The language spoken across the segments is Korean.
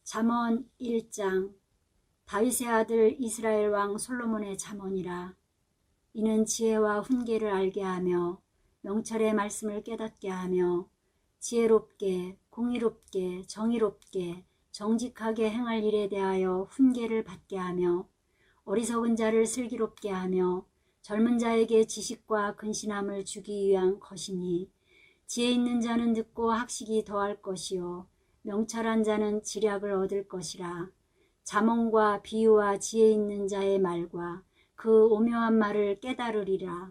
잠언 1장. 다윗의 아들 이스라엘 왕 솔로몬의 잠언이라. 이는 지혜와 훈계를 알게 하며 명철의 말씀을 깨닫게 하며 지혜롭게 공의롭게 정의롭게 정직하게 행할 일에 대하여 훈계를 받게 하며 어리석은 자를 슬기롭게 하며 젊은 자에게 지식과 근신함을 주기 위한 것이니, 지혜 있는 자는 듣고 학식이 더할 것이요 명철한 자는 지략을 얻을 것이라. 잠언과 비유와 지혜 있는 자의 말과 그 오묘한 말을 깨달으리라.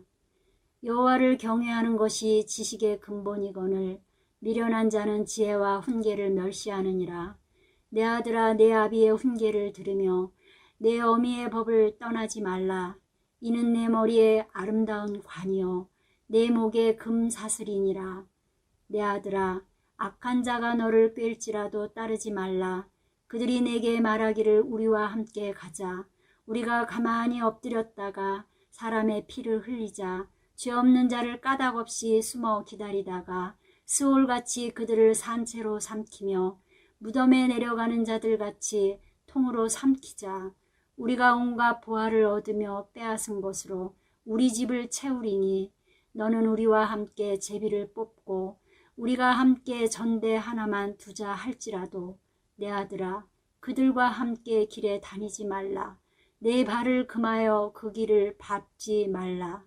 여호와를 경외하는 것이 지식의 근본이거늘 미련한 자는 지혜와 훈계를 멸시하느니라. 내 아들아, 내 아비의 훈계를 들으며 내 어미의 법을 떠나지 말라. 이는 내 머리에 아름다운 관이요 내 목에 금사슬이니라. 내 아들아, 악한 자가 너를 꿰일지라도 따르지 말라. 그들이 내게 말하기를 우리와 함께 가자. 우리가 가만히 엎드렸다가 사람의 피를 흘리자. 죄 없는 자를 까닭없이 숨어 기다리다가 스올같이 그들을 산채로 삼키며 무덤에 내려가는 자들같이 통으로 삼키자. 우리가 온갖 보화를 얻으며 빼앗은 것으로 우리 집을 채우리니, 너는 우리와 함께 제비를 뽑고 우리가 함께 전대 하나만 두자 할지라도 내 아들아, 그들과 함께 길에 다니지 말라. 내 발을 금하여 그 길을 밟지 말라.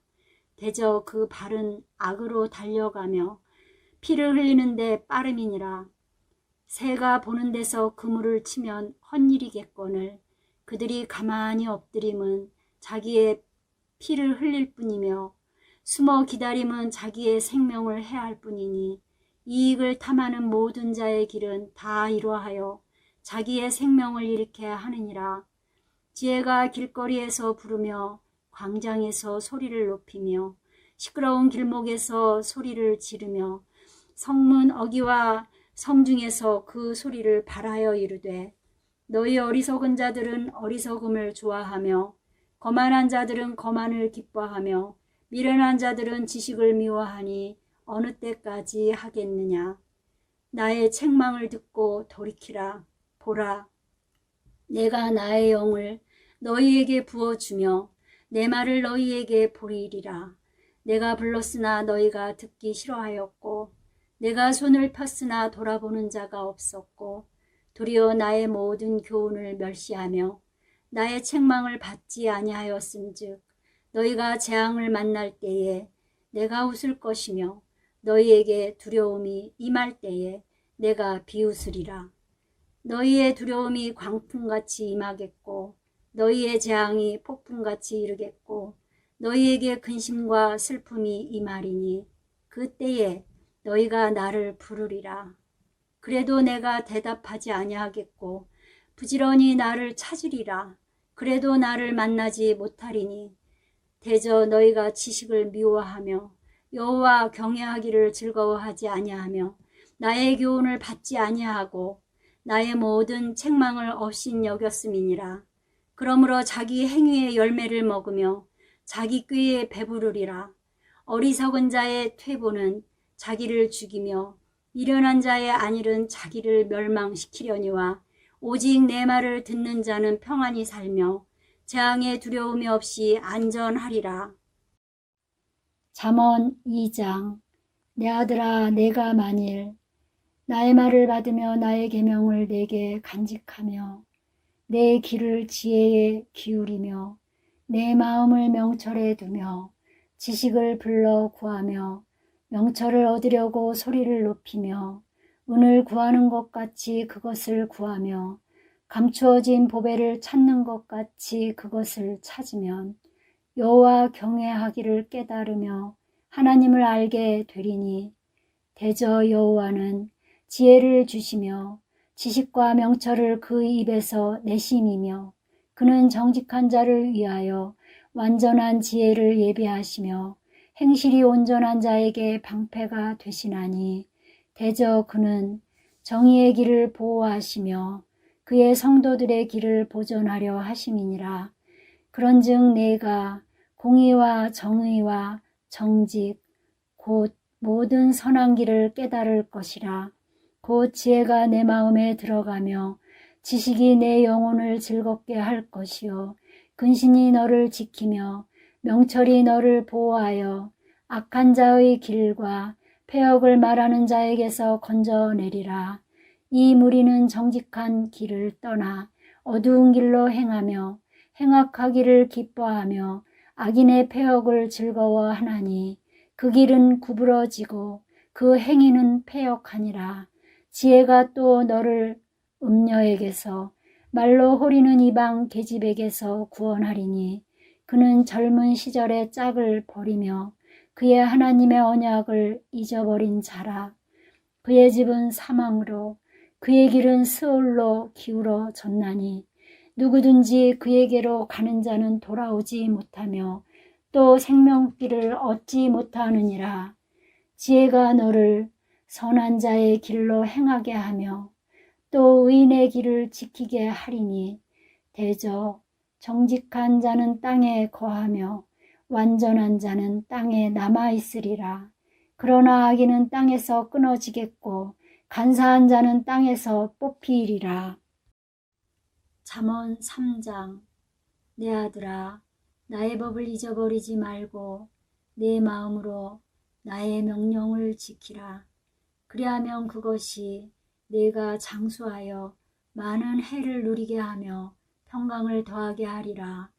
대저 그 발은 악으로 달려가며 피를 흘리는데 빠름이니라. 새가 보는 데서 그물을 치면 헛일이겠거늘 그들이 가만히 엎드림은 자기의 피를 흘릴 뿐이며 숨어 기다림은 자기의 생명을 해할 뿐이니, 이익을 탐하는 모든 자의 길은 다 이러하여 자기의 생명을 잃게 하느니라. 지혜가 길거리에서 부르며 광장에서 소리를 높이며 시끄러운 길목에서 소리를 지르며 성문 어귀와 성중에서 그 소리를 발하여 이르되, 너희 어리석은 자들은 어리석음을 좋아하며 거만한 자들은 거만을 기뻐하며 미련한 자들은 지식을 미워하니 어느 때까지 하겠느냐. 나의 책망을 듣고 돌이키라. 보라, 내가 나의 영을 너희에게 부어주며 내 말을 너희에게 보이리라. 내가 불렀으나 너희가 듣기 싫어하였고 내가 손을 폈으나 돌아보는 자가 없었고, 도리어 나의 모든 교훈을 멸시하며 나의 책망을 받지 아니하였음즉 너희가 재앙을 만날 때에 내가 웃을 것이며 너희에게 두려움이 임할 때에 내가 비웃으리라. 너희의 두려움이 광풍같이 임하겠고 너희의 재앙이 폭풍같이 이르겠고 너희에게 근심과 슬픔이 임하리니, 그때에 너희가 나를 부르리라. 그래도 내가 대답하지 아니하겠고 부지런히 나를 찾으리라. 그래도 나를 만나지 못하리니, 대저 너희가 지식을 미워하며 여호와 경외하기를 즐거워하지 아니하며 나의 교훈을 받지 아니하고 나의 모든 책망을 없인 여겼음이니라. 그러므로 자기 행위의 열매를 먹으며 자기 꾀에 배부르리라. 어리석은 자의 퇴보는 자기를 죽이며 미련한 자의 안일은 자기를 멸망시키려니와, 오직 내 말을 듣는 자는 평안히 살며 재앙의 두려움이 없이 안전하리라. 잠언 2장. 내 아들아, 내가 만일 나의 말을 받으며 나의 계명을 내게 간직하며 내 귀를 지혜에 기울이며 내 마음을 명철에 두며 지식을 불러 구하며 명철을 얻으려고 소리를 높이며 은을 구하는 것 같이 그것을 구하며 감추어진 보배를 찾는 것 같이 그것을 찾으면 여호와 경외하기를 깨달으며 하나님을 알게 되리니, 대저 여호와는 지혜를 주시며 지식과 명철을 그 입에서 내심이며 그는 정직한 자를 위하여 완전한 지혜를 예비하시며 행실이 온전한 자에게 방패가 되시나니, 대저 그는 정의의 길을 보호하시며 그의 성도들의 길을 보존하려 하심이니라. 그런즉 내가 공의와 정의와 정직 곧 모든 선한 길을 깨달을 것이라. 곧 지혜가 내 마음에 들어가며 지식이 내 영혼을 즐겁게 할 것이요 근신이 너를 지키며 명철이 너를 보호하여 악한 자의 길과 패역을 말하는 자에게서 건져내리라. 이 무리는 정직한 길을 떠나 어두운 길로 행하며 행악하기를 기뻐하며 악인의 패역을 즐거워하나니 그 길은 구부러지고 그 행위는 패역하니라. 지혜가 또 너를 음녀에게서 말로 호리는 이방 계집에게서 구원하리니 그는 젊은 시절의 짝을 버리며 그의 하나님의 언약을 잊어버린 자라. 그의 집은 사망으로 그의 길은 스올로 기울어졌나니 누구든지 그에게로 가는 자는 돌아오지 못하며 또 생명길을 얻지 못하느니라. 지혜가 너를 선한 자의 길로 행하게 하며 또 의인의 길을 지키게 하리니 대저 정직한 자는 땅에 거하며 완전한 자는 땅에 남아있으리라. 그러나 악인은 땅에서 끊어지겠고 간사한 자는 땅에서 뽑히리라. 잠언 3장. 내 아들아, 나의 법을 잊어버리지 말고 내 마음으로 나의 명령을 지키라. 그리하면 그것이 내가 장수하여 많은 해를 누리게 하며 평강을 더하게 하리라.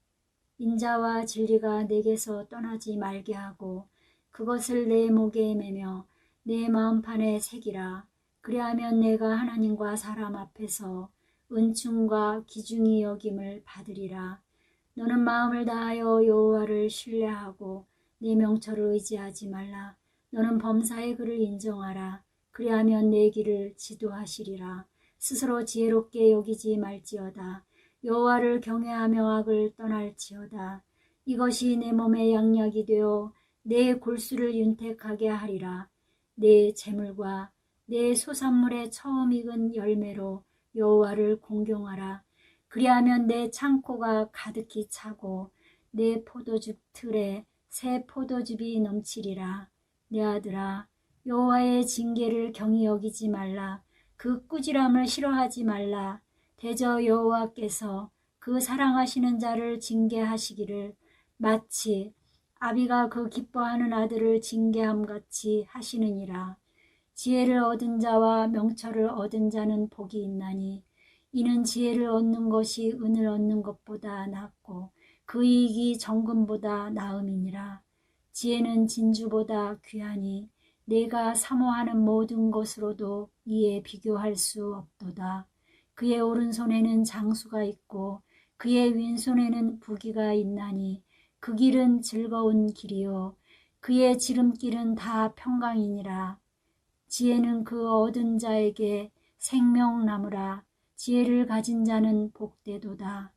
인자와 진리가 내게서 떠나지 말게 하고 그것을 내 목에 매며 내 마음판에 새기라. 그리하면 내가 하나님과 사람 앞에서 은총과 기중이 여김을 받으리라. 너는 마음을 다하여 여호와를 신뢰하고 내 명철을 의지하지 말라. 너는 범사의 그를 인정하라. 그리하면 내 길을 지도하시리라. 스스로 지혜롭게 여기지 말지어다. 여호와를 경외하며 악을 떠날지어다. 이것이 내 몸의 양약이 되어 내 골수를 윤택하게 하리라. 내 재물과 내 소산물의 처음 익은 열매로 여호와를 공경하라. 그리하면 내 창고가 가득히 차고 내 포도즙 틀에 새 포도즙이 넘치리라. 내 아들아, 여호와의 징계를 경히 여기지 말라. 그 꾸지람을 싫어하지 말라. 대저 여호와께서 그 사랑하시는 자를 징계하시기를 마치 아비가 그 기뻐하는 아들을 징계함같이 하시느니라. 지혜를 얻은 자와 명철을 얻은 자는 복이 있나니 이는 지혜를 얻는 것이 은을 얻는 것보다 낫고 그 이익이 정금보다 나음이니라. 지혜는 진주보다 귀하니 내가 사모하는 모든 것으로도 이에 비교할 수 없도다. 그의 오른손에는 장수가 있고 그의 왼손에는 부귀가 있나니 그 길은 즐거운 길이요 그의 지름길은 다 평강이니라. 지혜는 그 얻은 자에게 생명나무라. 지혜를 가진 자는 복되도다.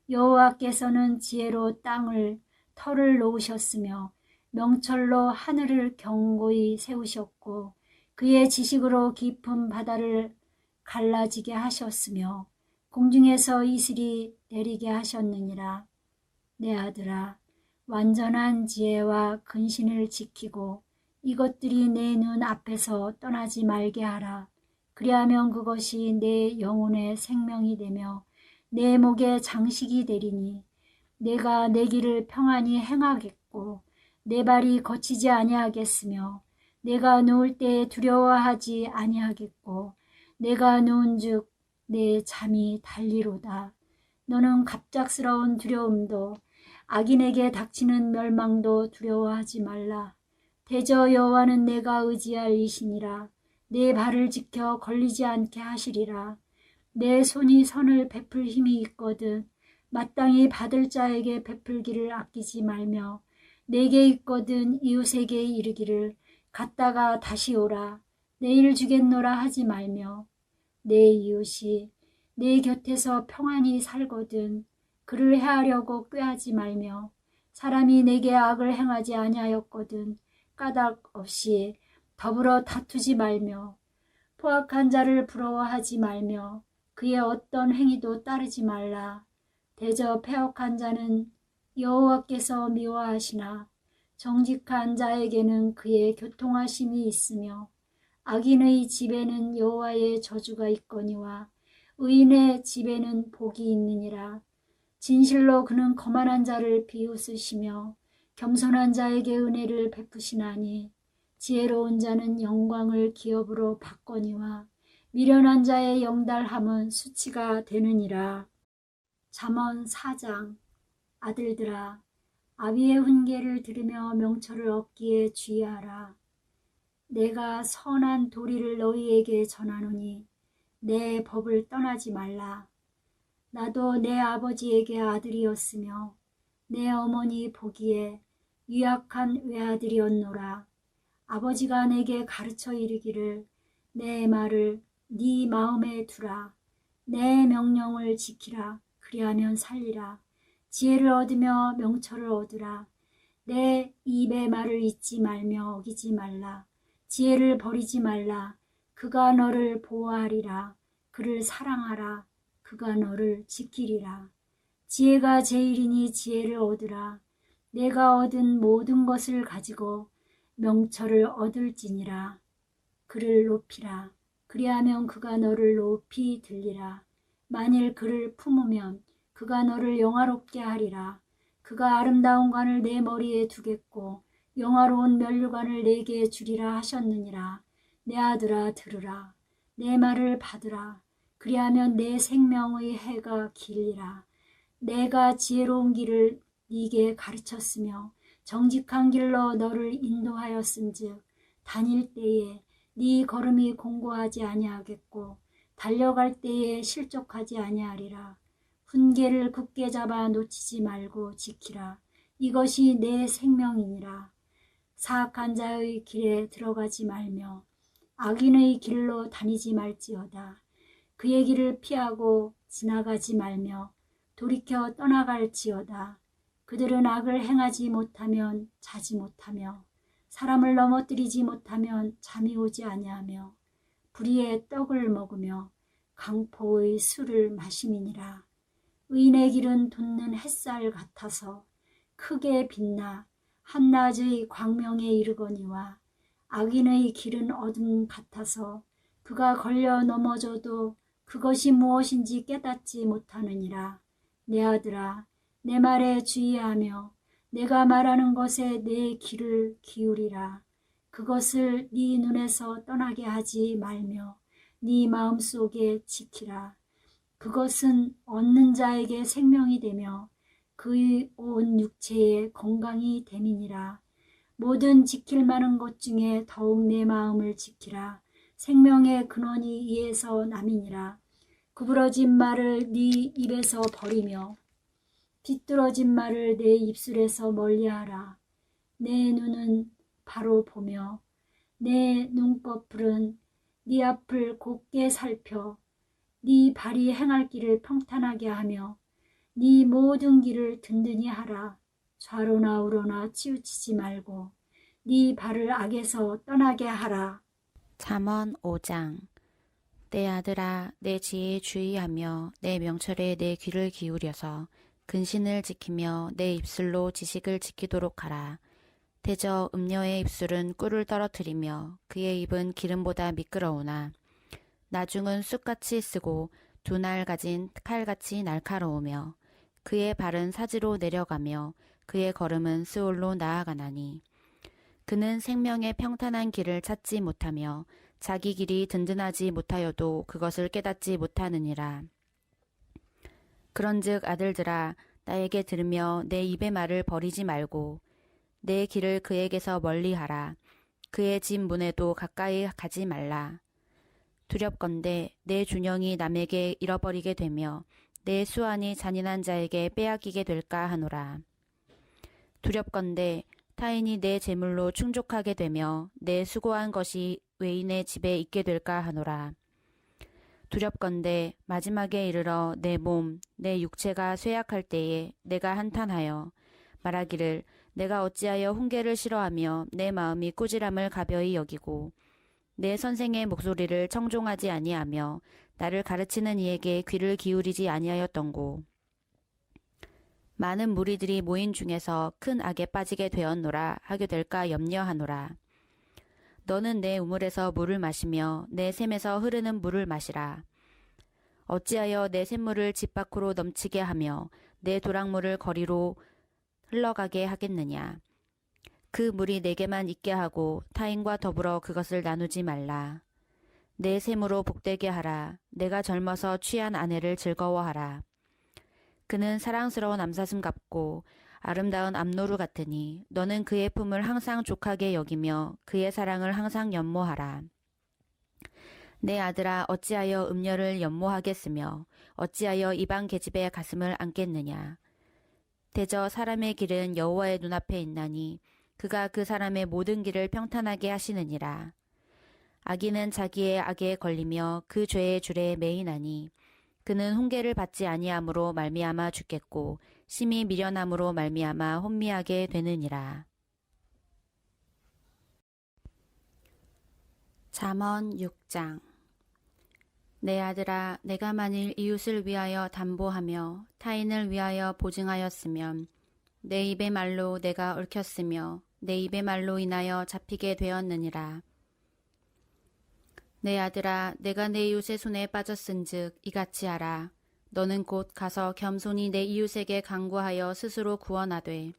여호와께서는 지혜로 땅을 털을 놓으셨으며 명철로 하늘을 견고히 세우셨고 그의 지식으로 깊은 바다를 갈라지게 하셨으며 공중에서 이슬이 내리게 하셨느니라. 내 아들아, 완전한 지혜와 근신을 지키고 이것들이 내 눈 앞에서 떠나지 말게 하라. 그리하면 그것이 내 영혼의 생명이 되며 내 목의 장식이 되리니 내가 내 길을 평안히 행하겠고 내 발이 거치지 아니하겠으며 내가 누울 때에 두려워하지 아니하겠고 내가 누운즉 내 잠이 달리로다. 너는 갑작스러운 두려움도 악인에게 닥치는 멸망도 두려워하지 말라. 대저 여호와는 내가 의지할 이시니라. 내 발을 지켜 걸리지 않게 하시리라. 내 손이 선을 베풀 힘이 있거든 마땅히 받을 자에게 베풀기를 아끼지 말며 내게 있거든 이웃에게 이르기를 갔다가 다시 오라. 내일 주겠노라 하지 말며 내 이웃이 내 곁에서 평안히 살거든 그를 해하려고 꾀하지 말며 사람이 내게 악을 행하지 아니하였거든 까닭 없이 더불어 다투지 말며 포악한 자를 부러워하지 말며 그의 어떤 행위도 따르지 말라. 대저 패역한 자는 여호와께서 미워하시나 정직한 자에게는 그의 교통하심이 있으며 악인의 집에는 여호와의 저주가 있거니와 의인의 집에는 복이 있느니라. 진실로 그는 거만한 자를 비웃으시며 겸손한 자에게 은혜를 베푸시나니 지혜로운 자는 영광을 기업으로 받거니와 미련한 자의 영달함은 수치가 되느니라. 잠언 4장. 아들들아, 아비의 훈계를 들으며 명철을 얻기에 주의하라. 내가 선한 도리를 너희에게 전하노니 내 법을 떠나지 말라. 나도 내 아버지에게 아들이었으며 내 어머니 보기에 유약한 외아들이었노라. 아버지가 내게 가르쳐 이르기를 내 말을 네 마음에 두라. 내 명령을 지키라. 그리하면 살리라. 지혜를 얻으며 명철을 얻으라. 내 입의 말을 잊지 말며 어기지 말라. 지혜를 버리지 말라. 그가 너를 보호하리라. 그를 사랑하라. 그가 너를 지키리라. 지혜가 제일이니 지혜를 얻으라. 내가 얻은 모든 것을 가지고 명철을 얻을지니라. 그를 높이라. 그리하면 그가 너를 높이 들리라. 만일 그를 품으면 그가 너를 영화롭게 하리라. 그가 아름다운 관을 내 머리에 두겠고 영화로운 면류관을 내게 주리라 하셨느니라. 내 아들아 들으라. 내 말을 받으라. 그리하면 내 생명의 해가 길리라. 내가 지혜로운 길을 네게 가르쳤으며 정직한 길로 너를 인도하였은즉 다닐 때에 네 걸음이 공고하지 아니하겠고 달려갈 때에 실족하지 아니하리라. 훈계를 굳게 잡아 놓치지 말고 지키라. 이것이 내 생명이니라. 사악한 자의 길에 들어가지 말며 악인의 길로 다니지 말지어다. 그의 길을 피하고 지나가지 말며 돌이켜 떠나갈지어다. 그들은 악을 행하지 못하면 자지 못하며 사람을 넘어뜨리지 못하면 잠이 오지 아니하며 불의의 떡을 먹으며 강포의 술을 마심이니라. 의인의 길은 돋는 햇살 같아서 크게 빛나 한낮의 광명에 이르거니와 악인의 길은 어둠 같아서 그가 걸려 넘어져도 그것이 무엇인지 깨닫지 못하느니라. 내 아들아, 내 말에 주의하며 내가 말하는 것에 내 귀를 기울이라. 그것을 네 눈에서 떠나게 하지 말며 네 마음속에 지키라. 그것은 얻는 자에게 생명이 되며 그의 온 육체에 건강이 됨이니라. 모든 지킬 만한 것 중에 더욱 내 마음을 지키라. 생명의 근원이 이에서 남이니라. 구부러진 말을 네 입에서 버리며 비뚤어진 말을 내 입술에서 멀리하라. 내 눈은 바로 보며 내 눈꺼풀은 네 앞을 곱게 살펴 네 발이 행할 길을 평탄하게 하며 네 모든 길을 든든히 하라. 좌로나 우로나 치우치지 말고 네 발을 악에서 떠나게 하라. 잠언 5장. 내 아들아, 내 지혜에 주의하며 내 명철에 내 귀를 기울여서 근신을 지키며 내 입술로 지식을 지키도록 하라. 대저 음녀의 입술은 꿀을 떨어뜨리며 그의 입은 기름보다 미끄러우나 나중은 쑥같이 쓰고 두 날 가진 칼같이 날카로우며 그의 발은 사지로 내려가며 그의 걸음은 스올로 나아가나니 그는 생명의 평탄한 길을 찾지 못하며 자기 길이 든든하지 못하여도 그것을 깨닫지 못하느니라. 그런즉 아들들아, 나에게 들으며 내 입의 말을 버리지 말고 내 길을 그에게서 멀리하라. 그의 집 문에도 가까이 가지 말라. 두렵건대 내 준영이 남에게 잃어버리게 되며 내 수완이 잔인한 자에게 빼앗기게 될까 하노라. 두렵건대 타인이 내 재물로 충족하게 되며 내 수고한 것이 외인의 집에 있게 될까 하노라. 두렵건대 마지막에 이르러 내 몸, 내 육체가 쇠약할 때에 내가 한탄하여 말하기를 내가 어찌하여 훈계를 싫어하며 내 마음이 꾸지람을 가벼이 여기고 내 선생의 목소리를 청종하지 아니하며 나를 가르치는 이에게 귀를 기울이지 아니하였던고. 많은 무리들이 모인 중에서 큰 악에 빠지게 되었노라 하게 될까 염려하노라. 너는 내 우물에서 물을 마시며 내 샘에서 흐르는 물을 마시라. 어찌하여 내 샘물을 집 밖으로 넘치게 하며 내 도랑물을 거리로 흘러가게 하겠느냐. 그 물이 내게만 있게 하고 타인과 더불어 그것을 나누지 말라. 내 샘으로 복되게 하라. 내가 젊어서 취한 아내를 즐거워하라. 그는 사랑스러운 암사슴 같고 아름다운 암노루 같으니 너는 그의 품을 항상 족하게 여기며 그의 사랑을 항상 연모하라. 내 아들아, 어찌하여 음녀를 연모하겠으며 어찌하여 이방 계집의 가슴을 안겠느냐. 대저 사람의 길은 여호와의 눈앞에 있나니 그가 그 사람의 모든 길을 평탄하게 하시느니라. 악인은 자기의 악에 걸리며 그 죄의 줄에 매이나니 그는 훈계를 받지 아니함으로 말미암아 죽겠고 심히 미련함으로 말미암아 혼미하게 되느니라. 잠언 6장. 내 아들아, 내가 만일 이웃을 위하여 담보하며 타인을 위하여 보증하였으면 내 입의 말로 내가 얽혔으며 내 입의 말로 인하여 잡히게 되었느니라. 내 아들아, 내가 내 이웃의 손에 빠졌은즉 이같이 하라. 너는 곧 가서 겸손히 내 이웃에게 간구하여 스스로 구원하되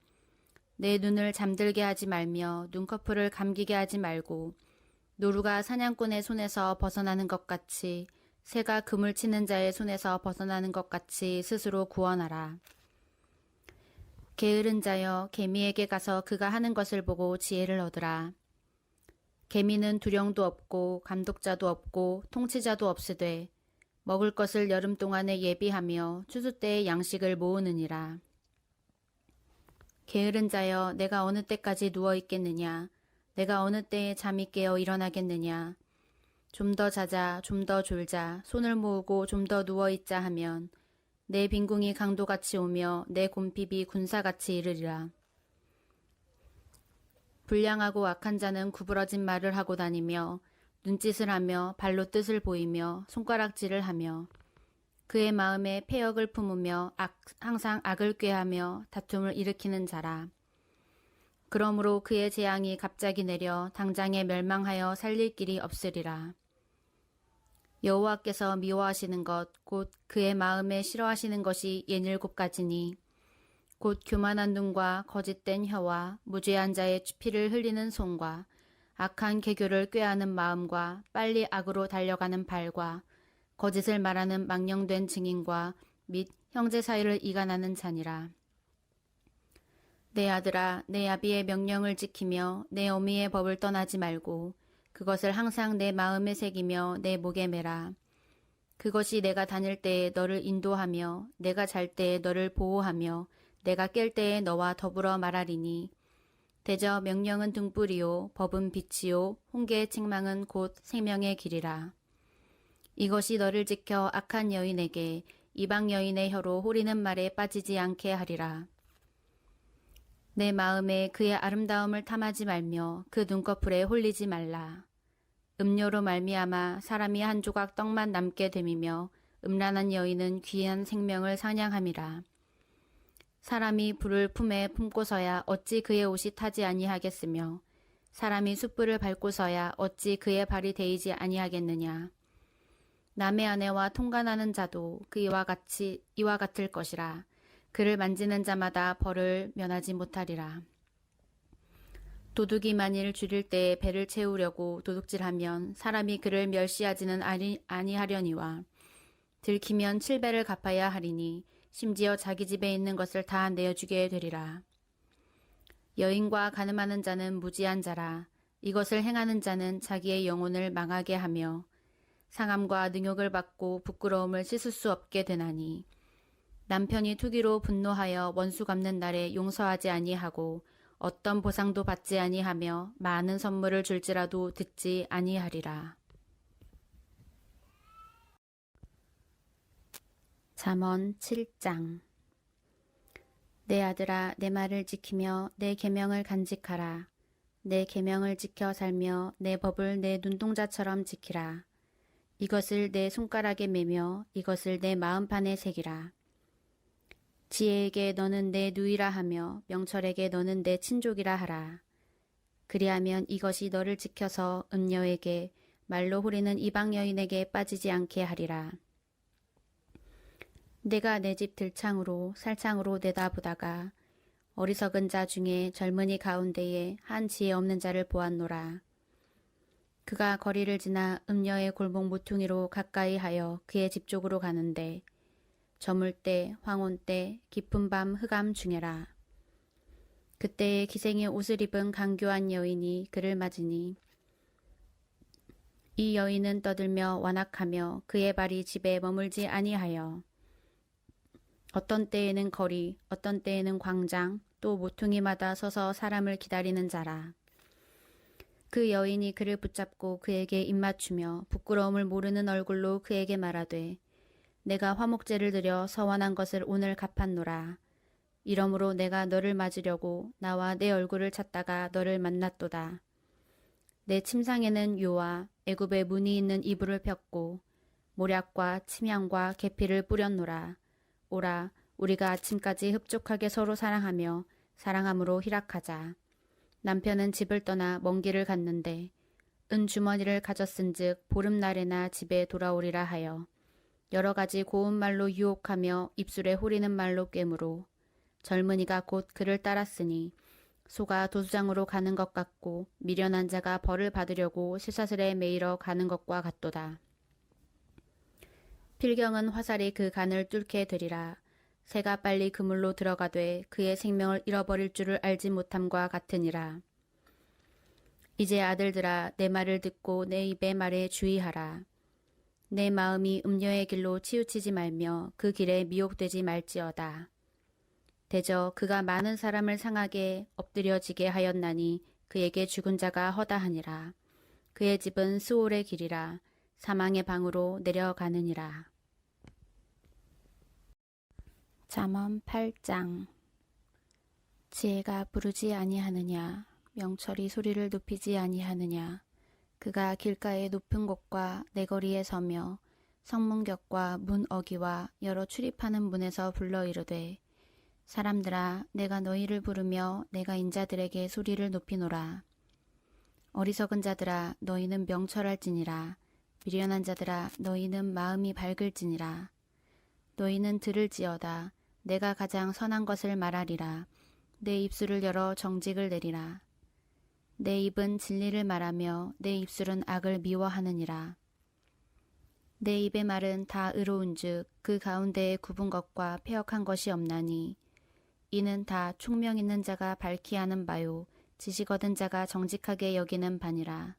내 눈을 잠들게 하지 말며 눈꺼풀을 감기게 하지 말고 노루가 사냥꾼의 손에서 벗어나는 것 같이 새가 그물 치는 자의 손에서 벗어나는 것 같이 스스로 구원하라. 게으른 자여, 개미에게 가서 그가 하는 것을 보고 지혜를 얻으라. 개미는 두령도 없고 감독자도 없고 통치자도 없으되 먹을 것을 여름 동안에 예비하며 추수 때에 양식을 모으느니라. 게으른 자여, 내가 어느 때까지 누워 있겠느냐? 내가 어느 때에 잠이 깨어 일어나겠느냐? 좀 더 자자, 좀 더 졸자, 손을 모으고 좀 더 누워 있자 하면 내 빈궁이 강도같이 오며 내 곰핍이 군사같이 이르리라. 불량하고 악한 자는 구부러진 말을 하고 다니며 눈짓을 하며 발로 뜻을 보이며 손가락질을 하며 그의 마음에 패역을 품으며 항상 악을 꾀하며 다툼을 일으키는 자라. 그러므로 그의 재앙이 갑자기 내려 당장에 멸망하여 살릴 길이 없으리라. 여호와께서 미워하시는 것 곧 그의 마음에 싫어하시는 것이 67가지니 곧 교만한 눈과 거짓된 혀와 무죄한 자의 피를 흘리는 손과 악한 계교를 꾀하는 마음과 빨리 악으로 달려가는 발과 거짓을 말하는 망령된 증인과 및 형제 사이를 이간하는 자니라. 내 아들아, 내 아비의 명령을 지키며 내 어미의 법을 떠나지 말고 그것을 항상 내 마음에 새기며 내 목에 매라. 그것이 내가 다닐 때에 너를 인도하며 내가 잘 때에 너를 보호하며 내가 깰 때에 너와 더불어 말하리니 대저 명령은 등불이요 법은 빛이요 훈계의 책망은 곧 생명의 길이라. 이것이 너를 지켜 악한 여인에게 이방 여인의 혀로 호리는 말에 빠지지 않게 하리라. 내 마음에 그의 아름다움을 탐하지 말며 그 눈꺼풀에 홀리지 말라. 음료로 말미암아 사람이 한 조각 떡만 남게 됨이며 음란한 여인은 귀한 생명을 사냥함이라. 사람이 불을 품에 품고서야 어찌 그의 옷이 타지 아니하겠으며 사람이 숯불을 밟고서야 어찌 그의 발이 데이지 아니하겠느냐. 남의 아내와 통간하는 자도 이와 같을 것이라. 그를 만지는 자마다 벌을 면하지 못하리라. 도둑이 만일 줄일 때에 배를 채우려고 도둑질하면 사람이 그를 멸시하지는 아니하려니와 들키면 7배를 갚아야 하리니 심지어 자기 집에 있는 것을 다 내어주게 되리라. 여인과 간음하는 자는 무지한 자라. 이것을 행하는 자는 자기의 영혼을 망하게 하며 상함과 능욕을 받고 부끄러움을 씻을 수 없게 되나니 남편이 투기로 분노하여 원수 갚는 날에 용서하지 아니하고 어떤 보상도 받지 아니하며 많은 선물을 줄지라도 듣지 아니하리라. 잠언 7장. 내 아들아, 내 말을 지키며 내 계명을 간직하라. 내 계명을 지켜 살며 내 법을 내 눈동자처럼 지키라. 이것을 내 손가락에 매며 이것을 내 마음판에 새기라. 지혜에게 너는 내 누이라 하며 명철에게 너는 내 친족이라 하라. 그리하면 이것이 너를 지켜서 음녀에게 말로 호리는 이방 여인에게 빠지지 않게 하리라. 내가 내 집 들창으로 살창으로 내다보다가 어리석은 자 중에 젊은이 가운데에 한 지혜 없는 자를 보았노라. 그가 거리를 지나 음녀의 골목 모퉁이로 가까이 하여 그의 집 쪽으로 가는데 저물 때 황혼 때 깊은 밤 흑암 중에라. 그때에 기생의 옷을 입은 강교한 여인이 그를 맞으니 이 여인은 떠들며 완악하며 그의 발이 집에 머물지 아니하여 어떤 때에는 거리 어떤 때에는 광장 또 모퉁이마다 서서 사람을 기다리는 자라. 그 여인이 그를 붙잡고 그에게 입맞추며 부끄러움을 모르는 얼굴로 그에게 말하되 내가 화목제를 드려 서원한 것을 오늘 갚았노라. 이러므로 내가 너를 맞으려고 나와 내 얼굴을 찾다가 너를 만났도다. 내 침상에는 요와 애굽의 무늬 있는 이불을 폈고 모략과 침향과 계피를 뿌렸노라. 오라 우리가 아침까지 흡족하게 서로 사랑하며 사랑함으로 희락하자. 남편은 집을 떠나 먼 길을 갔는데 은주머니를 가졌은즉 보름날에나 집에 돌아오리라 하여 여러 가지 고운 말로 유혹하며 입술에 호리는 말로 꿰므로 젊은이가 곧 그를 따랐으니 소가 도수장으로 가는 것 같고 미련한 자가 벌을 받으려고 쇠사슬에 매이러 가는 것과 같도다. 필경은 화살이 그 간을 뚫게 되리라. 새가 빨리 그물로 들어가되 그의 생명을 잃어버릴 줄을 알지 못함과 같으니라. 이제 아들들아 내 말을 듣고 내 입의 말에 주의하라. 내 마음이 음녀의 길로 치우치지 말며 그 길에 미혹되지 말지어다. 대저 그가 많은 사람을 상하게 엎드려지게 하였나니 그에게 죽은 자가 허다하니라. 그의 집은 스올의 길이라. 사망의 방으로 내려가느니라. 잠언 8장. 지혜가 부르지 아니하느냐. 명철이 소리를 높이지 아니하느냐. 그가 길가의 높은 곳과 내거리에 서며 성문격과 문 어기와 여러 출입하는 문에서 불러 이르되 사람들아 내가 너희를 부르며 내가 인자들에게 소리를 높이노라. 어리석은 자들아 너희는 명철할지니라. 미련한 자들아 너희는 마음이 밝을지니라. 너희는 들을지어다. 내가 가장 선한 것을 말하리라. 내 입술을 열어 정직을 내리라. 내 입은 진리를 말하며 내 입술은 악을 미워하느니라. 내 입의 말은 다 의로운즉 그 가운데에 굽은 것과 패역한 것이 없나니 이는 다 총명 있는 자가 밝히 하는 바요 지식 얻은 자가 정직하게 여기는 바니라.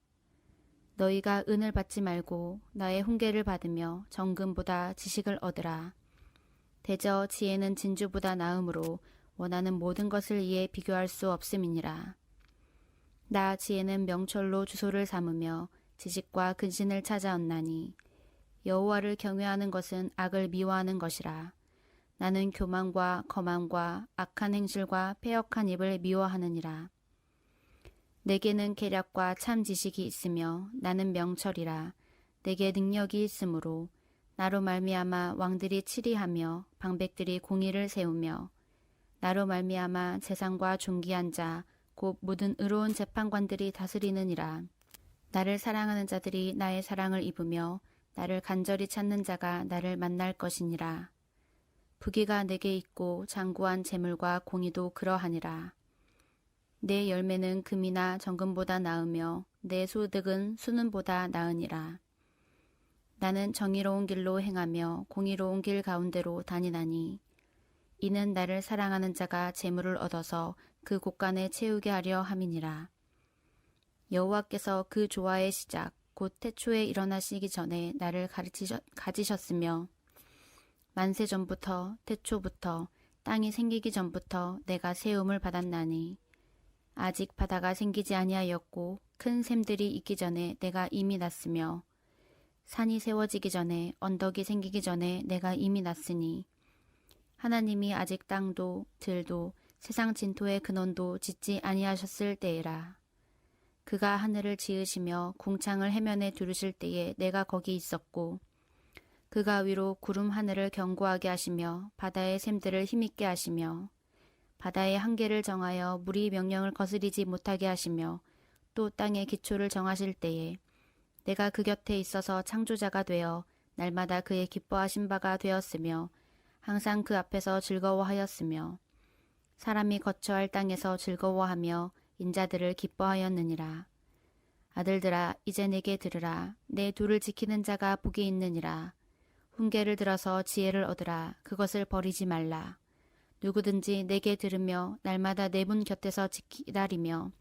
너희가 은을 받지 말고 나의 훈계를 받으며 정금보다 지식을 얻으라. 대저 지혜는 진주보다 나음으로 원하는 모든 것을 이에 비교할 수 없음이니라. 나 지혜는 명철로 주소를 삼으며 지식과 근신을 찾아왔나니 여호와를 경외하는 것은 악을 미워하는 것이라. 나는 교만과 거만과 악한 행실과 패역한 입을 미워하느니라. 내게는 계략과 참 지식이 있으며 나는 명철이라. 내게 능력이 있으므로 나로 말미암아 왕들이 치리하며 방백들이 공의를 세우며 나로 말미암아 재상과 존귀한 자 곧 모든 의로운 재판관들이 다스리느니라. 나를 사랑하는 자들이 나의 사랑을 입으며 나를 간절히 찾는 자가 나를 만날 것이니라. 부귀가 내게 있고 장구한 재물과 공의도 그러하니라. 내 열매는 금이나 정금보다 나으며 내 소득은 수는보다 나으니라. 나는 정의로운 길로 행하며 공의로운 길 가운데로 다니나니 이는 나를 사랑하는 자가 재물을 얻어서 그 곳간에 채우게 하려 함이니라. 여호와께서 그 조화의 시작 곧 태초에 일어나시기 전에 나를 가지셨으며 만세 전부터 태초부터 땅이 생기기 전부터 내가 세움을 받았나니 아직 바다가 생기지 아니하였고 큰 샘들이 있기 전에 내가 이미 났으며 산이 세워지기 전에 언덕이 생기기 전에 내가 이미 났으니 하나님이 아직 땅도 들도 세상 진토의 근원도 짓지 아니하셨을 때에라. 그가 하늘을 지으시며 궁창을 해면에 두르실 때에 내가 거기 있었고 그가 위로 구름 하늘을 견고하게 하시며 바다의 샘들을 힘있게 하시며 바다의 한계를 정하여 물이 명령을 거스리지 못하게 하시며 또 땅의 기초를 정하실 때에 내가 그 곁에 있어서 창조자가 되어 날마다 그의 기뻐하신 바가 되었으며 항상 그 앞에서 즐거워하였으며 사람이 거처할 땅에서 즐거워하며 인자들을 기뻐하였느니라. 아들들아 이제 내게 들으라. 내 둘을 지키는 자가 복이 있느니라. 훈계를 들어서 지혜를 얻으라. 그것을 버리지 말라. 누구든지 내게 들으며 날마다 내 문 곁에서 기다리며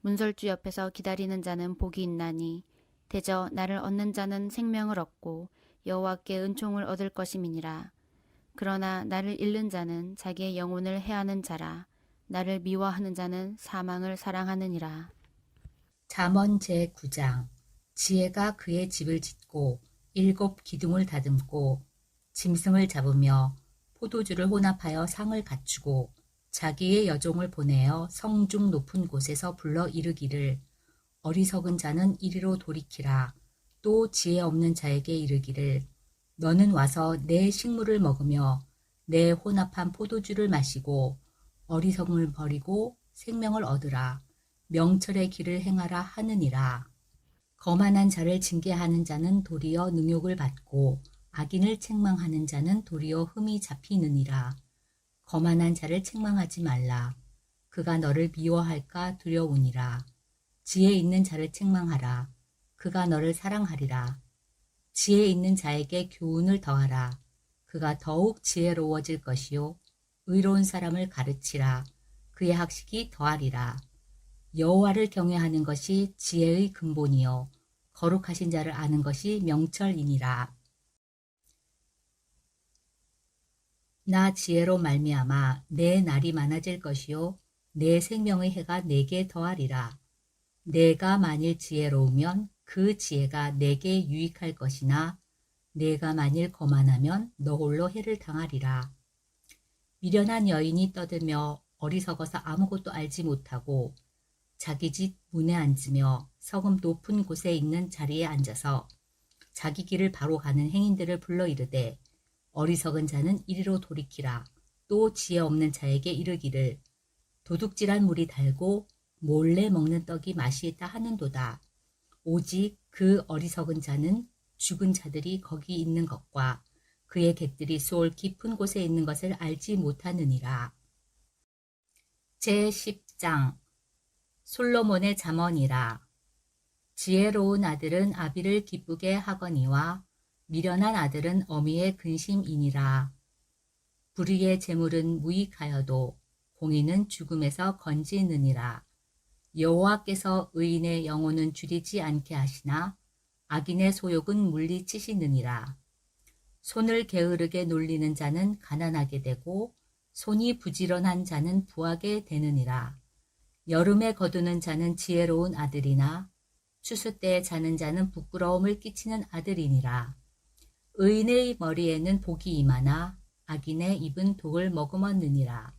문설주 옆에서 기다리는 자는 복이 있나니 대저 나를 얻는 자는 생명을 얻고 여호와께 은총을 얻을 것임이니라. 그러나 나를 잃는 자는 자기의 영혼을 해하는 자라. 나를 미워하는 자는 사망을 사랑하느니라. 잠언 제9장. 지혜가 그의 집을 짓고 7 기둥을 다듬고 짐승을 잡으며 포도주를 혼합하여 상을 갖추고 자기의 여종을 보내어 성중 높은 곳에서 불러 이르기를 어리석은 자는 이리로 돌이키라. 또 지혜 없는 자에게 이르기를 너는 와서 내 식물을 먹으며 내 혼합한 포도주를 마시고 어리석음을 버리고 생명을 얻으라. 명철의 길을 행하라 하느니라. 거만한 자를 징계하는 자는 도리어 능욕을 받고 악인을 책망하는 자는 도리어 흠이 잡히느니라. 거만한 자를 책망하지 말라. 그가 너를 미워할까 두려우니라. 지혜 있는 자를 책망하라. 그가 너를 사랑하리라. 지혜 있는 자에게 교훈을 더하라. 그가 더욱 지혜로워질 것이요 의로운 사람을 가르치라. 그의 학식이 더하리라. 여호와를 경외하는 것이 지혜의 근본이요 거룩하신 자를 아는 것이 명철이니라. 나 지혜로 말미암아 내 날이 많아질 것이요 내 생명의 해가 내게 더하리라. 내가 만일 지혜로우면 그 지혜가 내게 유익할 것이나 내가 만일 거만하면 너 홀로 해를 당하리라. 미련한 여인이 떠들며 어리석어서 아무것도 알지 못하고 자기 집 문에 앉으며 성읍 높은 곳에 있는 자리에 앉아서 자기 길을 바로 가는 행인들을 불러 이르되 어리석은 자는 이리로 돌이키라. 또 지혜 없는 자에게 이르기를 도둑질한 물이 달고 몰래 먹는 떡이 맛이 있다 하는도다. 오직 그 어리석은 자는 죽은 자들이 거기 있는 것과 그의 객들이 수올 깊은 곳에 있는 것을 알지 못하느니라. 제10장. 솔로몬의 잠언이라. 지혜로운 아들은 아비를 기쁘게 하거니와 미련한 아들은 어미의 근심이니라. 불의의 재물은 무익하여도 공의는 죽음에서 건지느니라. 여호와께서 의인의 영혼은 줄이지 않게 하시나 악인의 소욕은 물리치시느니라. 손을 게으르게 놀리는 자는 가난하게 되고 손이 부지런한 자는 부하게 되느니라. 여름에 거두는 자는 지혜로운 아들이나 추수 때에 자는 자는 부끄러움을 끼치는 아들이니라. 의인의 머리에는 복이 임하나 악인의 입은 독을 머금었느니라.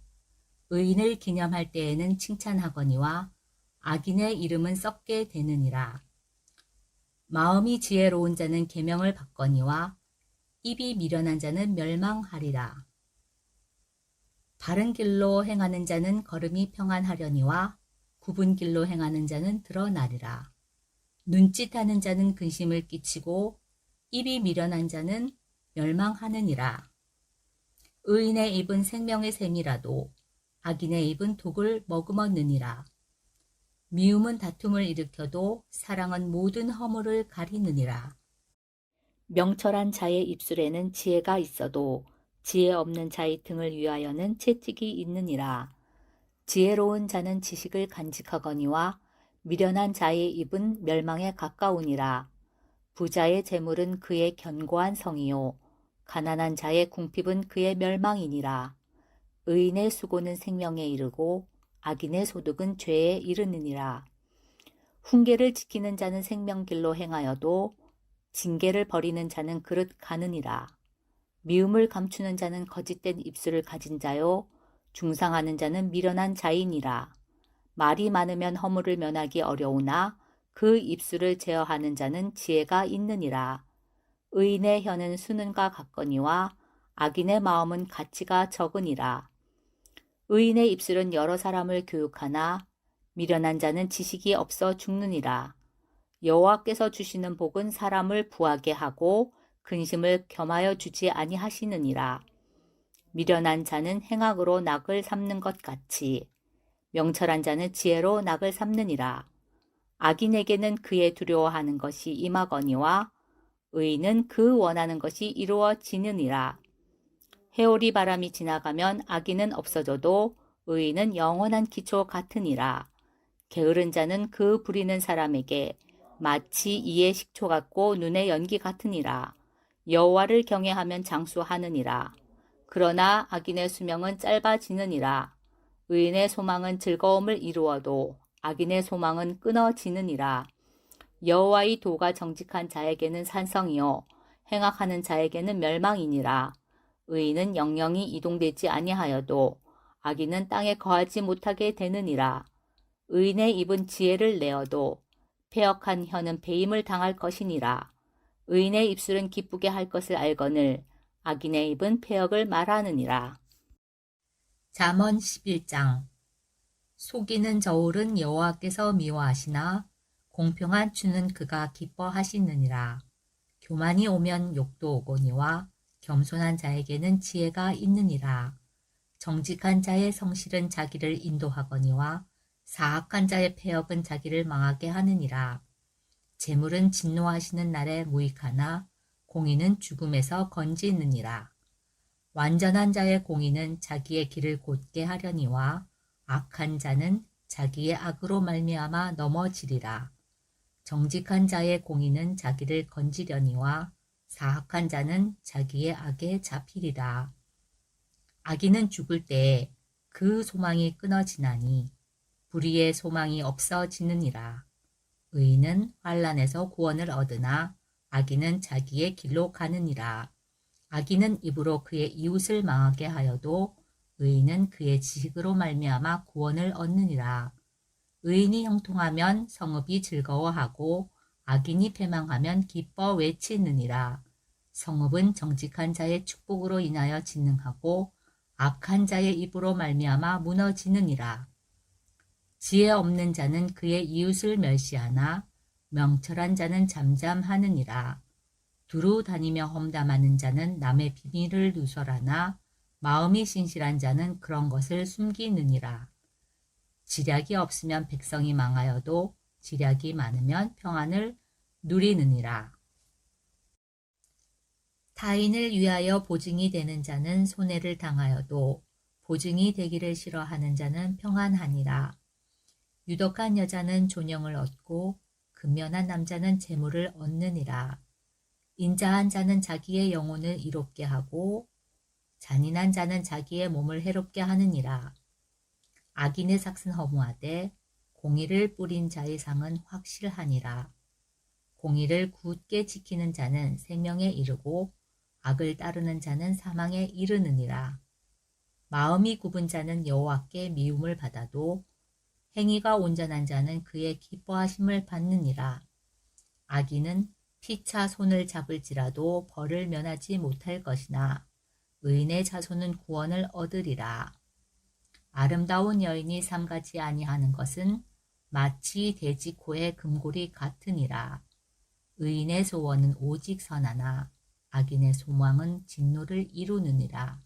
의인을 기념할 때에는 칭찬하거니와 악인의 이름은 썩게 되느니라. 마음이 지혜로운 자는 계명을 받거니와 입이 미련한 자는 멸망하리라. 바른 길로 행하는 자는 걸음이 평안하려니와 굽은 길로 행하는 자는 드러나리라. 눈짓하는 자는 근심을 끼치고 입이 미련한 자는 멸망하느니라. 의인의 입은 생명의 샘이라도 악인의 입은 독을 머금었느니라. 미움은 다툼을 일으켜도 사랑은 모든 허물을 가리느니라. 명철한 자의 입술에는 지혜가 있어도 지혜 없는 자의 등을 위하여는 채찍이 있느니라. 지혜로운 자는 지식을 간직하거니와 미련한 자의 입은 멸망에 가까우니라. 부자의 재물은 그의 견고한 성이요 가난한 자의 궁핍은 그의 멸망이니라. 의인의 수고는 생명에 이르고 악인의 소득은 죄에 이르느니라. 훈계를 지키는 자는 생명길로 행하여도 징계를 버리는 자는 그릇 가느니라. 미움을 감추는 자는 거짓된 입술을 가진 자요 중상하는 자는 미련한 자이니라. 말이 많으면 허물을 면하기 어려우나 그 입술을 제어하는 자는 지혜가 있느니라. 의인의 혀는 수는과 같거니와 악인의 마음은 가치가 적으니라. 의인의 입술은 여러 사람을 교육하나 미련한 자는 지식이 없어 죽느니라. 여호와께서 주시는 복은 사람을 부하게 하고 근심을 겸하여 주지 아니하시느니라. 미련한 자는 행악으로 낙을 삼는 것 같이 명철한 자는 지혜로 낙을 삼느니라. 악인에게는 그의 두려워하는 것이 임하거니와 의인은 그 원하는 것이 이루어지느니라. 해오리 바람이 지나가면 악인은 없어져도 의인은 영원한 기초 같으니라. 게으른 자는 그 부리는 사람에게 마치 이의 식초 같고 눈의 연기 같으니라. 여호와를 경외하면 장수하느니라. 그러나 악인의 수명은 짧아지느니라. 의인의 소망은 즐거움을 이루어도 악인의 소망은 끊어지느니라. 여호와의 도가 정직한 자에게는 산성이요 행악하는 자에게는 멸망이니라. 의인은 영영이 이동되지 아니하여도 악인은 땅에 거하지 못하게 되느니라. 의인의 입은 지혜를 내어도 패역한 혀는 배임을 당할 것이니라. 의인의 입술은 기쁘게 할 것을 알거늘 악인의 입은 패역을 말하느니라. 잠언 11장. 속이는 저울은 여호와께서 미워하시나 공평한 추는 그가 기뻐하시느니라. 교만이 오면 욕도 오거니와 겸손한 자에게는 지혜가 있느니라. 정직한 자의 성실은 자기를 인도하거니와 사악한 자의 패역은 자기를 망하게 하느니라. 재물은 진노하시는 날에 무익하나 공의는 죽음에서 건지느니라. 완전한 자의 공의는 자기의 길을 곧게 하려니와 악한 자는 자기의 악으로 말미암아 넘어지리라. 정직한 자의 공의는 자기를 건지려니와 사악한 자는 자기의 악에 잡히리라. 악인은 죽을 때에 그 소망이 끊어지나니 불의의 소망이 없어지느니라. 의인은 환난에서 구원을 얻으나 악인은 자기의 길로 가느니라. 악인은 입으로 그의 이웃을 망하게 하여도 의인은 그의 지식으로 말미암아 구원을 얻느니라. 의인이 형통하면 성읍이 즐거워하고 악인이 패망하면 기뻐 외치느니라. 성읍은 정직한 자의 축복으로 인하여 진능하고 악한 자의 입으로 말미암아 무너지느니라. 지혜 없는 자는 그의 이웃을 멸시하나 명철한 자는 잠잠하느니라. 두루 다니며 험담하는 자는 남의 비밀을 누설하나 마음이 신실한 자는 그런 것을 숨기느니라. 지략이 없으면 백성이 망하여도 지략이 많으면 평안을 누리느니라. 타인을 위하여 보증이 되는 자는 손해를 당하여도 보증이 되기를 싫어하는 자는 평안하니라. 유덕한 여자는 존영을 얻고 근면한 남자는 재물을 얻느니라. 인자한 자는 자기의 영혼을 이롭게 하고 잔인한 자는 자기의 몸을 해롭게 하느니라. 악인의 삭은 허무하되 공의를 뿌린 자의 상은 확실하니라. 공의를 굳게 지키는 자는 생명에 이르고 악을 따르는 자는 사망에 이르느니라. 마음이 굽은 자는 여호와께 미움을 받아도 행위가 온전한 자는 그의 기뻐하심을 받느니라. 악인은 피차 손을 잡을지라도 벌을 면하지 못할 것이나 의인의 자손은 구원을 얻으리라. 아름다운 여인이 삼가지 아니하는 것은 마치 돼지 코의 금골이 같으니라. 의인의 소원은 오직 선하나 악인의 소망은 진노를 이루느니라.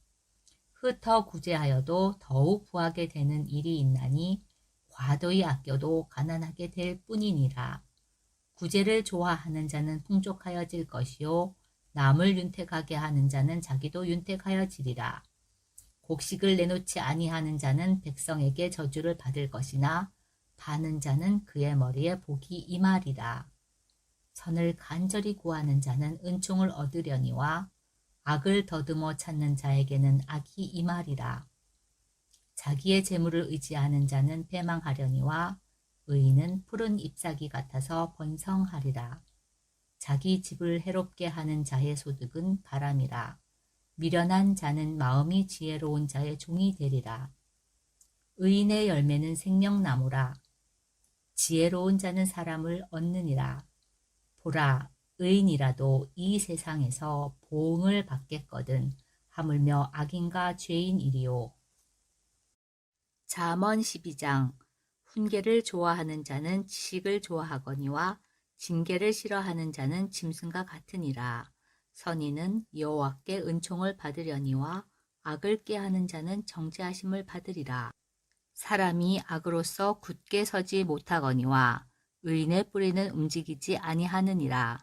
흩어 구제하여도 더욱 구하게 되는 일이 있나니 과도히 아껴도 가난하게 될 뿐이니라. 구제를 좋아하는 자는 풍족하여질 것이요 남을 윤택하게 하는 자는 자기도 윤택하여지리라. 곡식을 내놓지 아니하는 자는 백성에게 저주를 받을 것이나 파는 자는 그의 머리에 복이 임하리라. 선을 간절히 구하는 자는 은총을 얻으려니와 악을 더듬어 찾는 자에게는 악이 임하리라. 자기의 재물을 의지하는 자는 패망하려니와 의인은 푸른 잎사귀 같아서 번성하리라. 자기 집을 해롭게 하는 자의 소득은 바람이라. 미련한 자는 마음이 지혜로운 자의 종이 되리라. 의인의 열매는 생명나무라. 지혜로운 자는 사람을 얻느니라. 보라, 의인이라도 이 세상에서 보응을 받겠거든 하물며 악인과 죄인이리요. 잠언 12장. 훈계를 좋아하는 자는 지식을 좋아하거니와 징계를 싫어하는 자는 짐승과 같으니라. 선인은 여호와께 은총을 받으려니와 악을 꾀하는 자는 정죄하심을 받으리라. 사람이 악으로서 굳게 서지 못하거니와 의인의 뿌리는 움직이지 아니하느니라.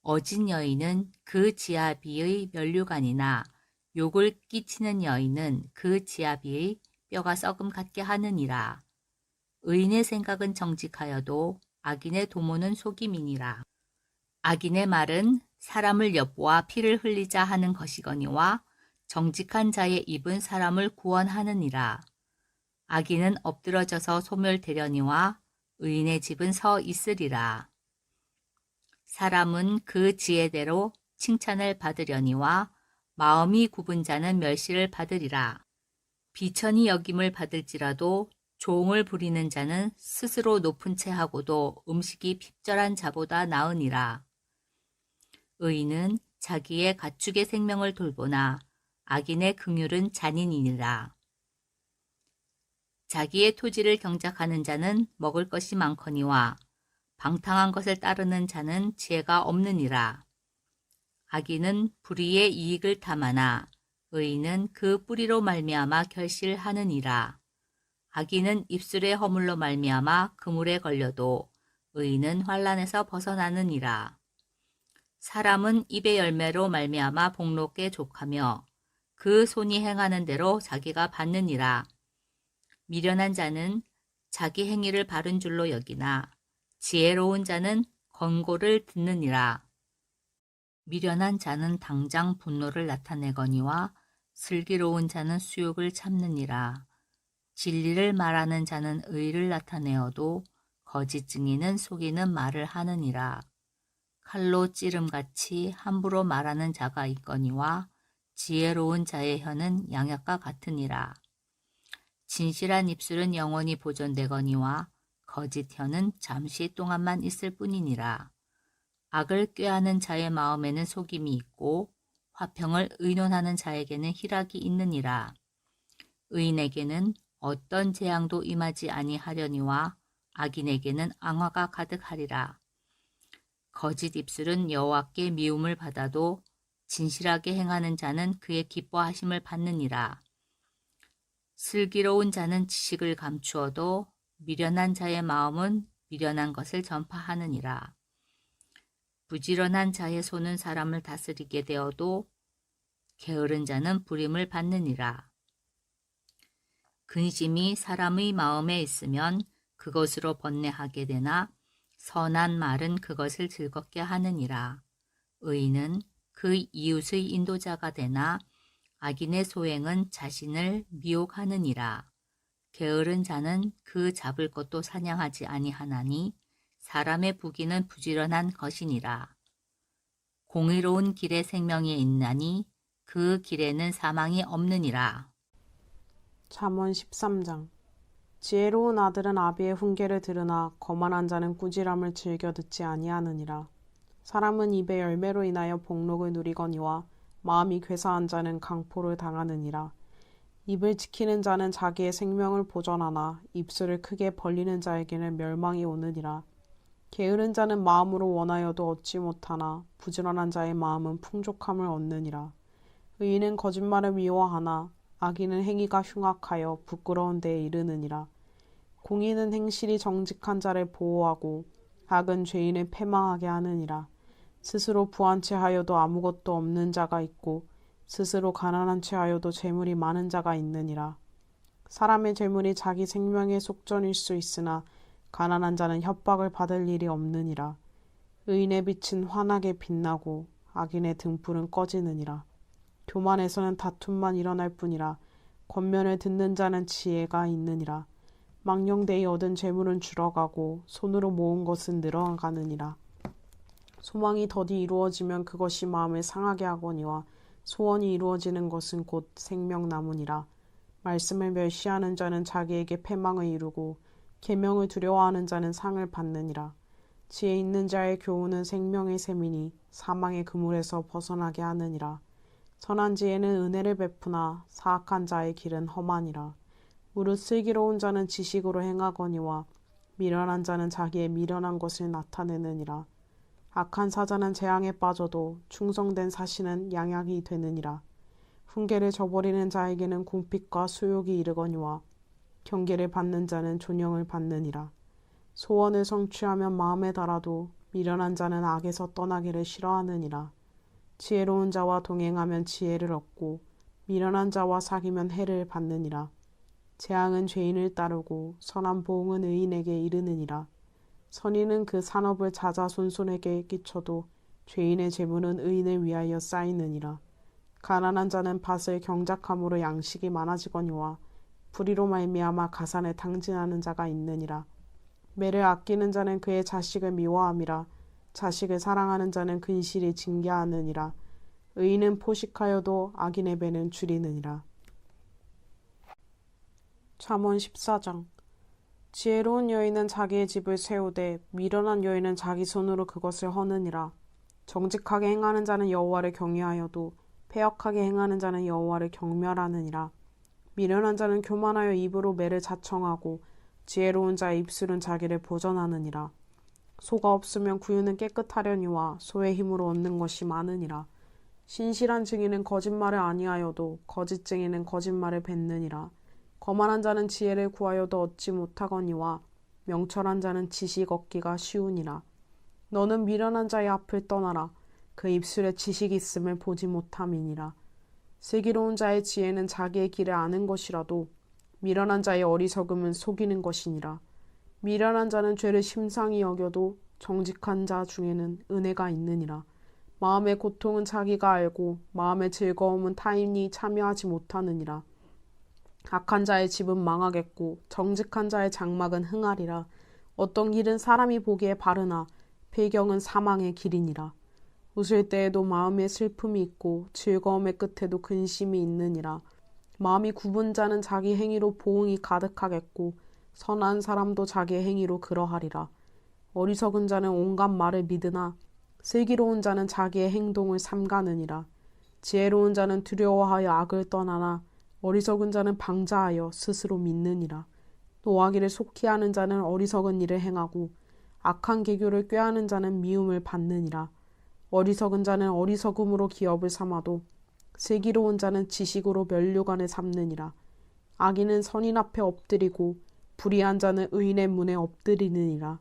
어진 여인은 그 지아비의 면류관이나 욕을 끼치는 여인은 그 지아비의 뼈가 썩음 같게 하느니라. 의인의 생각은 정직하여도 악인의 도모는 속임이니라. 악인의 말은 사람을 엿보아 피를 흘리자 하는 것이거니와 정직한 자의 입은 사람을 구원하느니라. 악인은 엎드러져서 소멸되려니와 의인의 집은 서 있으리라. 사람은 그 지혜대로 칭찬을 받으려니와 마음이 굽은 자는 멸시를 받으리라. 비천히 여김을 받을지라도 종을 부리는 자는 스스로 높은 채 하고도 음식이 핍절한 자보다 나으니라. 의인은 자기의 가축의 생명을 돌보나 악인의 긍휼은 잔인이니라. 자기의 토지를 경작하는 자는 먹을 것이 많거니와 방탕한 것을 따르는 자는 지혜가 없느니라. 악인은 불의의 이익을 탐하나 의인은 그 뿌리로 말미암아 결실하느니라. 악인은 입술의 허물로 말미암아 그물에 걸려도 의인은 환난에서 벗어나느니라. 사람은 입의 열매로 말미암아 복록에 족하며 그 손이 행하는 대로 자기가 받느니라. 미련한 자는 자기 행위를 바른 줄로 여기나 지혜로운 자는 권고를 듣느니라. 미련한 자는 당장 분노를 나타내거니와 슬기로운 자는 수욕을 참느니라. 진리를 말하는 자는 의를 나타내어도 거짓 증인은 속이는 말을 하느니라. 칼로 찌름같이 함부로 말하는 자가 있거니와 지혜로운 자의 혀는 양약과 같으니라. 진실한 입술은 영원히 보존되거니와 거짓 혀는 잠시 동안만 있을 뿐이니라. 악을 꾀하는 자의 마음에는 속임이 있고 화평을 의논하는 자에게는 희락이 있느니라. 의인에게는 어떤 재앙도 임하지 아니하려니와 악인에게는 앙화가 가득하리라. 거짓 입술은 여호와께 미움을 받아도 진실하게 행하는 자는 그의 기뻐하심을 받느니라. 슬기로운 자는 지식을 감추어도 미련한 자의 마음은 미련한 것을 전파하느니라. 부지런한 자의 손은 사람을 다스리게 되어도 게으른 자는 부림을 받느니라. 근심이 사람의 마음에 있으면 그것으로 번뇌하게 되나 선한 말은 그것을 즐겁게 하느니라. 의인은 그 이웃의 인도자가 되나 악인의 소행은 자신을 미혹하느니라. 게으른 자는 그 잡을 것도 사냥하지 아니하나니 사람의 부귀는 부지런한 것이니라. 공의로운 길에 생명이 있나니 그 길에는 사망이 없느니라. 잠언 13장. 지혜로운 아들은 아비의 훈계를 들으나 거만한 자는 꾸지람을 즐겨 듣지 아니하느니라. 사람은 입의 열매로 인하여 복록을 누리거니와 마음이 괴사한 자는 강포를 당하느니라. 입을 지키는 자는 자기의 생명을 보전하나 입술을 크게 벌리는 자에게는 멸망이 오느니라. 게으른 자는 마음으로 원하여도 얻지 못하나 부지런한 자의 마음은 풍족함을 얻느니라. 의인은 거짓말을 미워하나 악인은 행위가 흉악하여 부끄러운 데에 이르느니라. 공의는 행실이 정직한 자를 보호하고 악은 죄인을 패망하게 하느니라. 스스로 부한 채 하여도 아무것도 없는 자가 있고 스스로 가난한 채 하여도 재물이 많은 자가 있느니라. 사람의 재물이 자기 생명의 속전일 수 있으나 가난한 자는 협박을 받을 일이 없느니라. 의인의 빛은 환하게 빛나고 악인의 등불은 꺼지느니라. 교만에서는 다툼만 일어날 뿐이라. 권면을 듣는 자는 지혜가 있느니라. 망령되이 얻은 재물은 줄어가고 손으로 모은 것은 늘어가느니라. 소망이 더디 이루어지면 그것이 마음을 상하게 하거니와 소원이 이루어지는 것은 곧 생명나무니라. 말씀을 멸시하는 자는 자기에게 패망을 이루고 계명을 두려워하는 자는 상을 받느니라. 지혜 있는 자의 교훈은 생명의 샘이니 사망의 그물에서 벗어나게 하느니라. 선한 지혜는 은혜를 베푸나 사악한 자의 길은 험하니라. 무릇 슬기로운 자는 지식으로 행하거니와 미련한 자는 자기의 미련한 것을 나타내느니라. 악한 사자는 재앙에 빠져도 충성된 사신은 양약이 되느니라. 훈계를 저버리는 자에게는 궁핍과 수욕이 이르거니와 경계를 받는 자는 존영을 받느니라. 소원을 성취하면 마음에 달아도 미련한 자는 악에서 떠나기를 싫어하느니라. 지혜로운 자와 동행하면 지혜를 얻고 미련한 자와 사귀면 해를 받느니라. 재앙은 죄인을 따르고 선한 보응은 의인에게 이르느니라. 선인은 그 산업을 자자손손에게 끼쳐도 죄인의 재물은 의인을 위하여 쌓이느니라. 가난한 자는 밭을 경작함으로 양식이 많아지거니와 불의로 말미암아 가산을 탕진하는 자가 있느니라. 매를 아끼는 자는 그의 자식을 미워함이라. 자식을 사랑하는 자는 근실이 징계하느니라. 의인은 포식하여도 악인의 배는 줄이느니라. 잠언 14장. 지혜로운 여인은 자기의 집을 세우되 미련한 여인은 자기 손으로 그것을 허느니라. 정직하게 행하는 자는 여호와를 경외하여도 패역하게 행하는 자는 여호와를 경멸하느니라. 미련한 자는 교만하여 입으로 매를 자청하고 지혜로운 자의 입술은 자기를 보전하느니라. 소가 없으면 구유는 깨끗하려니와 소의 힘으로 얻는 것이 많으니라. 신실한 증인은 거짓말을 아니하여도 거짓 증인은 거짓말을 뱉느니라. 거만한 자는 지혜를 구하여도 얻지 못하거니와 명철한 자는 지식 얻기가 쉬우니라. 너는 미련한 자의 앞을 떠나라. 그 입술에 지식이 있음을 보지 못함이니라. 슬기로운 자의 지혜는 자기의 길을 아는 것이라도 미련한 자의 어리석음은 속이는 것이니라. 미련한 자는 죄를 심상히 여겨도 정직한 자 중에는 은혜가 있느니라. 마음의 고통은 자기가 알고 마음의 즐거움은 타인이 참여하지 못하느니라. 악한 자의 집은 망하겠고 정직한 자의 장막은 흥하리라. 어떤 길은 사람이 보기에 바르나 배경은 사망의 길이니라. 웃을 때에도 마음에 슬픔이 있고 즐거움의 끝에도 근심이 있느니라. 마음이 굽은 자는 자기 행위로 보응이 가득하겠고 선한 사람도 자기 행위로 그러하리라. 어리석은 자는 온갖 말을 믿으나 슬기로운 자는 자기의 행동을 삼가느니라. 지혜로운 자는 두려워하여 악을 떠나나 어리석은 자는 방자하여 스스로 믿느니라. 노하기를 속히 하는 자는 어리석은 일을 행하고 악한 계교를 꾀하는 자는 미움을 받느니라. 어리석은 자는 어리석음으로 기업을 삼아도 슬기로운 자는 지식으로 면류관을 삼느니라. 악인은 선인 앞에 엎드리고 불의한 자는 의인의 문에 엎드리느니라.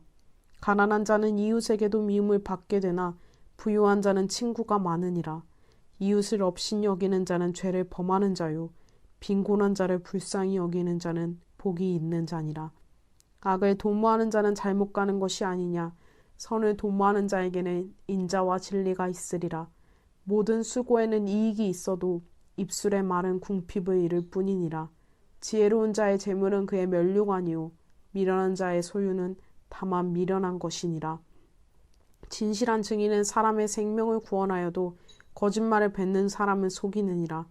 가난한 자는 이웃에게도 미움을 받게 되나 부유한 자는 친구가 많으니라. 이웃을 업신 여기는 자는 죄를 범하는 자요 빈곤한 자를 불쌍히 여기는 자는 복이 있는 자니라. 악을 도모하는 자는 잘못 가는 것이 아니냐. 선을 도모하는 자에게는 인자와 진리가 있으리라. 모든 수고에는 이익이 있어도 입술의 말은 궁핍을 이룰 뿐이니라. 지혜로운 자의 재물은 그의 면류관이요 미련한 자의 소유는 다만 미련한 것이니라. 진실한 증인은 사람의 생명을 구원하여도 거짓말을 뱉는 사람은 속이느니라.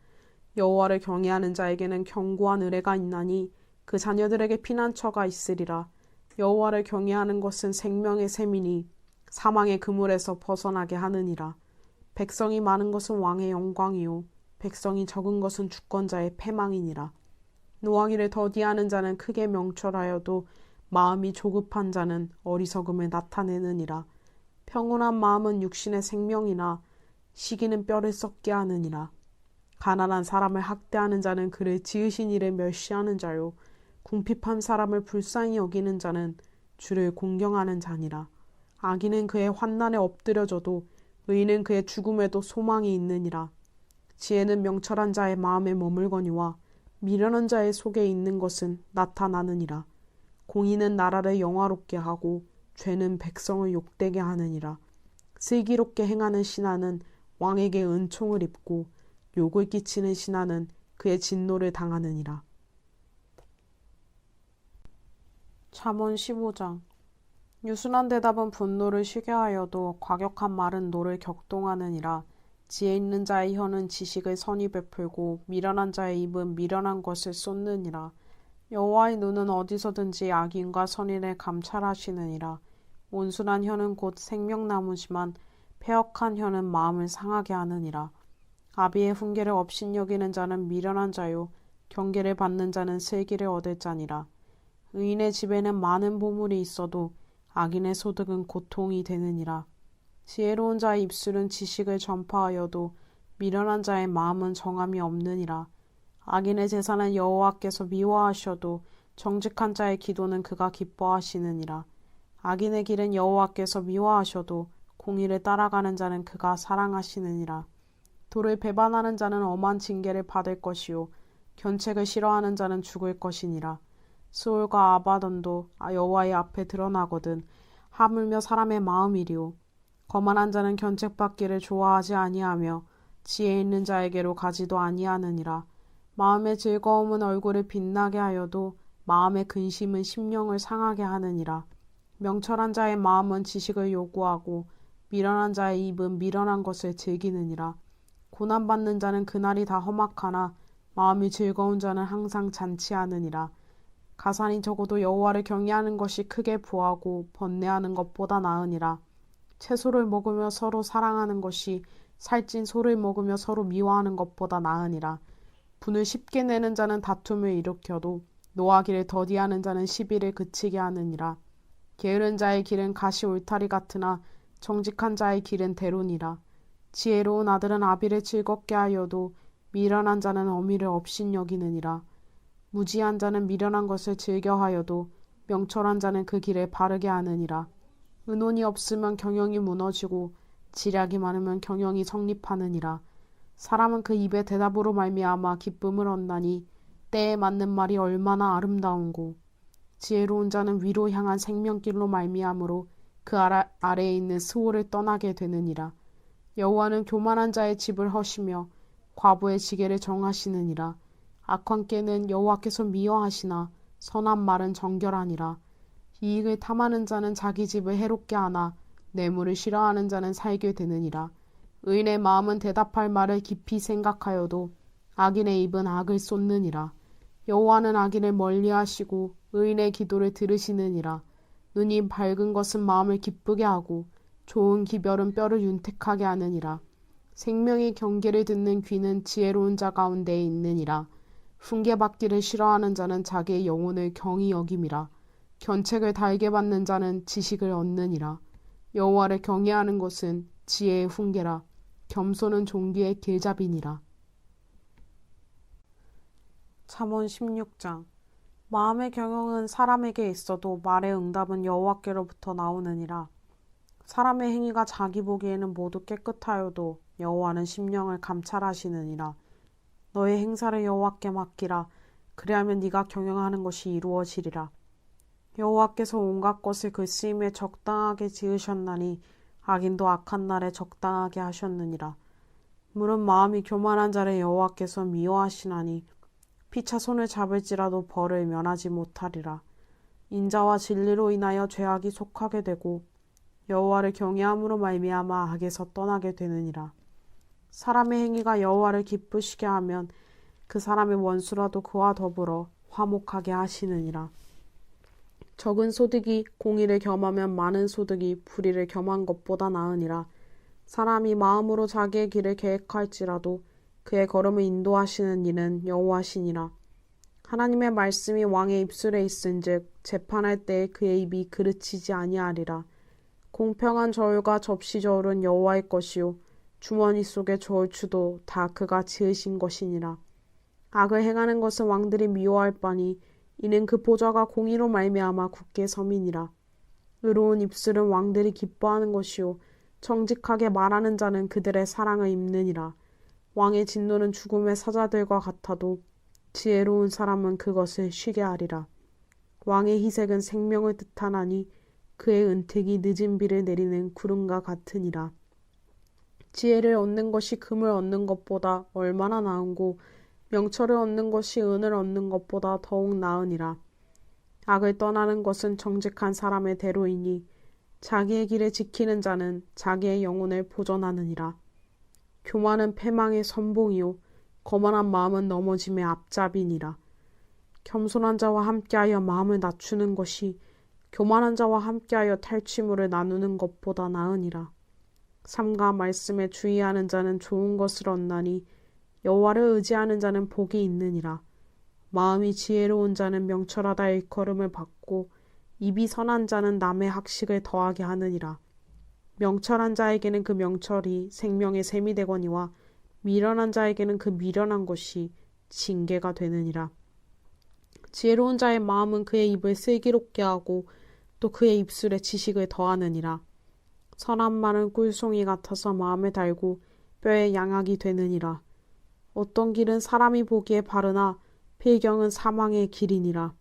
여호와를 경외하는 자에게는 견고한 의뢰가 있나니 그 자녀들에게 피난처가 있으리라. 여호와를 경외하는 것은 생명의 셈이니 사망의 그물에서 벗어나게 하느니라. 백성이 많은 것은 왕의 영광이요 백성이 적은 것은 주권자의 패망이니라. 노하기를 더디하는 자는 크게 명철하여도 마음이 조급한 자는 어리석음을 나타내느니라. 평온한 마음은 육신의 생명이나 시기는 뼈를 썩게 하느니라. 가난한 사람을 학대하는 자는 그를 지으신 이를 멸시하는 자요 궁핍한 사람을 불쌍히 여기는 자는 주를 공경하는 자니라. 악인은 그의 환난에 엎드려져도 의인은 그의 죽음에도 소망이 있느니라. 지혜는 명철한 자의 마음에 머물거니와 미련한 자의 속에 있는 것은 나타나느니라. 공의는 나라를 영화롭게 하고 죄는 백성을 욕되게 하느니라. 슬기롭게 행하는 신하는 왕에게 은총을 입고 욕을 끼치는 신하는 그의 진노를 당하느니라. 잠언 15장. 유순한 대답은 분노를 쉬게 하여도 과격한 말은 노를 격동하느니라. 지혜 있는 자의 혀는 지식을 선히 베풀고 미련한 자의 입은 미련한 것을 쏟느니라. 여호와의 눈은 어디서든지 악인과 선인을 감찰하시느니라. 온순한 혀는 곧 생명나무지만 패역한 혀는 마음을 상하게 하느니라. 아비의 훈계를 업신여기는 자는 미련한 자요 경계를 받는 자는 슬기를 얻을 자니라. 의인의 집에는 많은 보물이 있어도 악인의 소득은 고통이 되느니라. 지혜로운 자의 입술은 지식을 전파하여도 미련한 자의 마음은 정함이 없느니라. 악인의 제사는 여호와께서 미워하셔도 정직한 자의 기도는 그가 기뻐하시느니라. 악인의 길은 여호와께서 미워하셔도 공의를 따라가는 자는 그가 사랑하시느니라. 도를 배반하는 자는 엄한 징계를 받을 것이요 견책을 싫어하는 자는 죽을 것이니라. 스올과 아바돈도 여호와의 앞에 드러나거든 하물며 사람의 마음이리요 거만한 자는 견책받기를 좋아하지 아니하며 지혜 있는 자에게로 가지도 아니하느니라. 마음의 즐거움은 얼굴을 빛나게 하여도 마음의 근심은 심령을 상하게 하느니라. 명철한 자의 마음은 지식을 요구하고 미련한 자의 입은 미련한 것을 즐기느니라. 고난받는 자는 그날이 다 험악하나 마음이 즐거운 자는 항상 잔치하느니라. 가산이 적어도 여호와를 경외하는 것이 크게 부하고 번뇌하는 것보다 나으니라. 채소를 먹으며 서로 사랑하는 것이 살찐 소를 먹으며 서로 미워하는 것보다 나으니라. 분을 쉽게 내는 자는 다툼을 일으켜도 노하기를 더디하는 자는 시비를 그치게 하느니라. 게으른 자의 길은 가시 울타리 같으나 정직한 자의 길은 대론이라. 지혜로운 아들은 아비를 즐겁게 하여도 미련한 자는 어미를 업신여기느니라. 무지한 자는 미련한 것을 즐겨하여도 명철한 자는 그 길을 바르게 하느니라. 의논이 없으면 경영이 무너지고 지략이 많으면 경영이 성립하느니라. 사람은 그 입의 대답으로 말미암아 기쁨을 얻나니 때에 맞는 말이 얼마나 아름다운고. 지혜로운 자는 위로 향한 생명길로 말미암으로 그 아래에 있는 스올을 떠나게 되느니라. 여호와는 교만한 자의 집을 허시며 과부의 지게를 정하시느니라. 악한 꾀는 여호와께서 미워하시나 선한 말은 정결하니라. 이익을 탐하는 자는 자기 집을 해롭게 하나 뇌물을 싫어하는 자는 살게 되느니라. 의인의 마음은 대답할 말을 깊이 생각하여도 악인의 입은 악을 쏟느니라. 여호와는 악인을 멀리하시고 의인의 기도를 들으시느니라. 눈이 밝은 것은 마음을 기쁘게 하고 좋은 기별은 뼈를 윤택하게 하느니라. 생명의 경계를 듣는 귀는 지혜로운 자 가운데에 있느니라. 훈계받기를 싫어하는 자는 자기의 영혼을 경히 여김이라. 견책을 달게 받는 자는 지식을 얻느니라. 여호와를 경외하는 것은 지혜의 훈계라. 겸손은 종기의 길잡이니라. 잠언 16장. 마음의 경영은 사람에게 있어도 말의 응답은 여호와께로부터 나오느니라. 사람의 행위가 자기 보기에는 모두 깨끗하여도 여호와는 심령을 감찰하시느니라. 너의 행사를 여호와께 맡기라. 그리하면 네가 경영하는 것이 이루어지리라. 여호와께서 온갖 것을 그 쓰임에 적당하게 지으셨나니 악인도 악한 날에 적당하게 하셨느니라. 물은 마음이 교만한 자를 여호와께서 미워하시나니 피차 손을 잡을지라도 벌을 면하지 못하리라. 인자와 진리로 인하여 죄악이 속하게 되고 여호와를 경외함으로 말미암아 악에서 떠나게 되느니라. 사람의 행위가 여호와를 기쁘시게 하면 그 사람의 원수라도 그와 더불어 화목하게 하시느니라. 적은 소득이 공의를 겸하면 많은 소득이 불의를 겸한 것보다 나으니라. 사람이 마음으로 자기의 길을 계획할지라도 그의 걸음을 인도하시는 이는 여호와시니라. 하나님의 말씀이 왕의 입술에 있은즉 재판할 때에 그의 입이 그르치지 아니하리라. 공평한 저울과 접시 저울은 여호와의 것이요 주머니 속의 저울추도 다 그가 지으신 것이니라. 악을 행하는 것은 왕들이 미워할 바니 이는 그 보좌가 공의로 말미암아 굳게 섬이니라. 의로운 입술은 왕들이 기뻐하는 것이요 정직하게 말하는 자는 그들의 사랑을 입느니라. 왕의 진노는 죽음의 사자들과 같아도 지혜로운 사람은 그것을 쉬게 하리라. 왕의 희색은 생명을 뜻하나니 그의 은택이 늦은 비를 내리는 구름과 같으니라. 지혜를 얻는 것이 금을 얻는 것보다 얼마나 나은고 명철을 얻는 것이 은을 얻는 것보다 더욱 나으니라. 악을 떠나는 것은 정직한 사람의 대로이니 자기의 길을 지키는 자는 자기의 영혼을 보존하느니라. 교만은 패망의 선봉이요 거만한 마음은 넘어짐의 앞잡이니라. 겸손한 자와 함께하여 마음을 낮추는 것이 교만한 자와 함께하여 탈취물을 나누는 것보다 나으니라. 삼가 말씀에 주의하는 자는 좋은 것을 얻나니 여호와를 의지하는 자는 복이 있느니라. 마음이 지혜로운 자는 명철하다 일컬음을 받고 입이 선한 자는 남의 학식을 더하게 하느니라. 명철한 자에게는 그 명철이 생명의 샘이 되거니와 미련한 자에게는 그 미련한 것이 징계가 되느니라. 지혜로운 자의 마음은 그의 입을 슬기롭게 하고 또 그의 입술에 지식을 더하느니라. 선한 말은 꿀송이 같아서 마음에 달고 뼈에 양약이 되느니라. 어떤 길은 사람이 보기에 바르나 필경은 사망의 길이니라.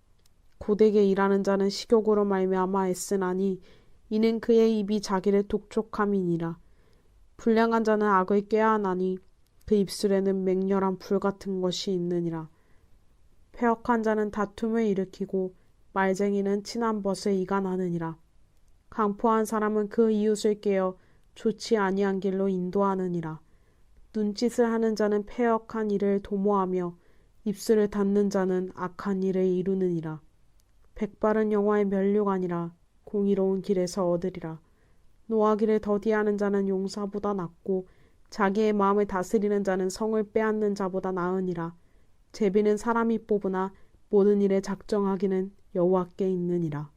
고되게 일하는 자는 식욕으로 말미암아 애쓰나니 이는 그의 입이 자기를 독촉함이니라. 불량한 자는 악을 꾀하나니 그 입술에는 맹렬한 불 같은 것이 있느니라. 패역한 자는 다툼을 일으키고 말쟁이는 친한 벗을 이간하느니라. 강포한 사람은 그 이웃을 깨어 좋지 아니한 길로 인도하느니라. 눈짓을 하는 자는 패역한 일을 도모하며 입술을 닫는 자는 악한 일을 이루느니라. 백발은 영화의 면류관이라 공의로운 길에서 얻으리라. 노하기를 더디하는 자는 용사보다 낫고 자기의 마음을 다스리는 자는 성을 빼앗는 자보다 나으니라. 제비는 사람이 뽑으나 모든 일에 작정하기는 여호와께 있느니라.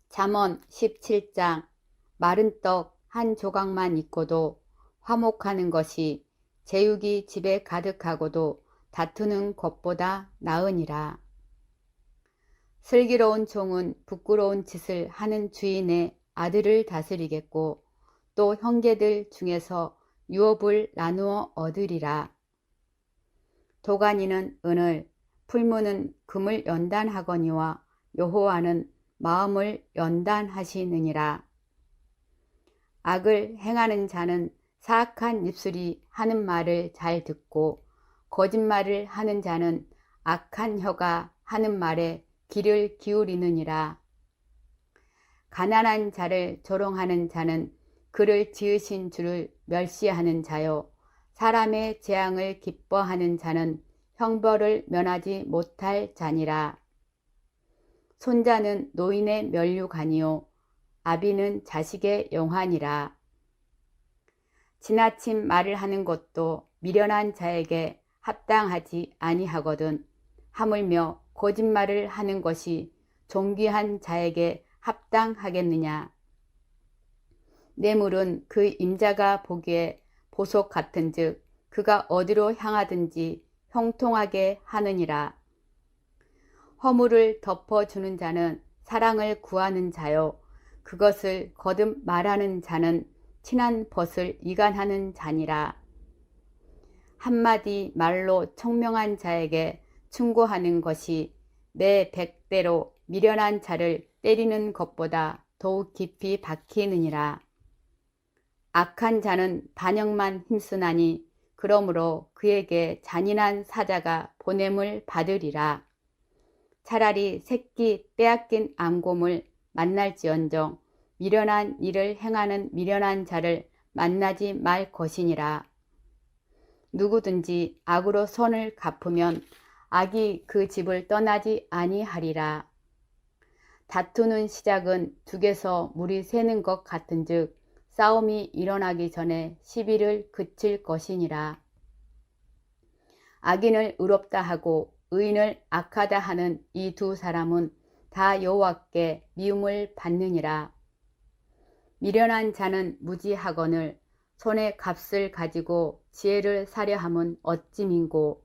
잠언 17장. 마른 떡 한 조각만 있고도 화목하는 것이 제육이 집에 가득하고도 다투는 것보다 나으니라. 슬기로운 종은 부끄러운 짓을 하는 주인의 아들을 다스리겠고 또 형제들 중에서 유업을 나누어 얻으리라. 도가니는 은을, 풀무는 금을 연단하거니와 여호와는 마음을 연단하시느니라. 악을 행하는 자는 사악한 입술이 하는 말을 잘 듣고 거짓말을 하는 자는 악한 혀가 하는 말에 귀를 기울이느니라. 가난한 자를 조롱하는 자는 그를 지으신 주를 멸시하는 자요, 사람의 재앙을 기뻐하는 자는 형벌을 면하지 못할 자니라. 손자는 노인의 면류관이요 아비는 자식의 영환이라. 지나친 말을 하는 것도 미련한 자에게 합당하지 아니하거든 하물며 거짓말을 하는 것이 존귀한 자에게 합당하겠느냐. 뇌물은 그 임자가 보기에 보석 같은즉 그가 어디로 향하든지 형통하게 하느니라. 허물을 덮어주는 자는 사랑을 구하는 자요 그것을 거듭 말하는 자는 친한 벗을 이간하는 자니라. 한마디 말로 총명한 자에게 충고하는 것이 내 백대로 미련한 자를 때리는 것보다 더욱 깊이 박히느니라. 악한 자는 반역만 힘쓰나니 그러므로 그에게 잔인한 사자가 보냄을 받으리라. 차라리 새끼 빼앗긴 암곰을 만날지언정 미련한 일을 행하는 미련한 자를 만나지 말 것이니라. 누구든지 악으로 선을 갚으면 악이 그 집을 떠나지 아니하리라. 다투는 시작은 둑에서 물이 새는 것 같은즉 싸움이 일어나기 전에 시비를 그칠 것이니라. 악인을 의롭다 하고 의인을 악하다 하는 이 두 사람은 다 여호와께 미움을 받느니라. 미련한 자는 무지하거늘 손에 값을 가지고 지혜를 사려 함은 어찌 민고.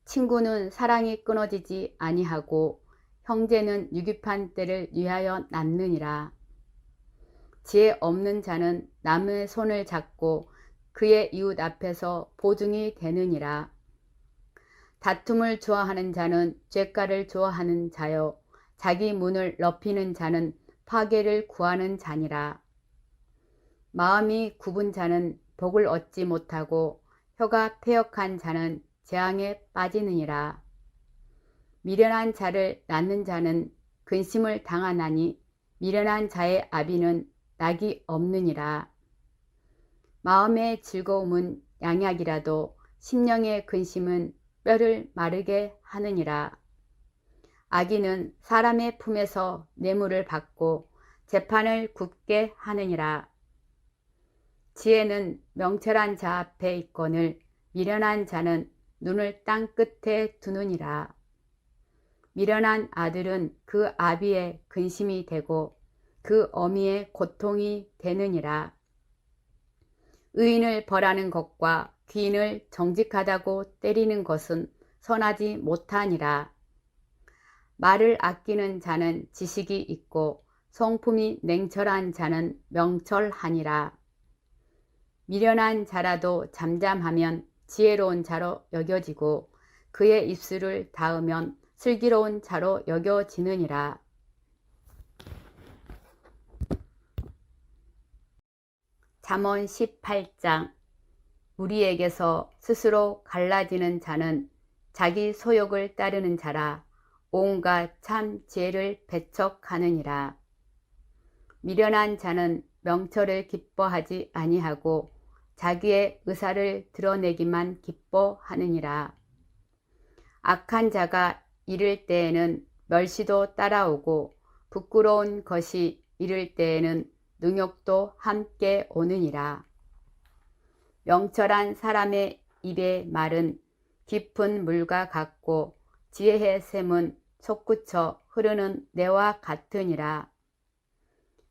친구는 사랑이 끊어지지 아니하고 형제는 유익한 때를 위하여 낳느니라. 지혜 없는 자는 남의 손을 잡고 그의 이웃 앞에서 보증이 되느니라. 다툼을 좋아하는 자는 죗가를 좋아하는 자요 자기 문을 넓히는 자는 파괴를 구하는 자니라. 마음이 굽은 자는 복을 얻지 못하고 혀가 패역한 자는 재앙에 빠지느니라. 미련한 자를 낳는 자는 근심을 당하나니 미련한 자의 아비는 낙이 없느니라. 마음의 즐거움은 양약이라도 심령의 근심은 뼈를 마르게 하느니라. 악인은 사람의 품에서 뇌물을 받고 재판을 굳게 하느니라. 지혜는 명철한 자 앞에 있거늘 미련한 자는 눈을 땅 끝에 두느니라. 미련한 아들은 그 아비의 근심이 되고 그 어미의 고통이 되느니라. 의인을 벌하는 것과 귀인을 정직하다고 때리는 것은 선하지 못하니라. 말을 아끼는 자는 지식이 있고 성품이 냉철한 자는 명철하니라. 미련한 자라도 잠잠하면 지혜로운 자로 여겨지고 그의 입술을 닫으면 슬기로운 자로 여겨지느니라. 잠언 18장. 우리에게서 스스로 갈라지는 자는 자기 소욕을 따르는 자라. 온갖 참 지혜를 배척하느니라. 미련한 자는 명철을 기뻐하지 아니하고 자기의 의사를 드러내기만 기뻐하느니라. 악한 자가 이를 때에는 멸시도 따라오고 부끄러운 것이 이를 때에는 능욕도 함께 오느니라. 명철한 사람의 입의 말은 깊은 물과 같고 지혜의 샘은 솟구쳐 흐르는 내와 같으니라.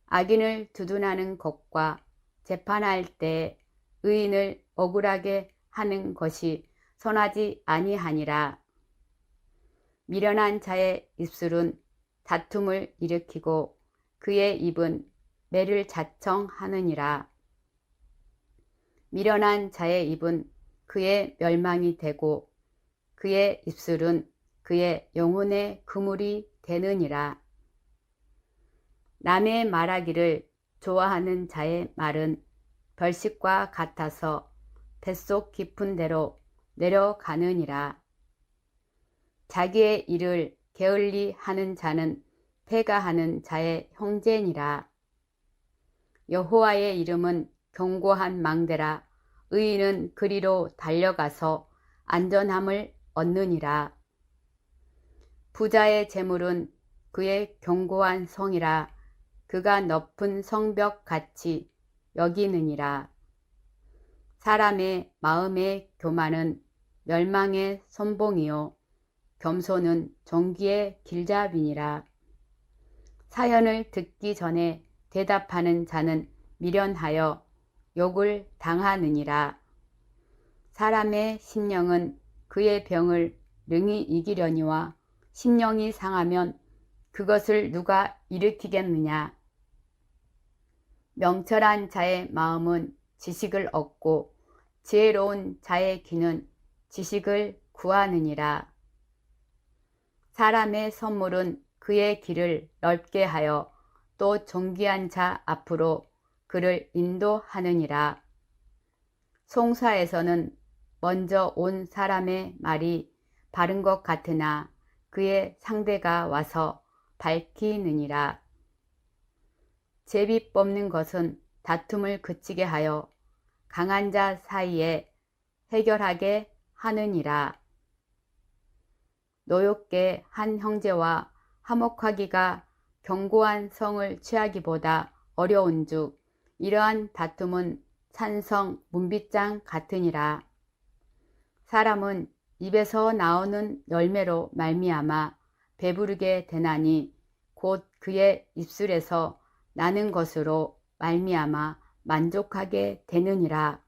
악인을 두둔하는 것과 재판할 때 의인을 억울하게 하는 것이 선하지 아니하니라. 미련한 자의 입술은 다툼을 일으키고 그의 입은 매를 자청하느니라. 미련한 자의 입은 그의 멸망이 되고 그의 입술은 그의 영혼의 그물이 되느니라. 남의 말하기를 좋아하는 자의 말은 별식과 같아서 뱃속 깊은 데로 내려가느니라. 자기의 일을 게을리 하는 자는 패가하는 자의 형제니라. 여호와의 이름은 견고한 망대라. 의인은 그리로 달려가서 안전함을 얻느니라. 부자의 재물은 그의 견고한 성이라. 그가 높은 성벽 같이 여기느니라. 사람의 마음의 교만은 멸망의 선봉이요 겸손은 존귀의 길잡이니라. 사연을 듣기 전에 대답하는 자는 미련하여 욕을 당하느니라. 사람의 심령은 그의 병을 능히 이기려니와 심령이 상하면 그것을 누가 일으키겠느냐. 명철한 자의 마음은 지식을 얻고 지혜로운 자의 귀는 지식을 구하느니라. 사람의 선물은 그의 길을 넓게 하여 또 존귀한 자 앞으로 그를 인도하느니라. 송사에서는 먼저 온 사람의 말이 바른 것 같으나 그의 상대가 와서 밝히느니라. 제비 뽑는 것은 다툼을 그치게 하여 강한 자 사이에 해결하게 하느니라. 노엽게 한 형제와 화목하기가 견고한 성을 취하기보다 어려운즉 이러한 다툼은 산성 문빗장 같으니라. 사람은 입에서 나오는 열매로 말미암아 배부르게 되나니 곧 그의 입술에서 나는 것으로 말미암아 만족하게 되느니라.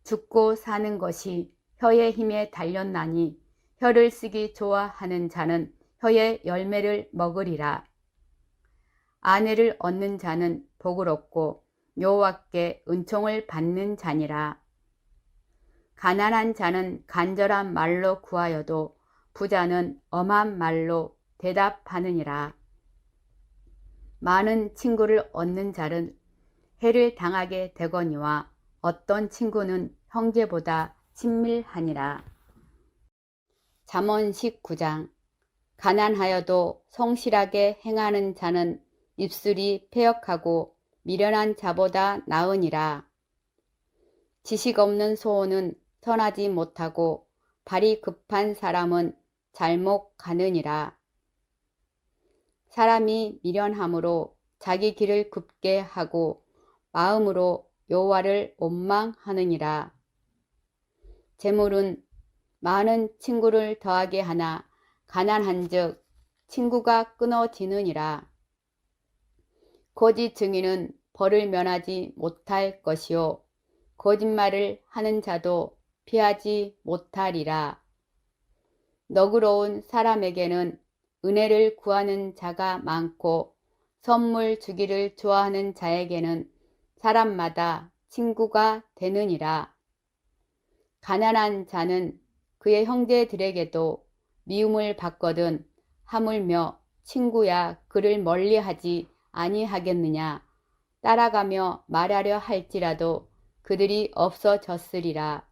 죽고 사는 것이 혀의 힘에 달렸나니 혀를 쓰기 좋아하는 자는 혀의 열매를 먹으리라. 아내를 얻는 자는 복을 얻고 여호와께 은총을 받는 자니라. 가난한 자는 간절한 말로 구하여도 부자는 엄한 말로 대답하느니라. 많은 친구를 얻는 자는 해를 당하게 되거니와 어떤 친구는 형제보다 친밀하니라. 잠언 19장. 가난하여도 성실하게 행하는 자는 입술이 패역하고 미련한 자보다 나으니라. 지식 없는 소원은 선하지 못하고 발이 급한 사람은 잘못 가느니라. 사람이 미련함으로 자기 길을 굽게 하고 마음으로 여호와를 원망하느니라. 재물은 많은 친구를 더하게 하나 가난한즉 친구가 끊어지느니라. 거짓 증인은 벌을 면하지 못할 것이요 거짓말을 하는 자도 피하지 못하리라. 너그러운 사람에게는 은혜를 구하는 자가 많고 선물 주기를 좋아하는 자에게는 사람마다 친구가 되느니라. 가난한 자는 그의 형제들에게도 미움을 받거든 하물며 친구야 그를 멀리하지 아니하겠느냐. 따라가며 말하려 할지라도 그들이 없어졌으리라.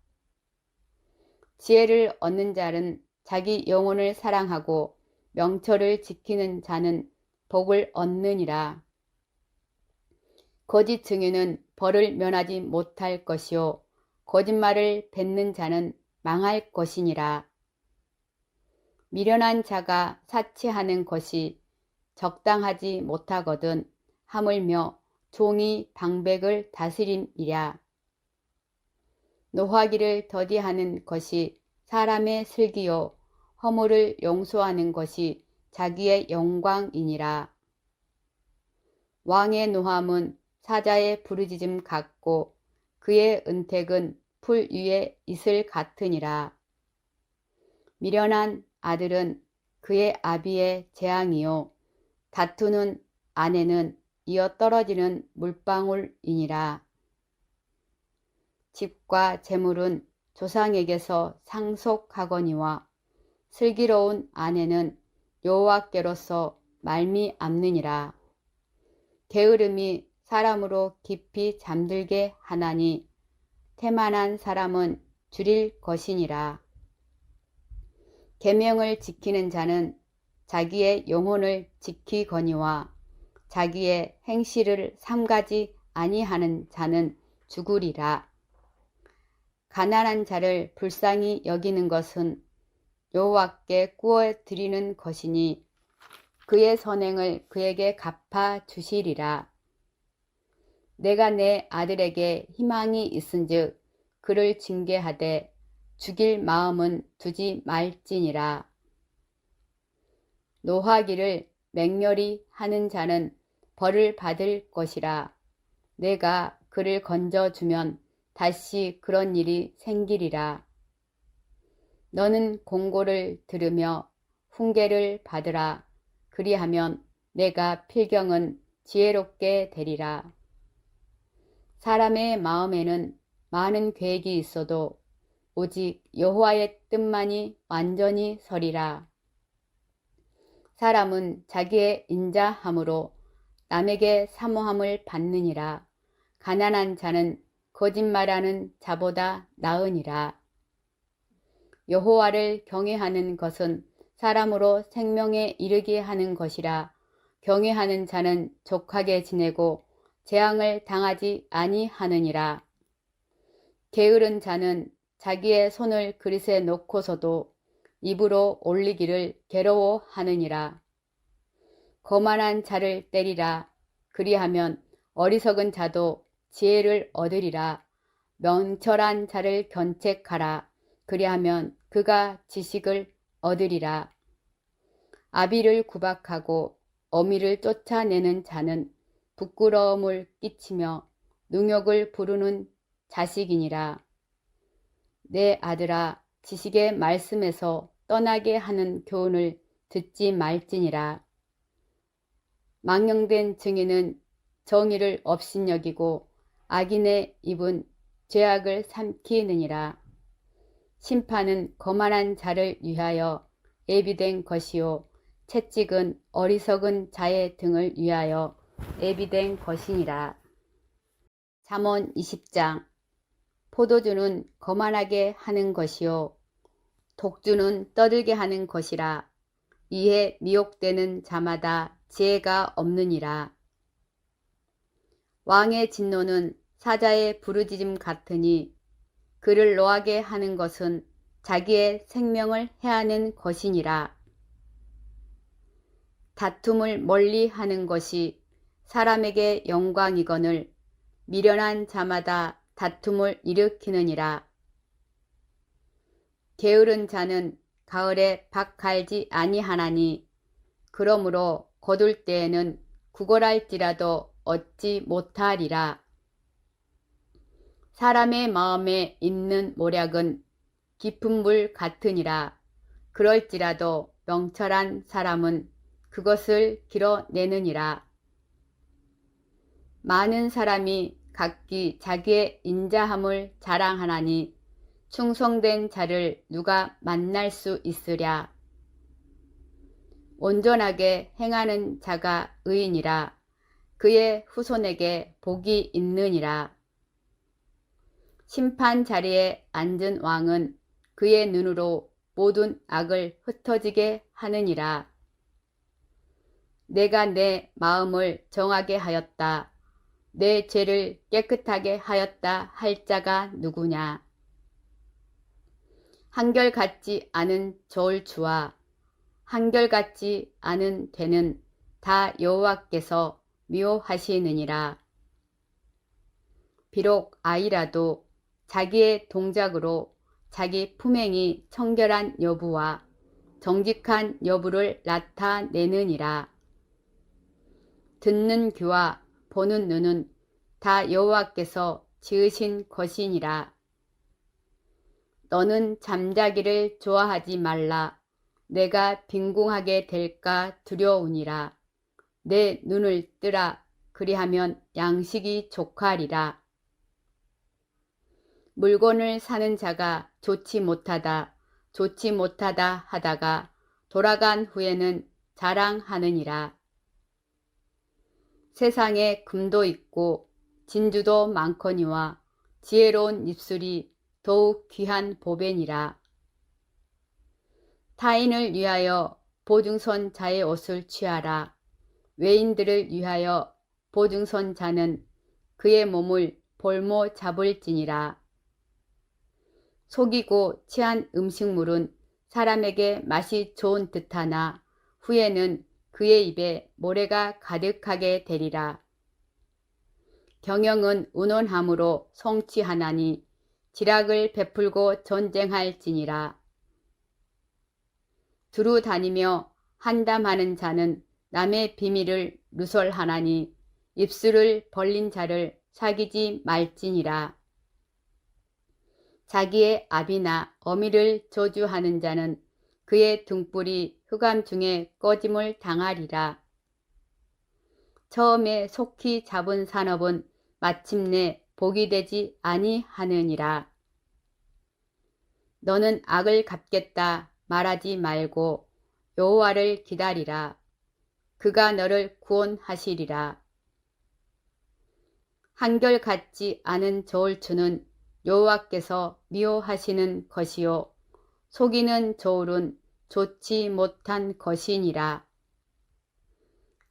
지혜를 얻는 자는 자기 영혼을 사랑하고 명철을 지키는 자는 복을 얻느니라. 거짓 증인은 벌을 면하지 못할 것이요 거짓말을 뱉는 자는 망할 것이니라. 미련한 자가 사치하는 것이 적당하지 못하거든 하물며 종이 방백을 다스림이랴. 노하기를 더디하는 것이 사람의 슬기요 허물을 용서하는 것이 자기의 영광이니라. 왕의 노함은 사자의 부르짖음 같고 그의 은택은 풀 위에 이슬 같으니라. 미련한 아들은 그의 아비의 재앙이요 다투는 아내는 이어 떨어지는 물방울이니라. 집과 재물은 조상에게서 상속하거니와 슬기로운 아내는 여호와께로서 말미암느니라. 게으름이 사람으로 깊이 잠들게 하나니 태만한 사람은 줄일 것이니라. 계명을 지키는 자는 자기의 영혼을 지키거니와 자기의 행실을 삼가지 아니하는 자는 죽으리라. 가난한 자를 불쌍히 여기는 것은 여호와께 구워 드리는 것이니 그의 선행을 그에게 갚아 주시리라. 내가 내 아들에게 희망이 있은즉 그를 징계하되 죽일 마음은 두지 말지니라. 노하기를 맹렬히 하는 자는 벌을 받을 것이라. 내가 그를 건져주면 다시 그런 일이 생기리라. 너는 공고를 들으며 훈계를 받으라. 그리하면 내가 필경은 지혜롭게 되리라. 사람의 마음에는 많은 계획이 있어도 오직 여호와의 뜻만이 완전히 서리라. 사람은 자기의 인자함으로 남에게 사모함을 받느니라. 가난한 자는 거짓말하는 자보다 나으니라. 여호와를 경외하는 것은 사람으로 생명에 이르게 하는 것이라. 경외하는 자는 족하게 지내고 재앙을 당하지 아니하느니라. 게으른 자는 자기의 손을 그릇에 놓고서도 입으로 올리기를 괴로워하느니라. 거만한 자를 때리라. 그리하면 어리석은 자도 지혜를 얻으리라. 명철한 자를 견책하라. 그리하면 그가 지식을 얻으리라. 아비를 구박하고 어미를 쫓아내는 자는 부끄러움을 끼치며 능욕을 부르는 자식이니라. 내 아들아, 지식의 말씀에서 떠나게 하는 교훈을 듣지 말지니라. 망령된 증인은 정의를 업신여기고 악인의 입은 죄악을 삼키느니라. 심판은 거만한 자를 위하여 예비된 것이요 채찍은 어리석은 자의 등을 위하여 예비된 것이니라. 잠언 20장. 포도주는 거만하게 하는 것이요 독주는 떠들게 하는 것이라. 이에 미혹되는 자마다 지혜가 없느니라. 왕의 진노는 사자의 부르짖음 같으니 그를 노하게 하는 것은 자기의 생명을 해하는 것이니라. 다툼을 멀리 하는 것이 사람에게 영광이거늘 미련한 자마다 다툼을 일으키느니라. 게으른 자는 가을에 밭 갈지 아니하나니 그러므로 거둘 때에는 구걸할지라도 얻지 못하리라. 사람의 마음에 있는 모략은 깊은 물 같으니라. 그럴지라도 명철한 사람은 그것을 길어내느니라. 많은 사람이 각기 자기의 인자함을 자랑하나니 충성된 자를 누가 만날 수 있으랴. 온전하게 행하는 자가 의인이라. 그의 후손에게 복이 있느니라. 심판 자리에 앉은 왕은 그의 눈으로 모든 악을 흩어지게 하느니라. 내가 내 마음을 정하게 하였다. 내 죄를 깨끗하게 하였다 할 자가 누구냐. 한결같지 않은 저울추와 한결같지 않은 되는 다 여호와께서 미워하시느니라. 비록 아이라도 자기의 동작으로 자기 품행이 청결한 여부와 정직한 여부를 나타내느니라. 듣는 귀와 보는 눈은 다 여호와께서 지으신 것이니라. 너는 잠자기를 좋아하지 말라. 내가 빈궁하게 될까 두려우니라. 내 눈을 뜨라. 그리하면 양식이 족하리라. 물건을 사는 자가 좋지 못하다 하다가 돌아간 후에는 자랑하느니라. 세상에 금도 있고 진주도 많거니와 지혜로운 입술이 더욱 귀한 보배니라. 타인을 위하여 보증선 자의 옷을 취하라. 외인들을 위하여 보증선 자는 그의 몸을 볼모 잡을지니라. 속이고 취한 음식물은 사람에게 맛이 좋은 듯하나 후에는 그의 입에 모래가 가득하게 되리라. 경영은 운원함으로 성취하나니 지락을 베풀고 전쟁할지니라. 두루 다니며 한담하는 자는 남의 비밀을 누설하나니 입술을 벌린 자를 사귀지 말지니라. 자기의 아비나 어미를 저주하는 자는 그의 등불이 흑암 중에 꺼짐을 당하리라. 처음에 속히 잡은 산업은 마침내 복이 되지 아니하느니라. 너는 악을 갚겠다 말하지 말고 여호와를 기다리라. 그가 너를 구원하시리라. 한결같지 않은 저울추는 여호와께서 미워하시는 것이요 속이는 저울은 좋지 못한 것이니라.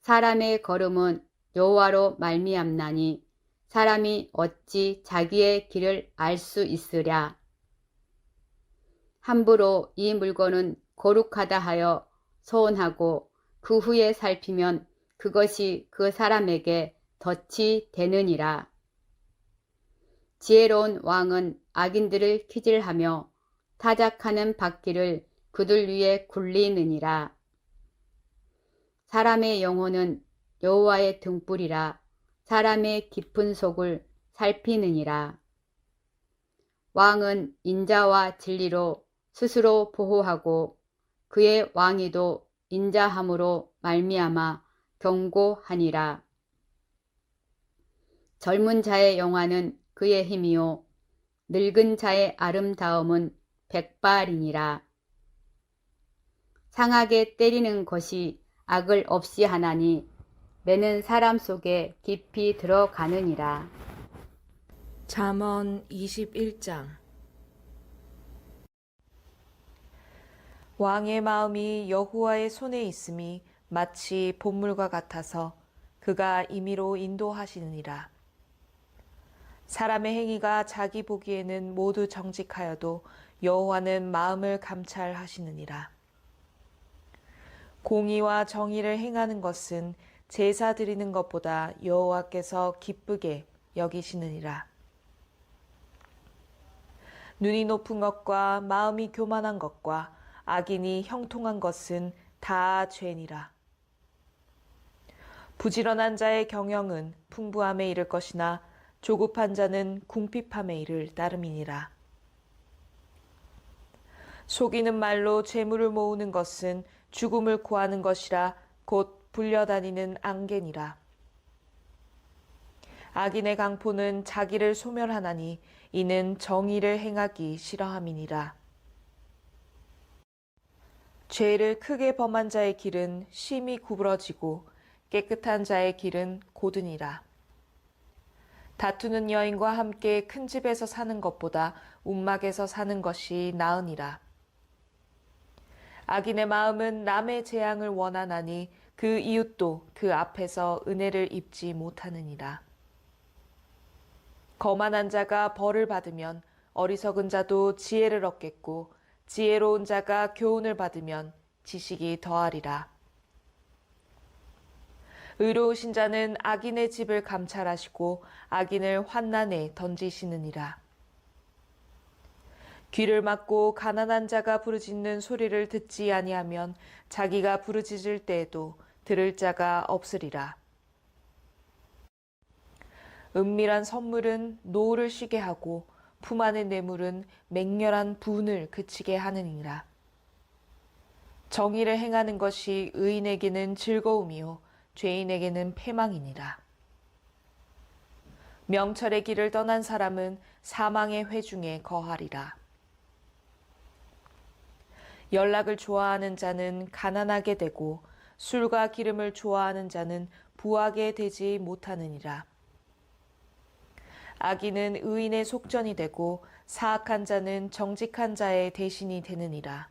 사람의 걸음은 여호와로 말미암나니 사람이 어찌 자기의 길을 알 수 있으랴. 함부로 이 물건은 거룩하다 하여 소원하고 그 후에 살피면 그것이 그 사람에게 덫이 되느니라. 지혜로운 왕은 악인들을 키질하며 타작하는 바퀴를 그들 위에 굴리느니라. 사람의 영혼은 여호와의 등불이라. 사람의 깊은 속을 살피느니라. 왕은 인자와 진리로 스스로 보호하고 그의 왕위도 인자함으로 말미암아 경고하니라. 젊은 자의 영화는 그의 힘이요 늙은 자의 아름다움은 백발이니라. 상하게 때리는 것이 악을 없이 하나니 매는 사람 속에 깊이 들어가느니라. 잠언 21장. 왕의 마음이 여호와의 손에 있음이 마치 봇물과 같아서 그가 임의로 인도하시느니라. 사람의 행위가 자기 보기에는 모두 정직하여도 여호와는 마음을 감찰하시느니라. 공의와 정의를 행하는 것은 제사 드리는 것보다 여호와께서 기쁘게 여기시느니라. 눈이 높은 것과 마음이 교만한 것과 악인이 형통한 것은 다 죄니라. 부지런한 자의 경영은 풍부함에 이를 것이나 조급한 자는 궁핍함에 이를 따름이니라. 속이는 말로 재물을 모으는 것은 죽음을 구하는 것이라 곧 불려다니는 앙개니라. 악인의 강포는 자기를 소멸하나니 이는 정의를 행하기 싫어함이니라. 죄를 크게 범한 자의 길은 심히 구부러지고 깨끗한 자의 길은 고드니라. 다투는 여인과 함께 큰 집에서 사는 것보다 움막에서 사는 것이 나으니라. 악인의 마음은 남의 재앙을 원하나니 그 이웃도 그 앞에서 은혜를 입지 못하느니라. 거만한 자가 벌을 받으면 어리석은 자도 지혜를 얻겠고 지혜로운 자가 교훈을 받으면 지식이 더하리라. 의로우신 자는 악인의 집을 감찰하시고 악인을 환난에 던지시느니라. 귀를 막고 가난한 자가 부르짖는 소리를 듣지 아니하면 자기가 부르짖을 때에도 들을 자가 없으리라. 은밀한 선물은 노를 쉬게 하고 품 안의 뇌물은 맹렬한 분을 그치게 하느니라. 정의를 행하는 것이 의인에게는 즐거움이요 죄인에게는 패망이니라. 명철의 길을 떠난 사람은 사망의 회중에 거하리라. 연락을 좋아하는 자는 가난하게 되고 술과 기름을 좋아하는 자는 부하게 되지 못하느니라. 악인은 의인의 속전이 되고 사악한 자는 정직한 자의 대신이 되느니라.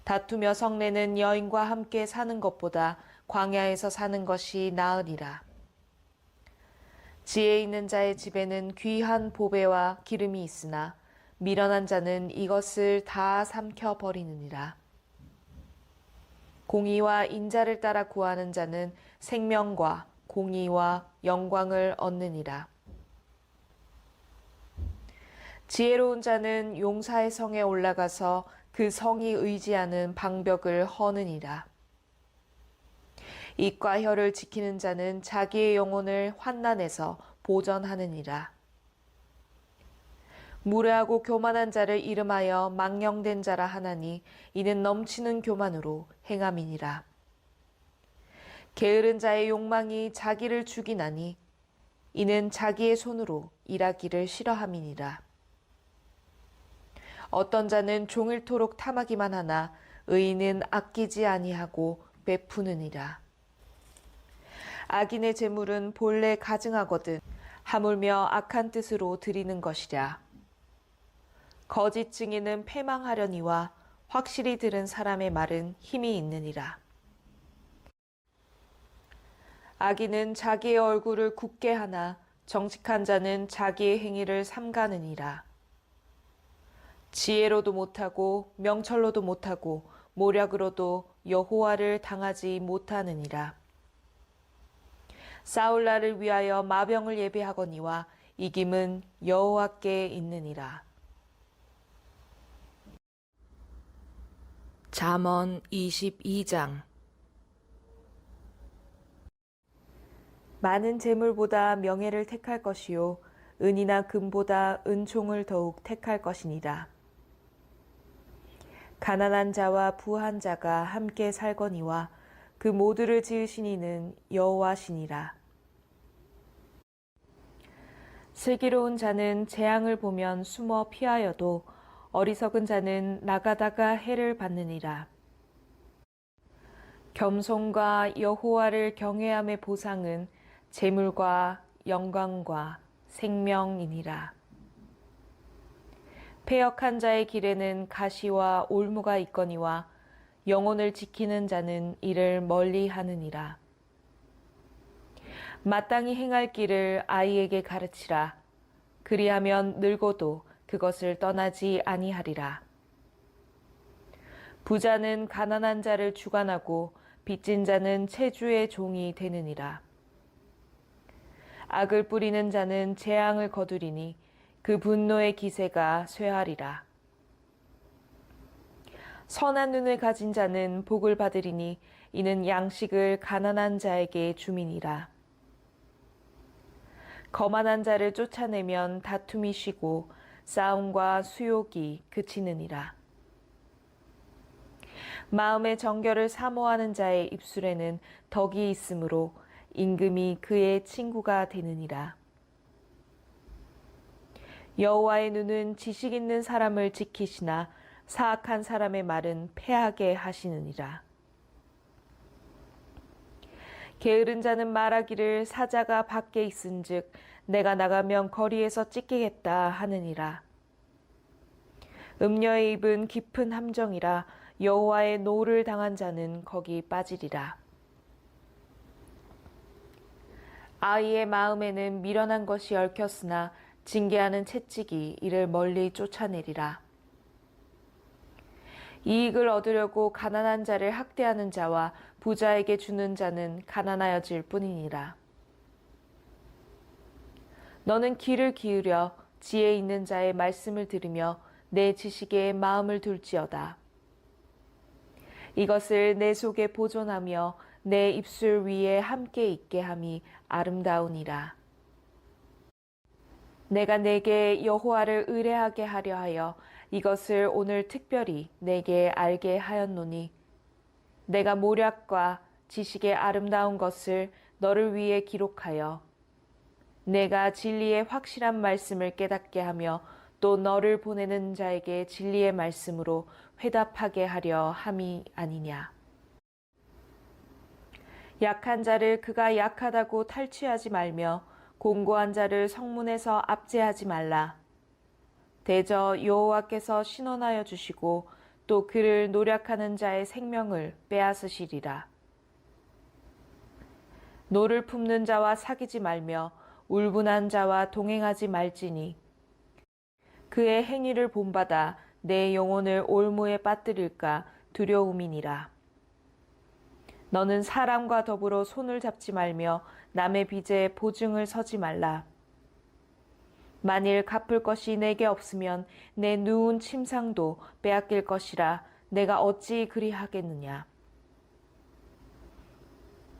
다투며 성내는 여인과 함께 사는 것보다 광야에서 사는 것이 나으니라. 지혜 있는 자의 집에는 귀한 보배와 기름이 있으나 미련한 자는 이것을 다 삼켜 버리느니라. 공의와 인자를 따라 구하는 자는 생명과 공의와 영광을 얻느니라. 지혜로운 자는 용사의 성에 올라가서 그 성이 의지하는 방벽을 허느니라. 입과 혀를 지키는 자는 자기의 영혼을 환난에서 보전하느니라. 무례하고 교만한 자를 이름하여 망령된 자라 하나니 이는 넘치는 교만으로 행함이니라. 게으른 자의 욕망이 자기를 죽이나니 이는 자기의 손으로 일하기를 싫어함이니라. 어떤 자는 종일토록 탐하기만 하나 의인은 아끼지 아니하고 베푸느니라. 악인의 재물은 본래 가증하거든 하물며 악한 뜻으로 드리는 것이랴. 거짓 증인은 패망하려니와 확실히 들은 사람의 말은 힘이 있느니라. 악인은 자기의 얼굴을 굳게 하나 정직한 자는 자기의 행위를 삼가느니라. 지혜로도 못하고 명철로도 못하고 모략으로도 여호와를 당하지 못하느니라. 싸울 날을 위하여 마병을 예비하거니와 이김은 여호와께 있느니라. 잠언 22장. 많은 재물보다 명예를 택할 것이요 은이나 금보다 은총을 더욱 택할 것이니라. 가난한 자와 부한 자가 함께 살거니와 그 모두를 지으신 이는 여호와시니라. 슬기로운 자는 재앙을 보면 숨어 피하여도 어리석은 자는 나가다가 해를 받느니라. 겸손과 여호와를 경외함의 보상은 재물과 영광과 생명이니라. 패역한 자의 길에는 가시와 올무가 있거니와 영혼을 지키는 자는 이를 멀리 하느니라. 마땅히 행할 길을 아이에게 가르치라. 그리하면 늙어도 그것을 떠나지 아니하리라. 부자는 가난한 자를 주관하고 빚진 자는 체주의 종이 되느니라. 악을 뿌리는 자는 재앙을 거두리니 그 분노의 기세가 쇠하리라. 선한 눈을 가진 자는 복을 받으리니 이는 양식을 가난한 자에게 줌이니라. 거만한 자를 쫓아내면 다툼이 쉬고 싸움과 수욕이 그치느니라. 마음의 정결을 사모하는 자의 입술에는 덕이 있으므로 임금이 그의 친구가 되느니라. 여호와의 눈은 지식 있는 사람을 지키시나 사악한 사람의 말은 패하게 하시느니라. 게으른 자는 말하기를 사자가 밖에 있은즉 내가 나가면 거리에서 찢기겠다 하느니라. 음녀의 입은 깊은 함정이라 여호와의 노를 당한 자는 거기 빠지리라. 아이의 마음에는 미련한 것이 얽혔으나 징계하는 채찍이 이를 멀리 쫓아내리라. 이익을 얻으려고 가난한 자를 학대하는 자와 부자에게 주는 자는 가난하여질 뿐이니라. 너는 귀를 기울여 지혜 있는 자의 말씀을 들으며 내 지식에 마음을 둘지어다. 이것을 내 속에 보존하며 내 입술 위에 함께 있게 함이 아름다우니라. 내가 내게 여호와를 의뢰하게 하려 하여 이것을 오늘 특별히 내게 알게 하였노니 내가 모략과 지식의 아름다운 것을 너를 위해 기록하여 내가 진리의 확실한 말씀을 깨닫게 하며 또 너를 보내는 자에게 진리의 말씀으로 회답하게 하려 함이 아니냐. 약한 자를 그가 약하다고 탈취하지 말며 공고한 자를 성문에서 압제하지 말라. 대저 여호와께서 신원하여 주시고 또 그를 노략하는 자의 생명을 빼앗으시리라. 노를 품는 자와 사귀지 말며 울분한 자와 동행하지 말지니 그의 행위를 본받아 내 영혼을 올무에 빠뜨릴까 두려움이니라. 너는 사람과 더불어 손을 잡지 말며 남의 빚에 보증을 서지 말라. 만일 갚을 것이 내게 없으면 내 누운 침상도 빼앗길 것이라 내가 어찌 그리하겠느냐.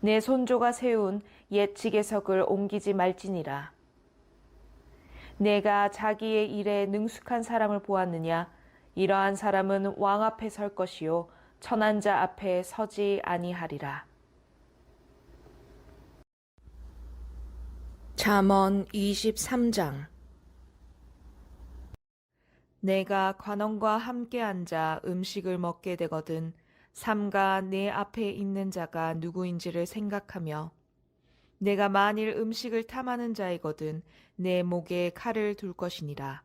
내 손조가 세운 옛 지게석을 옮기지 말지니라. 내가 자기의 일에 능숙한 사람을 보았느냐. 이러한 사람은 왕 앞에 설 것이요 천한 자 앞에 서지 아니하리라. 잠언 23장. 내가 관원과 함께 앉아 음식을 먹게 되거든 삼가 내 앞에 있는 자가 누구인지를 생각하며 내가 만일 음식을 탐하는 자이거든 내 목에 칼을 둘 것이니라.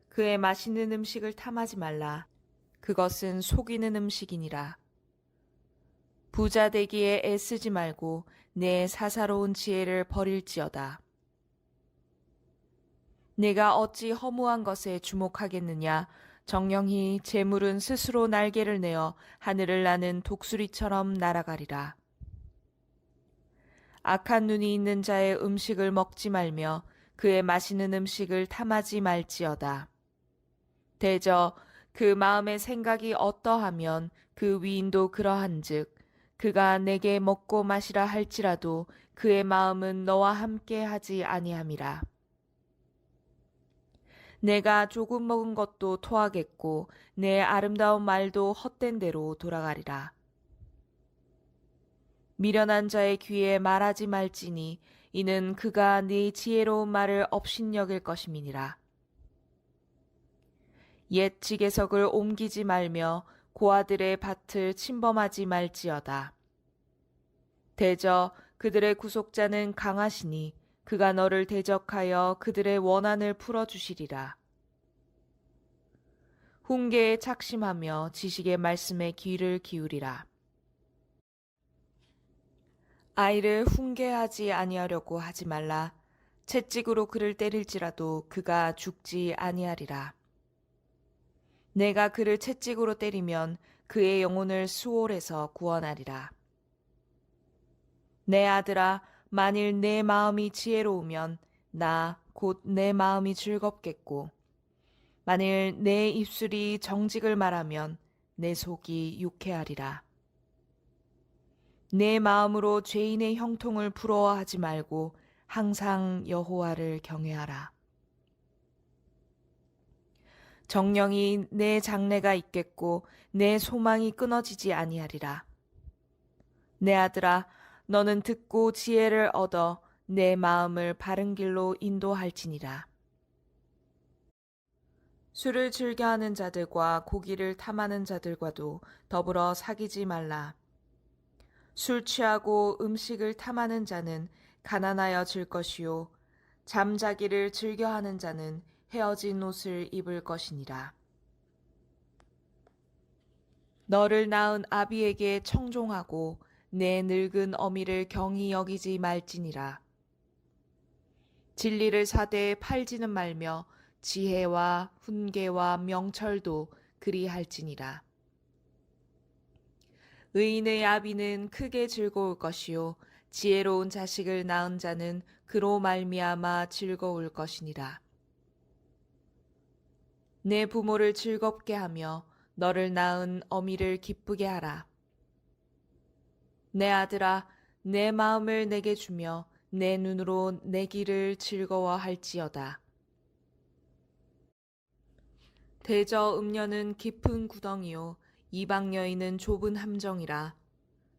그의 맛있는 음식을 탐하지 말라. 그것은 속이는 음식이니라. 부자 되기에 애쓰지 말고 내 사사로운 지혜를 버릴지어다. 내가 어찌 허무한 것에 주목하겠느냐. 정령히 재물은 스스로 날개를 내어 하늘을 나는 독수리처럼 날아가리라. 악한 눈이 있는 자의 음식을 먹지 말며 그의 마시는 음식을 탐하지 말지어다. 대저 그 마음의 생각이 어떠하면 그 위인도 그러한즉 그가 내게 먹고 마시라 할지라도 그의 마음은 너와 함께 하지 아니함이라. 내가 조금 먹은 것도 토하겠고 내 아름다운 말도 헛된 대로 돌아가리라. 미련한 자의 귀에 말하지 말지니 이는 그가 네 지혜로운 말을 업신여길 것임이니라. 옛 지게석을 옮기지 말며 고아들의 밭을 침범하지 말지어다. 대저 그들의 구속자는 강하시니 그가 너를 대적하여 그들의 원한을 풀어주시리라. 훈계에 착심하며 지식의 말씀에 귀를 기울이라. 아이를 훈계하지 아니하려고 하지 말라. 채찍으로 그를 때릴지라도 그가 죽지 아니하리라. 내가 그를 채찍으로 때리면 그의 영혼을 수월에서 구원하리라. 내 아들아, 만일 내 마음이 지혜로우면 나 곧 내 마음이 즐겁겠고 만일 내 입술이 정직을 말하면 내 속이 유쾌하리라. 내 마음으로 죄인의 형통을 부러워하지 말고 항상 여호와를 경외하라. 정령이 내 장래가 있겠고 내 소망이 끊어지지 아니하리라. 내 아들아, 너는 듣고 지혜를 얻어 내 마음을 바른 길로 인도할지니라. 술을 즐겨하는 자들과 고기를 탐하는 자들과도 더불어 사귀지 말라. 술 취하고 음식을 탐하는 자는 가난하여 질 것이요 잠자기를 즐겨하는 자는 헤어진 옷을 입을 것이니라. 너를 낳은 아비에게 청종하고 내 늙은 어미를 경히 여기지 말지니라. 진리를 사대에 팔지는 말며 지혜와 훈계와 명철도 그리할지니라. 의인의 아비는 크게 즐거울 것이요 지혜로운 자식을 낳은 자는 그로 말미암아 즐거울 것이니라. 내 부모를 즐겁게 하며 너를 낳은 어미를 기쁘게 하라. 내 아들아, 내 마음을 내게 주며 내 눈으로 내 길을 즐거워할지어다. 대저 음녀는 깊은 구덩이요 이방 여인은 좁은 함정이라.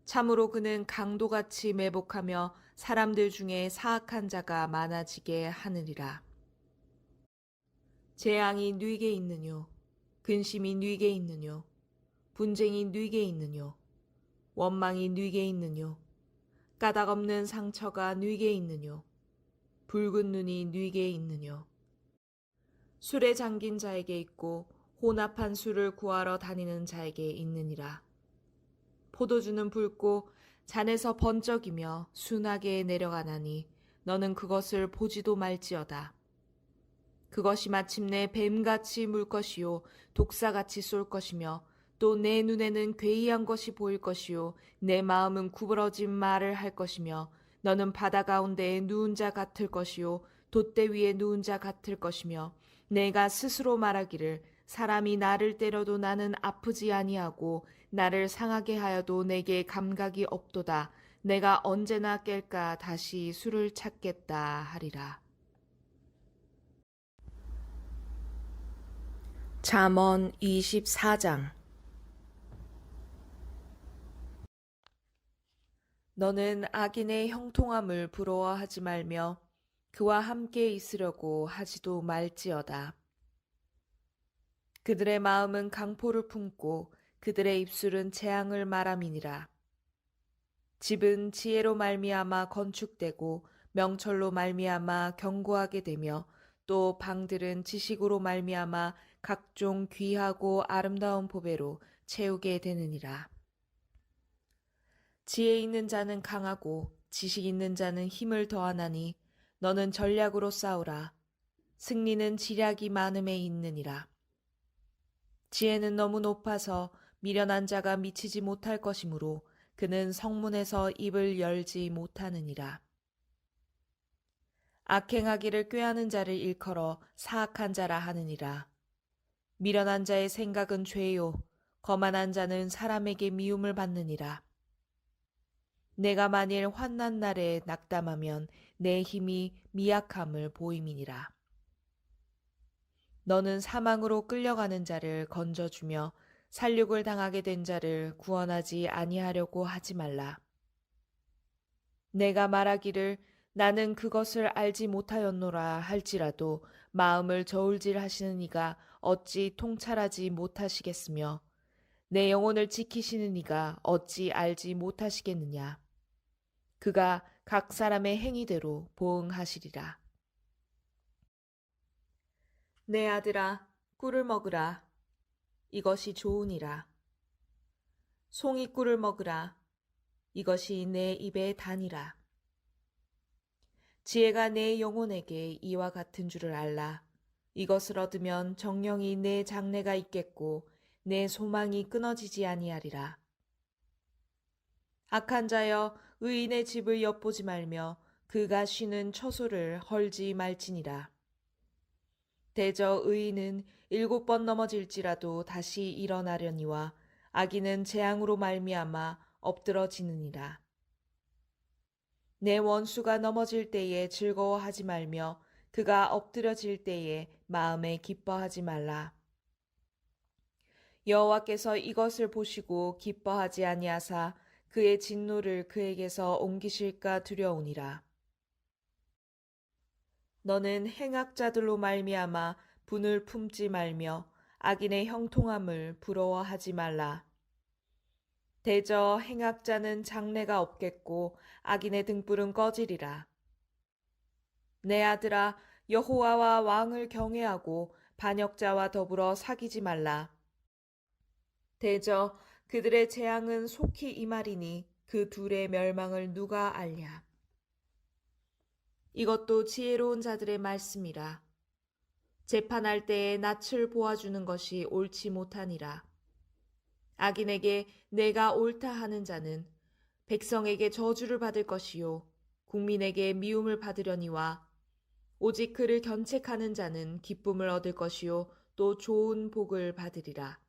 참으로 그는 강도같이 매복하며 사람들 중에 사악한 자가 많아지게 하느니라. 재앙이 뉘게 있느뇨, 근심이 뉘게 있느뇨, 분쟁이 뉘게 있느뇨, 원망이 뉘게 있느뇨, 까닭 없는 상처가 뉘게 있느뇨, 붉은 눈이 뉘게 있느뇨. 술에 잠긴 자에게 있고 혼합한 술을 구하러 다니는 자에게 있느니라. 포도주는 붉고 잔에서 번쩍이며 순하게 내려가나니 너는 그것을 보지도 말지어다. 그것이 마침내 뱀같이 물 것이요 독사같이 쏠 것이며 또 내 눈에는 괴이한 것이 보일 것이요 내 마음은 구부러진 말을 할 것이며 너는 바다 가운데에 누운 자 같을 것이요 돛대 위에 누운 자 같을 것이며 내가 스스로 말하기를 사람이 나를 때려도 나는 아프지 아니하고 나를 상하게 하여도 내게 감각이 없도다. 내가 언제나 깰까 다시 술을 찾겠다 하리라. 잠언 24장. 너는 악인의 형통함을 부러워하지 말며 그와 함께 있으려고 하지도 말지어다. 그들의 마음은 강포를 품고 그들의 입술은 재앙을 말함이니라. 집은 지혜로 말미암아 건축되고 명철로 말미암아 견고하게 되며 또 방들은 지식으로 말미암아 각종 귀하고 아름다운 보배로 채우게 되느니라. 지혜 있는 자는 강하고 지식 있는 자는 힘을 더하나니 너는 전략으로 싸우라. 승리는 지략이 많음에 있느니라. 지혜는 너무 높아서 미련한 자가 미치지 못할 것이므로 그는 성문에서 입을 열지 못하느니라. 악행하기를 꾀하는 자를 일컬어 사악한 자라 하느니라. 미련한 자의 생각은 죄요 거만한 자는 사람에게 미움을 받느니라. 내가 만일 환난 날에 낙담하면 내 힘이 미약함을 보임이니라. 너는 사망으로 끌려가는 자를 건져주며 살육을 당하게 된 자를 구원하지 아니하려고 하지 말라. 내가 말하기를 나는 그것을 알지 못하였노라 할지라도 마음을 저울질하시는 이가 어찌 통찰하지 못하시겠으며 내 영혼을 지키시는 이가 어찌 알지 못하시겠느냐. 그가 각 사람의 행위대로 보응하시리라. 내 아들아, 꿀을 먹으라. 이것이 좋으니라. 송이 꿀을 먹으라. 이것이 내 입에 다니라. 지혜가 내 영혼에게 이와 같은 줄을 알라. 이것을 얻으면 정령이 내 장래가 있겠고 내 소망이 끊어지지 아니하리라. 악한 자여 의인의 집을 엿보지 말며 그가 쉬는 처소를 헐지 말지니라. 대저 의인은 7번 넘어질지라도 다시 일어나려니와 악인은 재앙으로 말미암아 엎드러지느니라. 내 원수가 넘어질 때에 즐거워하지 말며 그가 엎드러질 때에 마음에 기뻐하지 말라. 여호와께서 이것을 보시고 기뻐하지 아니하사 그의 진노를 그에게서 옮기실까 두려우니라. 너는 행악자들로 말미암아 분을 품지 말며 악인의 형통함을 부러워하지 말라. 대저 행악자는 장래가 없겠고 악인의 등불은 꺼지리라. 내 아들아, 여호와와 왕을 경외하고 반역자와 더불어 사귀지 말라. 대저 그들의 재앙은 속히 임하리니 그 둘의 멸망을 누가 알랴. 이것도 지혜로운 자들의 말씀이라. 재판할 때에 낯을 보아주는 것이 옳지 못하니라. 악인에게 내가 옳다 하는 자는 백성에게 저주를 받을 것이요 국민에게 미움을 받으려니와 오직 그를 견책하는 자는 기쁨을 얻을 것이요 또 좋은 복을 받으리라.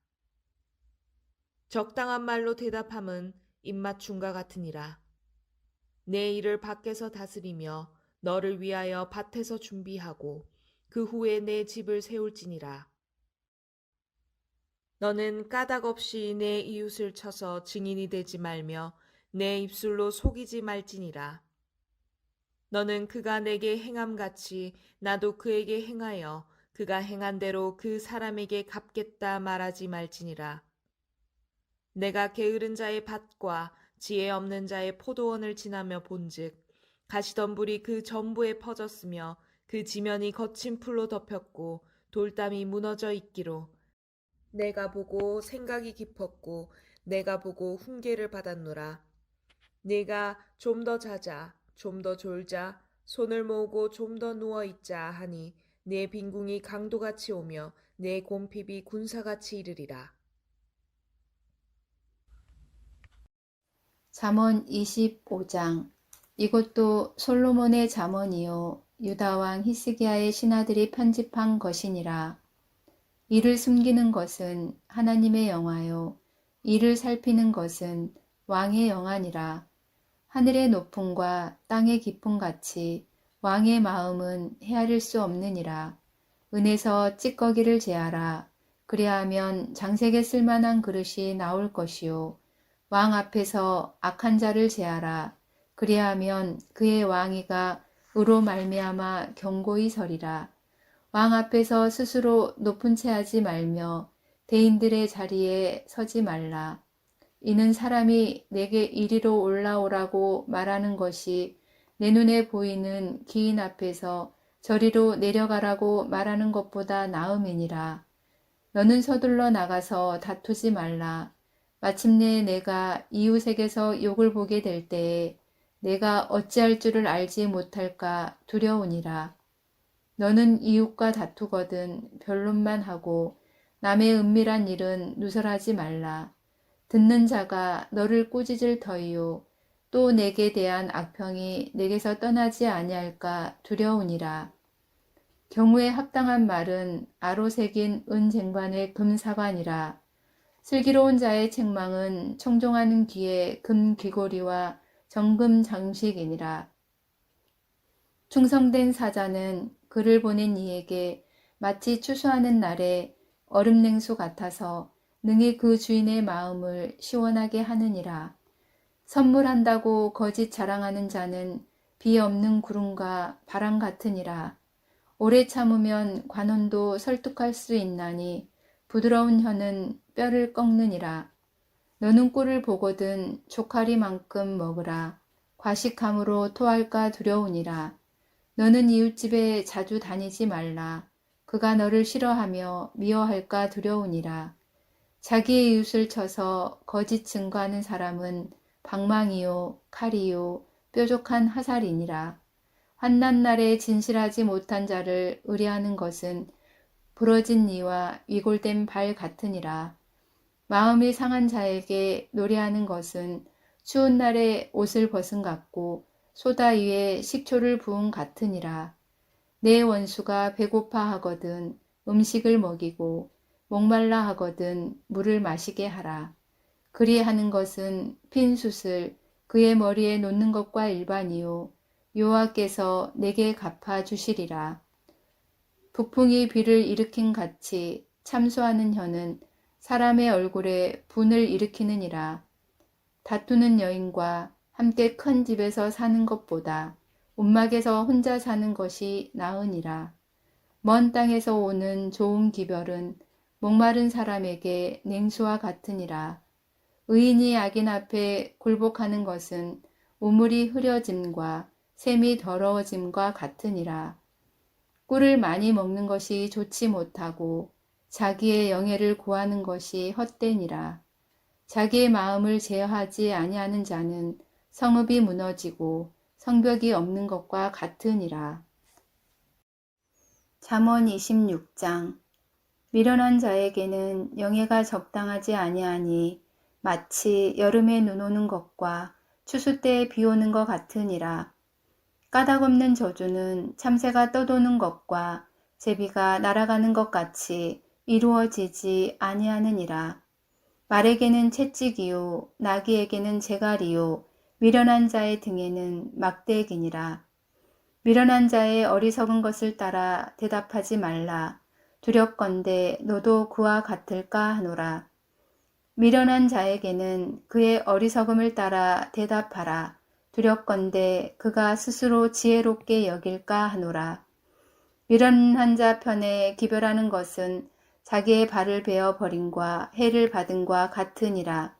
적당한 말로 대답함은 입맞춤과 같으니라. 내 일을 밖에서 다스리며 너를 위하여 밭에서 준비하고 그 후에 내 집을 세울지니라. 너는 까닭 없이 내 이웃을 쳐서 증인이 되지 말며 내 입술로 속이지 말지니라. 너는 그가 내게 행함같이 나도 그에게 행하여 그가 행한 대로 그 사람에게 갚겠다 말하지 말지니라. 내가 게으른 자의 밭과 지혜 없는 자의 포도원을 지나며 본즉 가시덤불이 그 전부에 퍼졌으며 그 지면이 거친 풀로 덮였고 돌담이 무너져 있기로 내가 보고 생각이 깊었고 내가 보고 훈계를 받았노라. 네가 좀 더 자자, 좀 더 졸자, 손을 모으고 좀 더 누워 있자 하니 내 빈궁이 강도같이 오며 내 곰핍이 군사같이 이르리라. 잠언 25장. 이것도 솔로몬의 잠언이요 유다 왕 히스기야의 신하들이 편집한 것이니라. 이를 숨기는 것은 하나님의 영화요 이를 살피는 것은 왕의 영안이라. 하늘의 높음과 땅의 깊음 같이 왕의 마음은 헤아릴 수 없느니라. 은에서 찌꺼기를 제하라. 그리하면 장색에 쓸만한 그릇이 나올 것이요 왕 앞에서 악한 자를 제하라. 그리하면 그의 왕위가 의로 말미암아 견고히 서리라. 왕 앞에서 스스로 높은 채 하지 말며 대인들의 자리에 서지 말라. 이는 사람이 내게 이리로 올라오라고 말하는 것이 내 눈에 보이는 기인 앞에서 저리로 내려가라고 말하는 것보다 나음이니라. 너는 서둘러 나가서 다투지 말라. 마침내 내가 이웃에게서 욕을 보게 될 때에 내가 어찌할 줄을 알지 못할까 두려우니라. 너는 이웃과 다투거든 변론만 하고 남의 은밀한 일은 누설하지 말라. 듣는 자가 너를 꾸짖을 터이요 또 내게 대한 악평이 내게서 떠나지 아니할까 두려우니라. 경우에 합당한 말은 아로 새긴 은쟁반의 금사관이라. 슬기로운 자의 책망은 청종하는 귀에 금 귀고리와 정금 장식이니라. 충성된 사자는 그를 보낸 이에게 마치 추수하는 날에 얼음냉수 같아서 능히 그 주인의 마음을 시원하게 하느니라. 선물한다고 거짓 자랑하는 자는 비 없는 구름과 바람 같으니라. 오래 참으면 관원도 설득할 수 있나니 부드러운 혀는 뼈를 꺾느니라. 너는 꿀을 보거든 조카리만큼 먹으라. 과식함으로 토할까 두려우니라. 너는 이웃집에 자주 다니지 말라. 그가 너를 싫어하며 미워할까 두려우니라. 자기의 이웃을 쳐서 거짓 증거하는 사람은 방망이요 칼이요 뾰족한 화살이니라. 환난 날에 진실하지 못한 자를 의뢰하는 것은 부러진 이와 위골된 발 같으니라. 마음이 상한 자에게 노래하는 것은 추운 날에 옷을 벗은 같고 소다 위에 식초를 부은 같으니라. 내 원수가 배고파 하거든 음식을 먹이고 목말라 하거든 물을 마시게 하라. 그리하는 것은 핀 숯을 그의 머리에 놓는 것과 일반이요 여호와께서 내게 갚아 주시리라. 북풍이 비를 일으킨 같이 참소하는 혀는 사람의 얼굴에 분을 일으키느니라. 다투는 여인과 함께 큰 집에서 사는 것보다 움막에서 혼자 사는 것이 나으니라. 먼 땅에서 오는 좋은 기별은 목마른 사람에게 냉수와 같으니라. 의인이 악인 앞에 굴복하는 것은 우물이 흐려짐과 샘이 더러워짐과 같으니라. 꿀을 많이 먹는 것이 좋지 못하고 자기의 영예를 구하는 것이 헛되니라. 자기의 마음을 제어하지 아니하는 자는 성읍이 무너지고 성벽이 없는 것과 같으니라. 잠언 26장. 미련한 자에게는 영예가 적당하지 아니하니 마치 여름에 눈 오는 것과 추수 때에 비 오는 것 같으니라. 까닭없는 저주는 참새가 떠도는 것과 제비가 날아가는 것 같이 이루어지지 아니하느니라. 말에게는 채찍이요 나귀에게는 재갈이요 미련한 자의 등에는 막대기니라. 미련한 자의 어리석은 것을 따라 대답하지 말라. 두렵건대 너도 그와 같을까 하노라. 미련한 자에게는 그의 어리석음을 따라 대답하라. 두렵건대 그가 스스로 지혜롭게 여길까 하노라. 미련한 자 편에 기별하는 것은 자기의 발을 베어 버림과 해를 받음과 같으니라.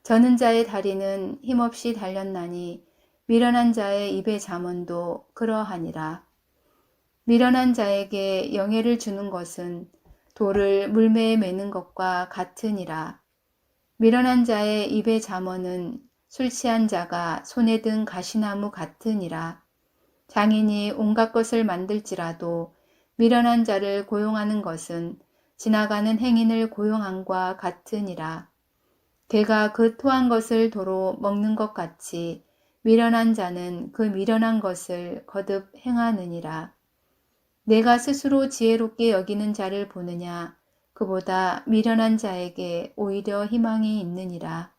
저는 자의 다리는 힘없이 달렸나니 미련한 자의 입의 잠언도 그러하니라. 미련한 자에게 영예를 주는 것은 돌을 물매에 매는 것과 같으니라. 미련한 자의 입의 잠언은 술 취한 자가 손에 든 가시나무 같으니라. 장인이 온갖 것을 만들지라도 미련한 자를 고용하는 것은 지나가는 행인을 고용함과 같으니라. 개가 그 토한 것을 도로 먹는 것 같이 미련한 자는 그 미련한 것을 거듭 행하느니라. 내가 스스로 지혜롭게 여기는 자를 보느냐? 그보다 미련한 자에게 오히려 희망이 있느니라.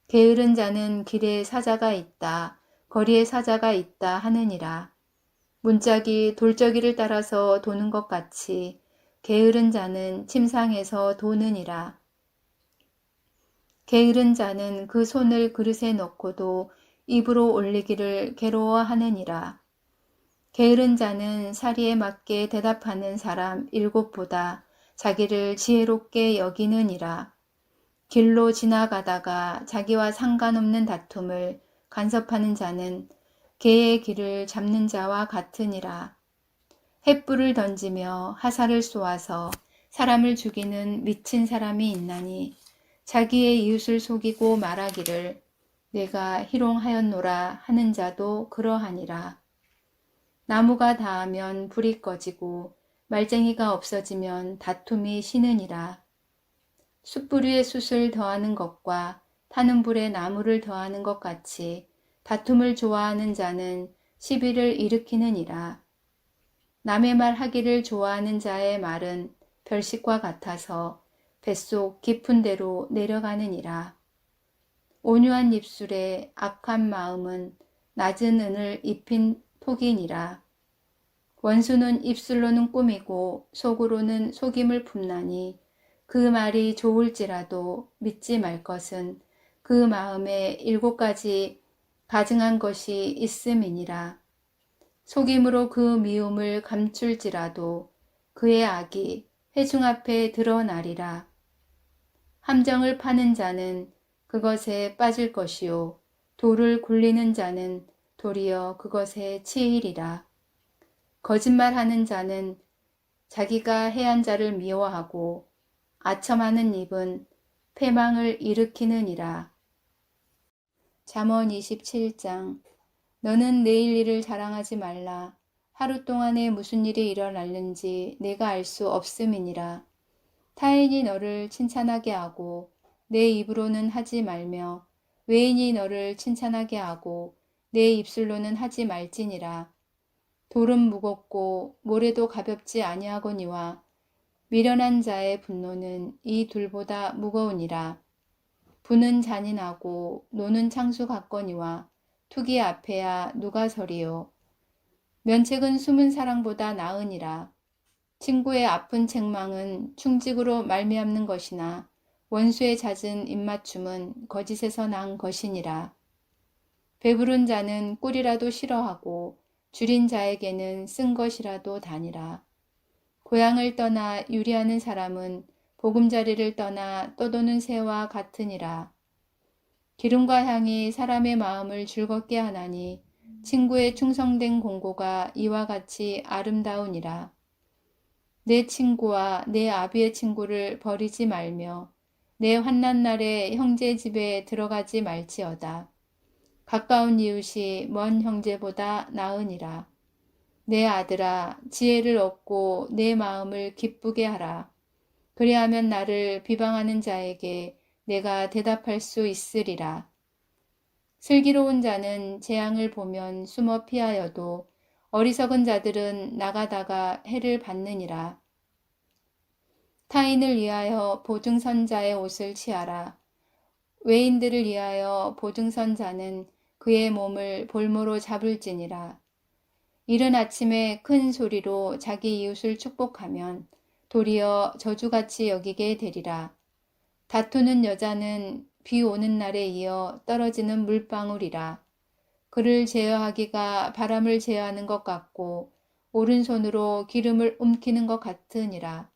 게으른 자는 길에 사자가 있다, 거리에 사자가 있다 하느니라. 문짝이 돌저기를 따라서 도는 것 같이 게으른 자는 침상에서 도느니라. 게으른 자는 그 손을 그릇에 넣고도 입으로 올리기를 괴로워하느니라. 게으른 자는 사리에 맞게 대답하는 사람 7보다 자기를 지혜롭게 여기느니라. 길로 지나가다가 자기와 상관없는 다툼을 간섭하는 자는 개의 길을 잡는 자와 같으니라. 횃불을 던지며 화살을 쏘아서 사람을 죽이는 미친 사람이 있나니 자기의 이웃을 속이고 말하기를 내가 희롱하였노라 하는 자도 그러하니라. 나무가 닿으면 불이 꺼지고 말쟁이가 없어지면 다툼이 쉬느니라. 숯불 위에 숯을 더하는 것과 타는 불에 나무를 더하는 것 같이 다툼을 좋아하는 자는 시비를 일으키느니라. 남의 말 하기를 좋아하는 자의 말은 별식과 같아서 뱃속 깊은 데로 내려가느니라. 온유한 입술에 악한 마음은 낮은 은을 입힌 톡이니라. 원수는 입술로는 꾸미고 속으로는 속임을 품나니 그 말이 좋을지라도 믿지 말 것은 그 마음에 7가지 가증한 것이 있음이니라. 속임으로 그 미움을 감출지라도 그의 악이 회중 앞에 드러나리라. 함정을 파는 자는 그것에 빠질 것이요 돌을 굴리는 자는 도리어 그것에 치이리라. 거짓말하는 자는 자기가 해한 자를 미워하고 아첨하는 입은 패망을 일으키느니라. 잠언 27장. 너는 내일 일을 자랑하지 말라. 하루 동안에 무슨 일이 일어날는지 내가 알 수 없음이니라. 타인이 너를 칭찬하게 하고 내 입으로는 하지 말며 외인이 너를 칭찬하게 하고 내 입술로는 하지 말지니라. 돌은 무겁고 모래도 가볍지 아니하거니와 미련한 자의 분노는 이 둘보다 무거우니라. 부는 잔인하고 노는 창수 같거니와 투기 앞에야 누가 서리요. 면책은 숨은 사랑보다 나으니라. 친구의 아픈 책망은 충직으로 말미암는 것이나 원수의 잦은 입맞춤은 거짓에서 난 것이니라. 배부른 자는 꿀이라도 싫어하고 줄인 자에게는 쓴 것이라도 다니라. 고향을 떠나 유리하는 사람은 보금자리를 떠나 떠도는 새와 같으니라. 기름과 향이 사람의 마음을 즐겁게 하나니 친구의 충성된 공고가 이와 같이 아름다우니라. 내 친구와 내 아비의 친구를 버리지 말며 내 환난 날에 형제 집에 들어가지 말지어다. 가까운 이웃이 먼 형제보다 나으니라. 내 아들아, 지혜를 얻고 내 마음을 기쁘게 하라. 그리하면 나를 비방하는 자에게 내가 대답할 수 있으리라. 슬기로운 자는 재앙을 보면 숨어 피하여도 어리석은 자들은 나가다가 해를 받느니라. 타인을 위하여 보증선자의 옷을 취하라. 외인들을 위하여 보증선자는 그의 몸을 볼모로 잡을지니라. 이른 아침에 큰 소리로 자기 이웃을 축복하면 도리어 저주같이 여기게 되리라. 다투는 여자는 비 오는 날에 이어 떨어지는 물방울이라. 그를 제어하기가 바람을 제어하는 것 같고 오른손으로 기름을 움키는 것 같으니라.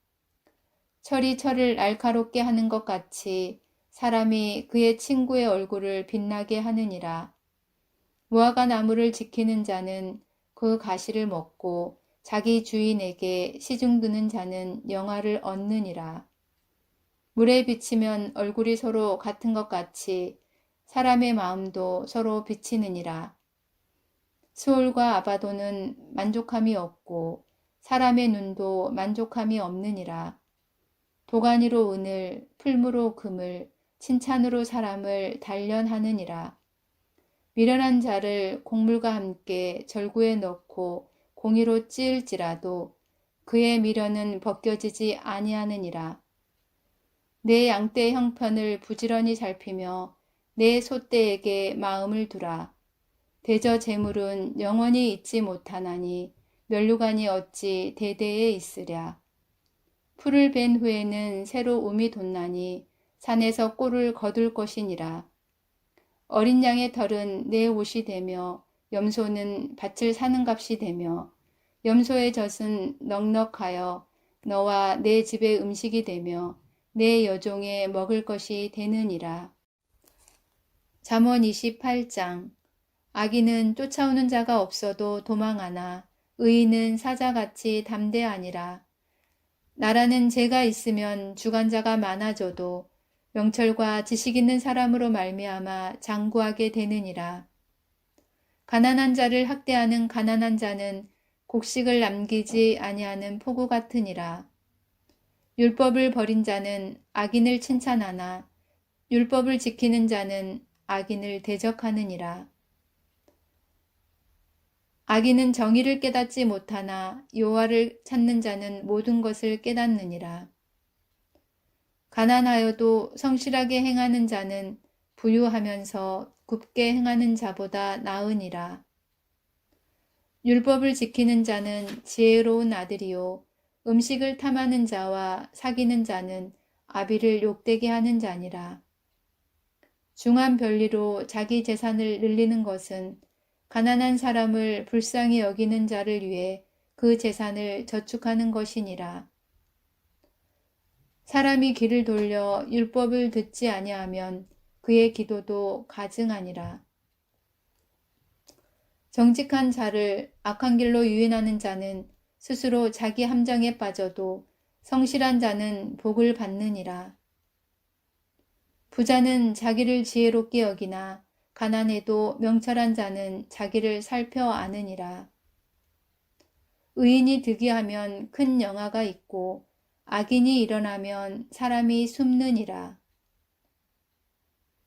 철이 철을 날카롭게 하는 것 같이 사람이 그의 친구의 얼굴을 빛나게 하느니라. 무화과 나무를 지키는 자는 그 가시를 먹고 자기 주인에게 시중드는 자는 영화를 얻느니라. 물에 비치면 얼굴이 서로 같은 것 같이 사람의 마음도 서로 비치느니라. 수올과 아바도는 만족함이 없고 사람의 눈도 만족함이 없느니라. 도가니로 은을, 풀무로 금을, 칭찬으로 사람을 단련하느니라. 미련한 자를 곡물과 함께 절구에 넣고 공의로 찌을지라도 그의 미련은 벗겨지지 아니하느니라. 내 양떼의 형편을 부지런히 살피며 내 소떼에게 마음을 두라. 대저 재물은 영원히 있지 못하나니 면류관이 어찌 대대에 있으랴. 풀을 벤 후에는 새로 움이 돋나니 산에서 꼴을 거둘 것이니라. 어린 양의 털은 내 옷이 되며 염소는 밭을 사는 값이 되며 염소의 젖은 넉넉하여 너와 내 집의 음식이 되며 내 여종의 먹을 것이 되느니라. 잠언 28장. 악인은 쫓아오는 자가 없어도 도망하나 의인은 사자같이 담대하니라. 나라는 죄가 있으면 주관자가 많아져도 명철과 지식 있는 사람으로 말미암아 장구하게 되느니라. 가난한 자를 학대하는 가난한 자는 곡식을 남기지 아니하는 포구 같으니라. 율법을 버린 자는 악인을 칭찬하나 율법을 지키는 자는 악인을 대적하느니라. 악인은 정의를 깨닫지 못하나 여호와를 찾는 자는 모든 것을 깨닫느니라. 가난하여도 성실하게 행하는 자는 부유하면서 굽게 행하는 자보다 나으니라. 율법을 지키는 자는 지혜로운 아들이요 음식을 탐하는 자와 사귀는 자는 아비를 욕되게 하는 자니라. 중한 별리로 자기 재산을 늘리는 것은 가난한 사람을 불쌍히 여기는 자를 위해 그 재산을 저축하는 것이니라. 사람이 귀를 돌려 율법을 듣지 아니하면 그의 기도도 가증하니라. 정직한 자를 악한 길로 유인하는 자는 스스로 자기 함정에 빠져도 성실한 자는 복을 받느니라. 부자는 자기를 지혜롭게 여기나 가난해도 명철한 자는 자기를 살펴 아느니라. 의인이 득이하면 큰 영화가 있고 악인이 일어나면 사람이 숨느니라.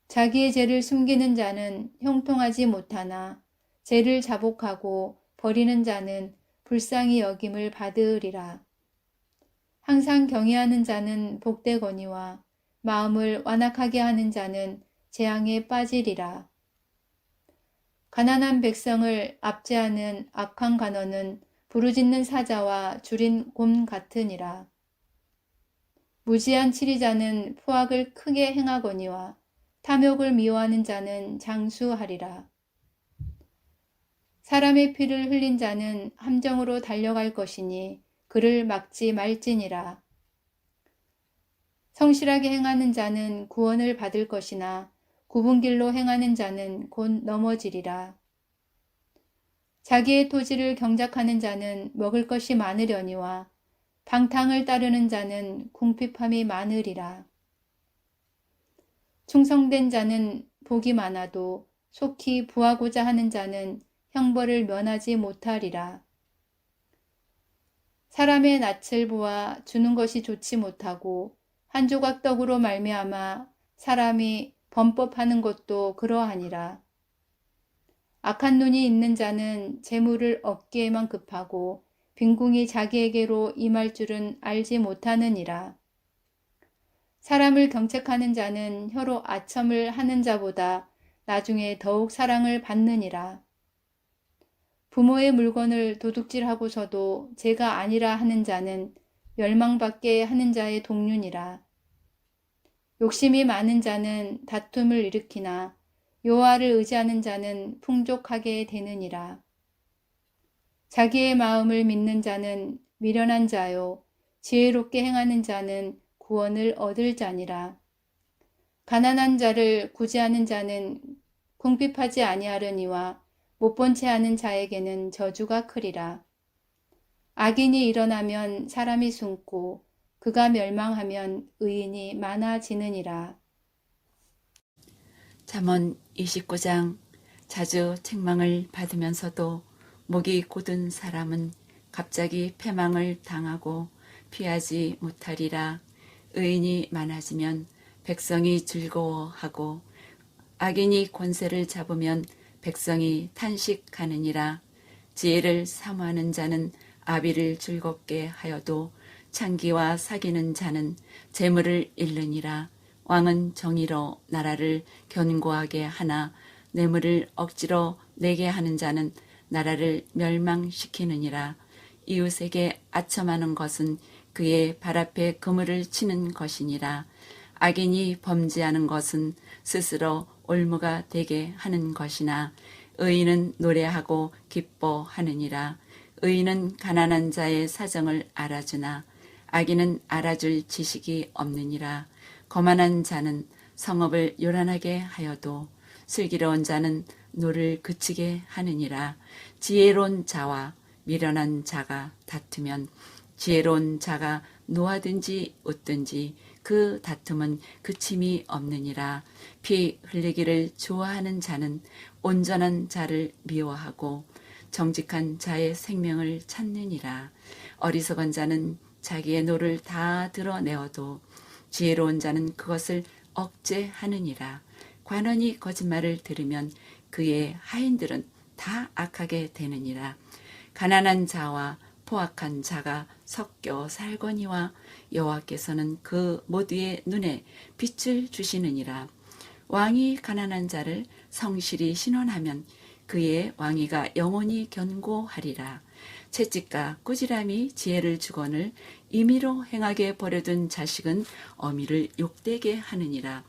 자기의 죄를 숨기는 자는 형통하지 못하나 죄를 자복하고 버리는 자는 불쌍히 여김을 받으리라. 항상 경외하는 자는 복되거니와 마음을 완악하게 하는 자는 재앙에 빠지리라. 가난한 백성을 압제하는 악한 간언은 부르짖는 사자와 줄인 곰 같으니라. 무지한 치리자는 포악을 크게 행하거니와 탐욕을 미워하는 자는 장수하리라. 사람의 피를 흘린 자는 함정으로 달려갈 것이니 그를 막지 말지니라. 성실하게 행하는 자는 구원을 받을 것이나 굽은 길로 행하는 자는 곧 넘어지리라. 자기의 토지를 경작하는 자는 먹을 것이 많으려니와 방탕을 따르는 자는 궁핍함이 많으리라. 충성된 자는 복이 많아도 속히 부하고자 하는 자는 형벌을 면하지 못하리라. 사람의 낯을 보아 주는 것이 좋지 못하고 한 조각 떡으로 말미암아 사람이 범법하는 것도 그러하니라. 악한 눈이 있는 자는 재물을 얻기에만 급하고 빈궁이 자기에게로 임할 줄은 알지 못하느니라. 사람을 경책하는 자는 혀로 아첨을 하는 자보다 나중에 더욱 사랑을 받느니라. 부모의 물건을 도둑질하고서도 제가 아니라 하는 자는 멸망받게 하는 자의 동륜이라. 욕심이 많은 자는 다툼을 일으키나 여호와를 의지하는 자는 풍족하게 되느니라. 자기의 마음을 믿는 자는 미련한 자요 지혜롭게 행하는 자는 구원을 얻을 자니라. 가난한 자를 구제하는 자는 궁핍하지 아니하려니와 못본 채 하는 자에게는 저주가 크리라. 악인이 일어나면 사람이 숨고 그가 멸망하면 의인이 많아지느니라. 잠언 29장. 자주 책망을 받으면서도 목이 곧은 사람은 갑자기 패망을 당하고 피하지 못하리라. 의인이 많아지면 백성이 즐거워하고 악인이 권세를 잡으면 백성이 탄식하느니라. 지혜를 사모하는 자는 아비를 즐겁게 하여도 창기와 사귀는 자는 재물을 잃느니라. 왕은 정의로 나라를 견고하게 하나 뇌물을 억지로 내게 하는 자는 나라를 멸망시키느니라. 이웃에게 아첨하는 것은 그의 발 앞에 그물을 치는 것이니라. 악인이 범죄하는 것은 스스로 올무가 되게 하는 것이나 의인은 노래하고 기뻐하느니라. 의인은 가난한 자의 사정을 알아주나 악인은 알아줄 지식이 없느니라. 거만한 자는 성읍을 요란하게 하여도 슬기로운 자는 노를 그치게 하느니라. 지혜로운 자와 미련한 자가 다투면 지혜로운 자가 노하든지 웃든지 그 다툼은 그침이 없느니라. 피 흘리기를 좋아하는 자는 온전한 자를 미워하고 정직한 자의 생명을 찾느니라. 어리석은 자는 자기의 노를 다 드러내어도 지혜로운 자는 그것을 억제하느니라. 관원이 거짓말을 들으면 그의 하인들은 다 악하게 되느니라. 가난한 자와 포악한 자가 섞여 살거니와 여호와께서는 그 모두의 눈에 빛을 주시느니라. 왕이 가난한 자를 성실히 신원하면 그의 왕위가 영원히 견고하리라. 채찍과 꾸지람이 지혜를 주거늘 임의로 행하게 버려둔 자식은 어미를 욕되게 하느니라.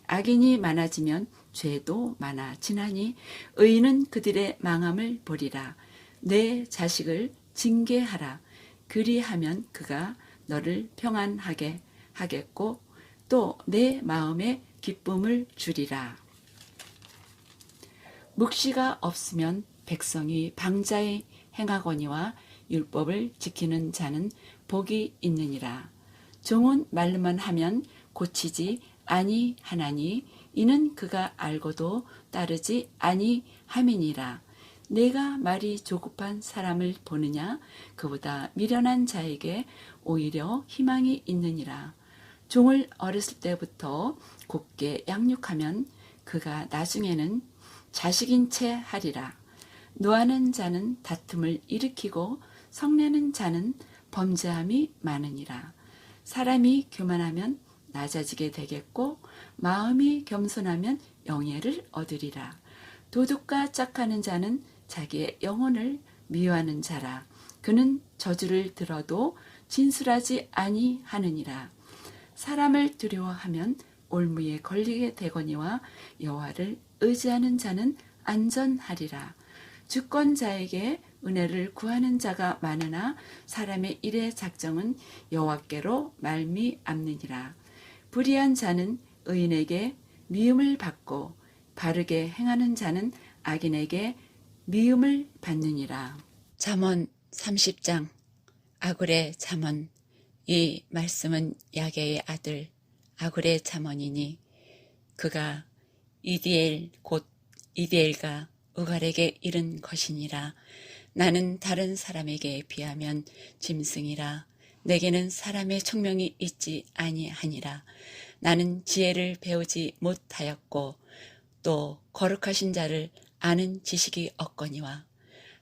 악인이 많아지면 죄도 많아지나니 의인은 그들의 망함을 보리라. 내 자식을 징계하라. 그리하면 그가 너를 평안하게 하겠고 또 내 마음에 기쁨을 주리라. 묵시가 없으면 백성이 방자히 행하거니와 율법을 지키는 자는 복이 있느니라. 종은 말로만 하면 고치지 아니하나니 이는 그가 알고도 따르지 아니함이니라. 내가 말이 조급한 사람을 보느냐? 그보다 미련한 자에게 오히려 희망이 있느니라. 종을 어렸을 때부터 곱게 양육하면 그가 나중에는 자식인 채 하리라. 노하는 자는 다툼을 일으키고 성내는 자는 범죄함이 많으니라. 사람이 교만하면 낮아지게 되겠고 마음이 겸손하면 영예를 얻으리라. 도둑과 짝하는 자는 자기의 영혼을 미워하는 자라. 그는 저주를 들어도 진술하지 아니하느니라. 사람을 두려워하면 올무에 걸리게 되거니와 여호와를 의지하는 자는 안전하리라. 주권자에게 은혜를 구하는 자가 많으나 사람의 일의 작정은 여호와께로 말미암느니라. 불의한 자는 의인에게 미움을 받고 바르게 행하는 자는 악인에게 미움을 받느니라. 잠언 30장. 아굴의 잠언. 이 말씀은 야게의 아들 아굴의 잠언이니 그가 이디엘 곧 이디엘과 우갈에게 이른 것이니라. 나는 다른 사람에게 비하면 짐승이라. 내게는 사람의 총명이 있지 아니하니라. 나는 지혜를 배우지 못하였고 또 거룩하신 자를 아는 지식이 없거니와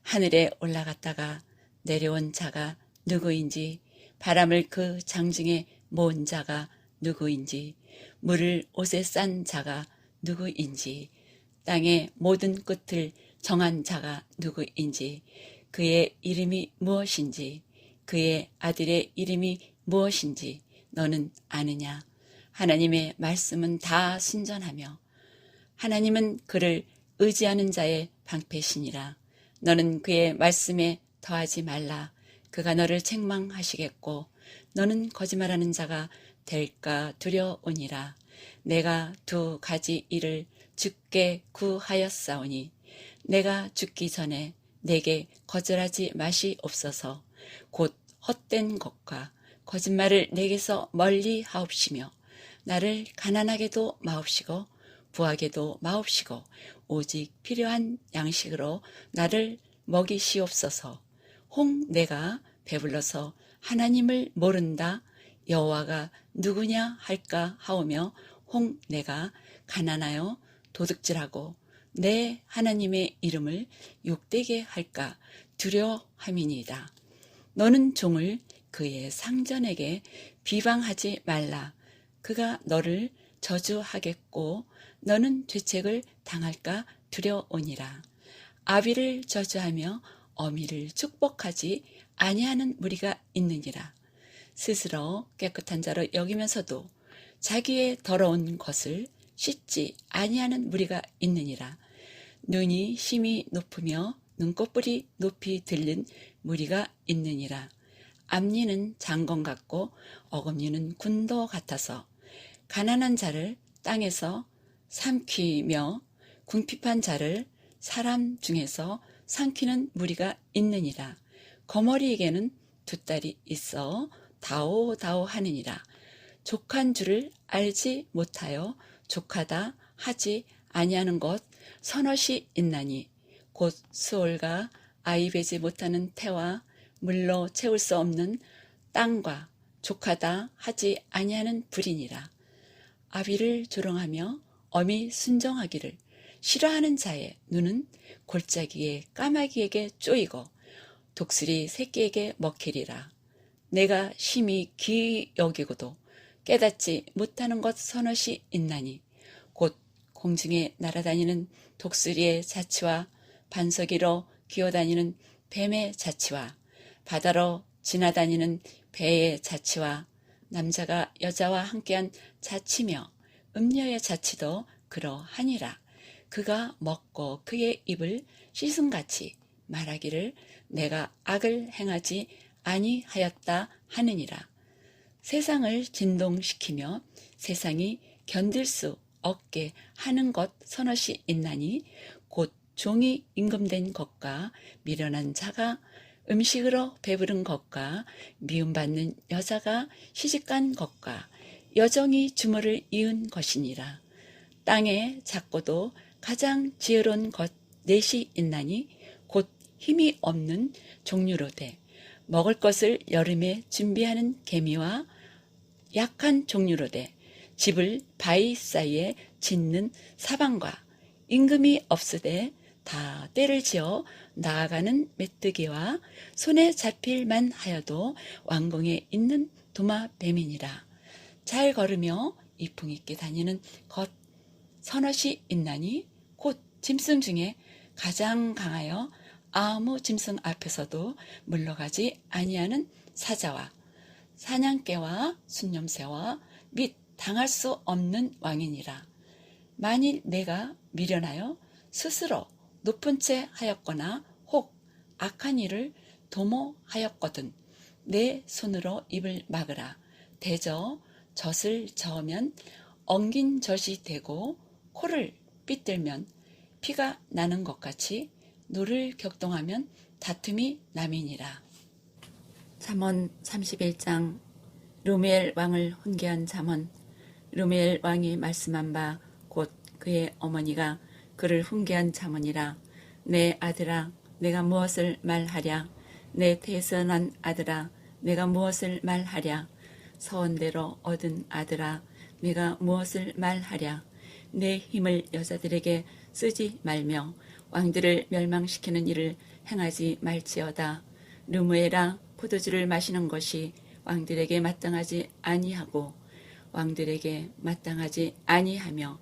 하늘에 올라갔다가 내려온 자가 누구인지 바람을 그 장중에 모은 자가 누구인지 물을 옷에 싼 자가 누구인지 땅의 모든 끝을 정한 자가 누구인지 그의 이름이 무엇인지 그의 아들의 이름이 무엇인지 너는 아느냐? 하나님의 말씀은 다 순전하며 하나님은 그를 의지하는 자의 방패시니라. 너는 그의 말씀에 더하지 말라. 그가 너를 책망하시겠고 너는 거짓말하는 자가 될까 두려우니라. 내가 두 가지 일을 주께 구하였사오니 내가 죽기 전에 내게 거절하지 마시옵소서. 곧 헛된 것과 거짓말을 내게서 멀리 하옵시며 나를 가난하게도 마옵시고 부하게도 마옵시고 오직 필요한 양식으로 나를 먹이시옵소서. 혹 내가 배불러서 하나님을 모른다 여호와가 누구냐 할까 하오며 혹 내가 가난하여 도둑질하고 내 하나님의 이름을 욕되게 할까 두려워함이니이다. 너는 종을 그의 상전에게 비방하지 말라. 그가 너를 저주하겠고 너는 죄책을 당할까 두려우니라. 아비를 저주하며 어미를 축복하지 아니하는 무리가 있느니라. 스스로 깨끗한 자로 여기면서도 자기의 더러운 것을 씻지 아니하는 무리가 있느니라. 눈이 심히 높으며 눈꺼풀이 높이 들린 무리가 있느니라. 앞니는 장건 같고 어금니는 군도 같아서 가난한 자를 땅에서 삼키며 궁핍한 자를 사람 중에서 삼키는 무리가 있느니라. 거머리에게는 두 딸이 있어 다오다오 하느니라. 족한 줄을 알지 못하여 족하다 하지 아니하는 것 서너시 있나니 곧 수올과 아이 베지 못하는 태와 물로 채울 수 없는 땅과 족하다 하지 아니하는 불이니라. 아비를 조롱하며 어미 순종하기를 싫어하는 자의 눈은 골짜기에 까마귀에게 쪼이고 독수리 새끼에게 먹히리라. 내가 심히 귀히 여기고도 깨닫지 못하는 것 서너시 있나니 곧 공중에 날아다니는 독수리의 자치와 반석이로 기어다니는 뱀의 자치와 바다로 지나다니는 배의 자치와 남자가 여자와 함께한 자치며 음녀의 자치도 그러하니라. 그가 먹고 그의 입을 씻음같이 말하기를 내가 악을 행하지 아니하였다 하느니라. 세상을 진동시키며 세상이 견딜 수 없게 하는 것 서너시 있나니 곧 종이 임금된 것과 미련한 자가 음식으로 배부른 것과 미움받는 여자가 시집간 것과 여종이 주모를 이은 것이니라. 땅에 작고도 가장 지혜로운 것 넷이 있나니 곧 힘이 없는 종류로되 먹을 것을 여름에 준비하는 개미와 약한 종류로되 집을 바위 사이에 짓는 사방과 임금이 없으되 다 때를 지어 나아가는 메뚜기와 손에 잡힐만 하여도 왕궁에 있는 도마뱀이니라. 잘 걸으며 이풍 있게 다니는 것 서너시 있나니 곧 짐승 중에 가장 강하여 아무 짐승 앞에서도 물러가지 아니하는 사자와 사냥개와 순념새와 및 당할 수 없는 왕이니라. 만일 내가 미련하여 스스로 높은 채 하였거나 혹 악한 일을 도모하였거든 내 손으로 입을 막으라. 대저 젖을 저으면 엉긴 젖이 되고 코를 삐뚤면 피가 나는 것 같이 노를 격동하면 다툼이 남이니라. 잠언 31장. 루멜 왕을 훈계한 잠언. 루멜 왕이 말씀한 바 곧 그의 어머니가 그를 훈계한 잠언이라. 내 아들아 내가 무엇을 말하랴. 내 태선한 아들아 내가 무엇을 말하랴. 서원대로 얻은 아들아 내가 무엇을 말하랴. 내 힘을 여자들에게 쓰지 말며 왕들을 멸망시키는 일을 행하지 말지어다. 르무엘아 포도주를 마시는 것이 왕들에게 마땅하지 아니하고 왕들에게 마땅하지 아니하며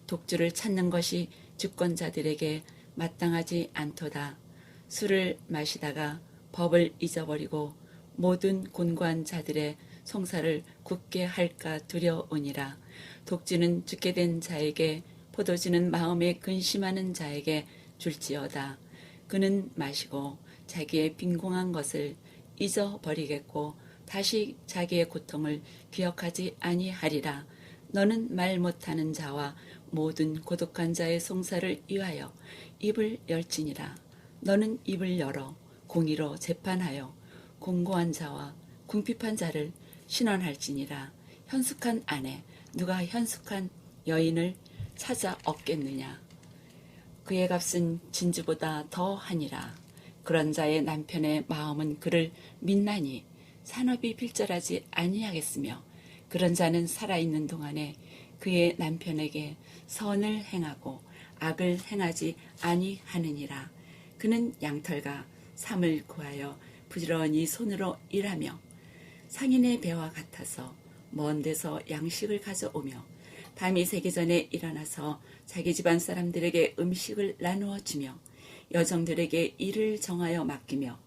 독주를 찾는 것이 주권자들에게 마땅하지 않도다. 술을 마시다가 법을 잊어버리고 모든 곤고한 자들의 송사를 굳게 할까 두려우니라. 독주는 죽게 된 자에게 포도주는 마음에 근심하는 자에게 줄지어다. 그는 마시고 자기의 빈공한 것을 잊어버리겠고 다시 자기의 고통을 기억하지 아니하리라. 너는 말 못하는 자와 모든 고독한 자의 송사를 위하여 입을 열지니라. 너는 입을 열어 공의로 재판하여 공고한 자와 궁핍한 자를 신원할지니라. 현숙한 아내 누가 현숙한 여인을 찾아 얻겠느냐. 그의 값은 진주보다 더하니라. 그런 자의 남편의 마음은 그를 믿나니 산업이 필절하지 아니하겠으며 그런 자는 살아있는 동안에 그의 남편에게 선을 행하고 악을 행하지 아니하느니라. 그는 양털과 삶을 구하여 부지런히 손으로 일하며 상인의 배와 같아서 먼 데서 양식을 가져오며 밤이 새기 전에 일어나서 자기 집안 사람들에게 음식을 나누어 주며 여정들에게 일을 정하여 맡기며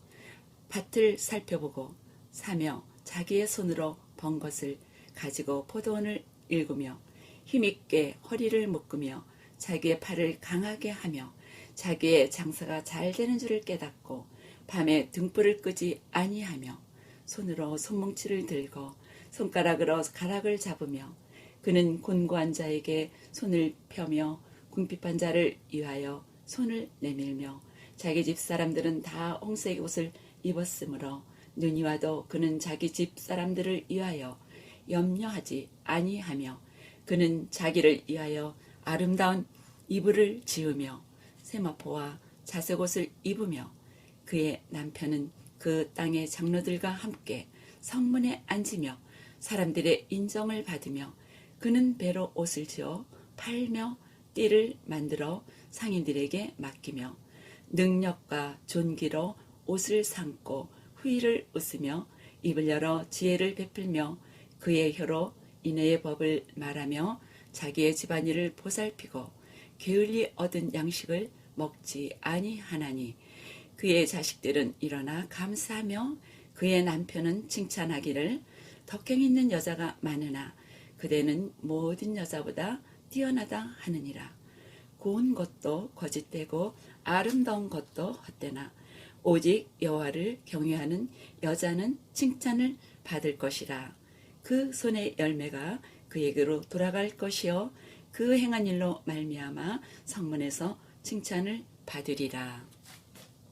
밭을 살펴보고 사며 자기의 손으로 번 것을 가지고 포도원을 일구며 힘있게 허리를 묶으며 자기의 팔을 강하게 하며 자기의 장사가 잘 되는 줄을 깨닫고 밤에 등불을 끄지 아니하며 손으로 손뭉치를 들고 손가락으로 가락을 잡으며 그는 곤고한 자에게 손을 펴며 궁핍한 자를 위하여 손을 내밀며 자기 집 사람들은 다 홍색 옷을 입었으므로 눈이 와도 그는 자기 집 사람들을 위하여 염려하지 아니하며 그는 자기를 위하여 아름다운 이불을 지으며 세마포와 자색옷을 입으며 그의 남편은 그 땅의 장로들과 함께 성문에 앉으며 사람들의 인정을 받으며 그는 배로 옷을 지어 팔며 띠를 만들어 상인들에게 맡기며 능력과 존귀로 옷을 삼고 후일을 웃으며 입을 열어 지혜를 베풀며 그의 혀로 인애의 법을 말하며 자기의 집안일을 보살피고 게을리 얻은 양식을 먹지 아니하나니 그의 자식들은 일어나 감사하며 그의 남편은 칭찬하기를 덕행 있는 여자가 많으나 그대는 모든 여자보다 뛰어나다 하느니라. 고운 것도 거짓되고 아름다운 것도 헛되나 오직 여호와를 경외하는 여자는 칭찬을 받을 것이라. 그 손의 열매가 그에게로 돌아갈 것이요 그 행한 일로 말미암아 성문에서 칭찬을 받으리라.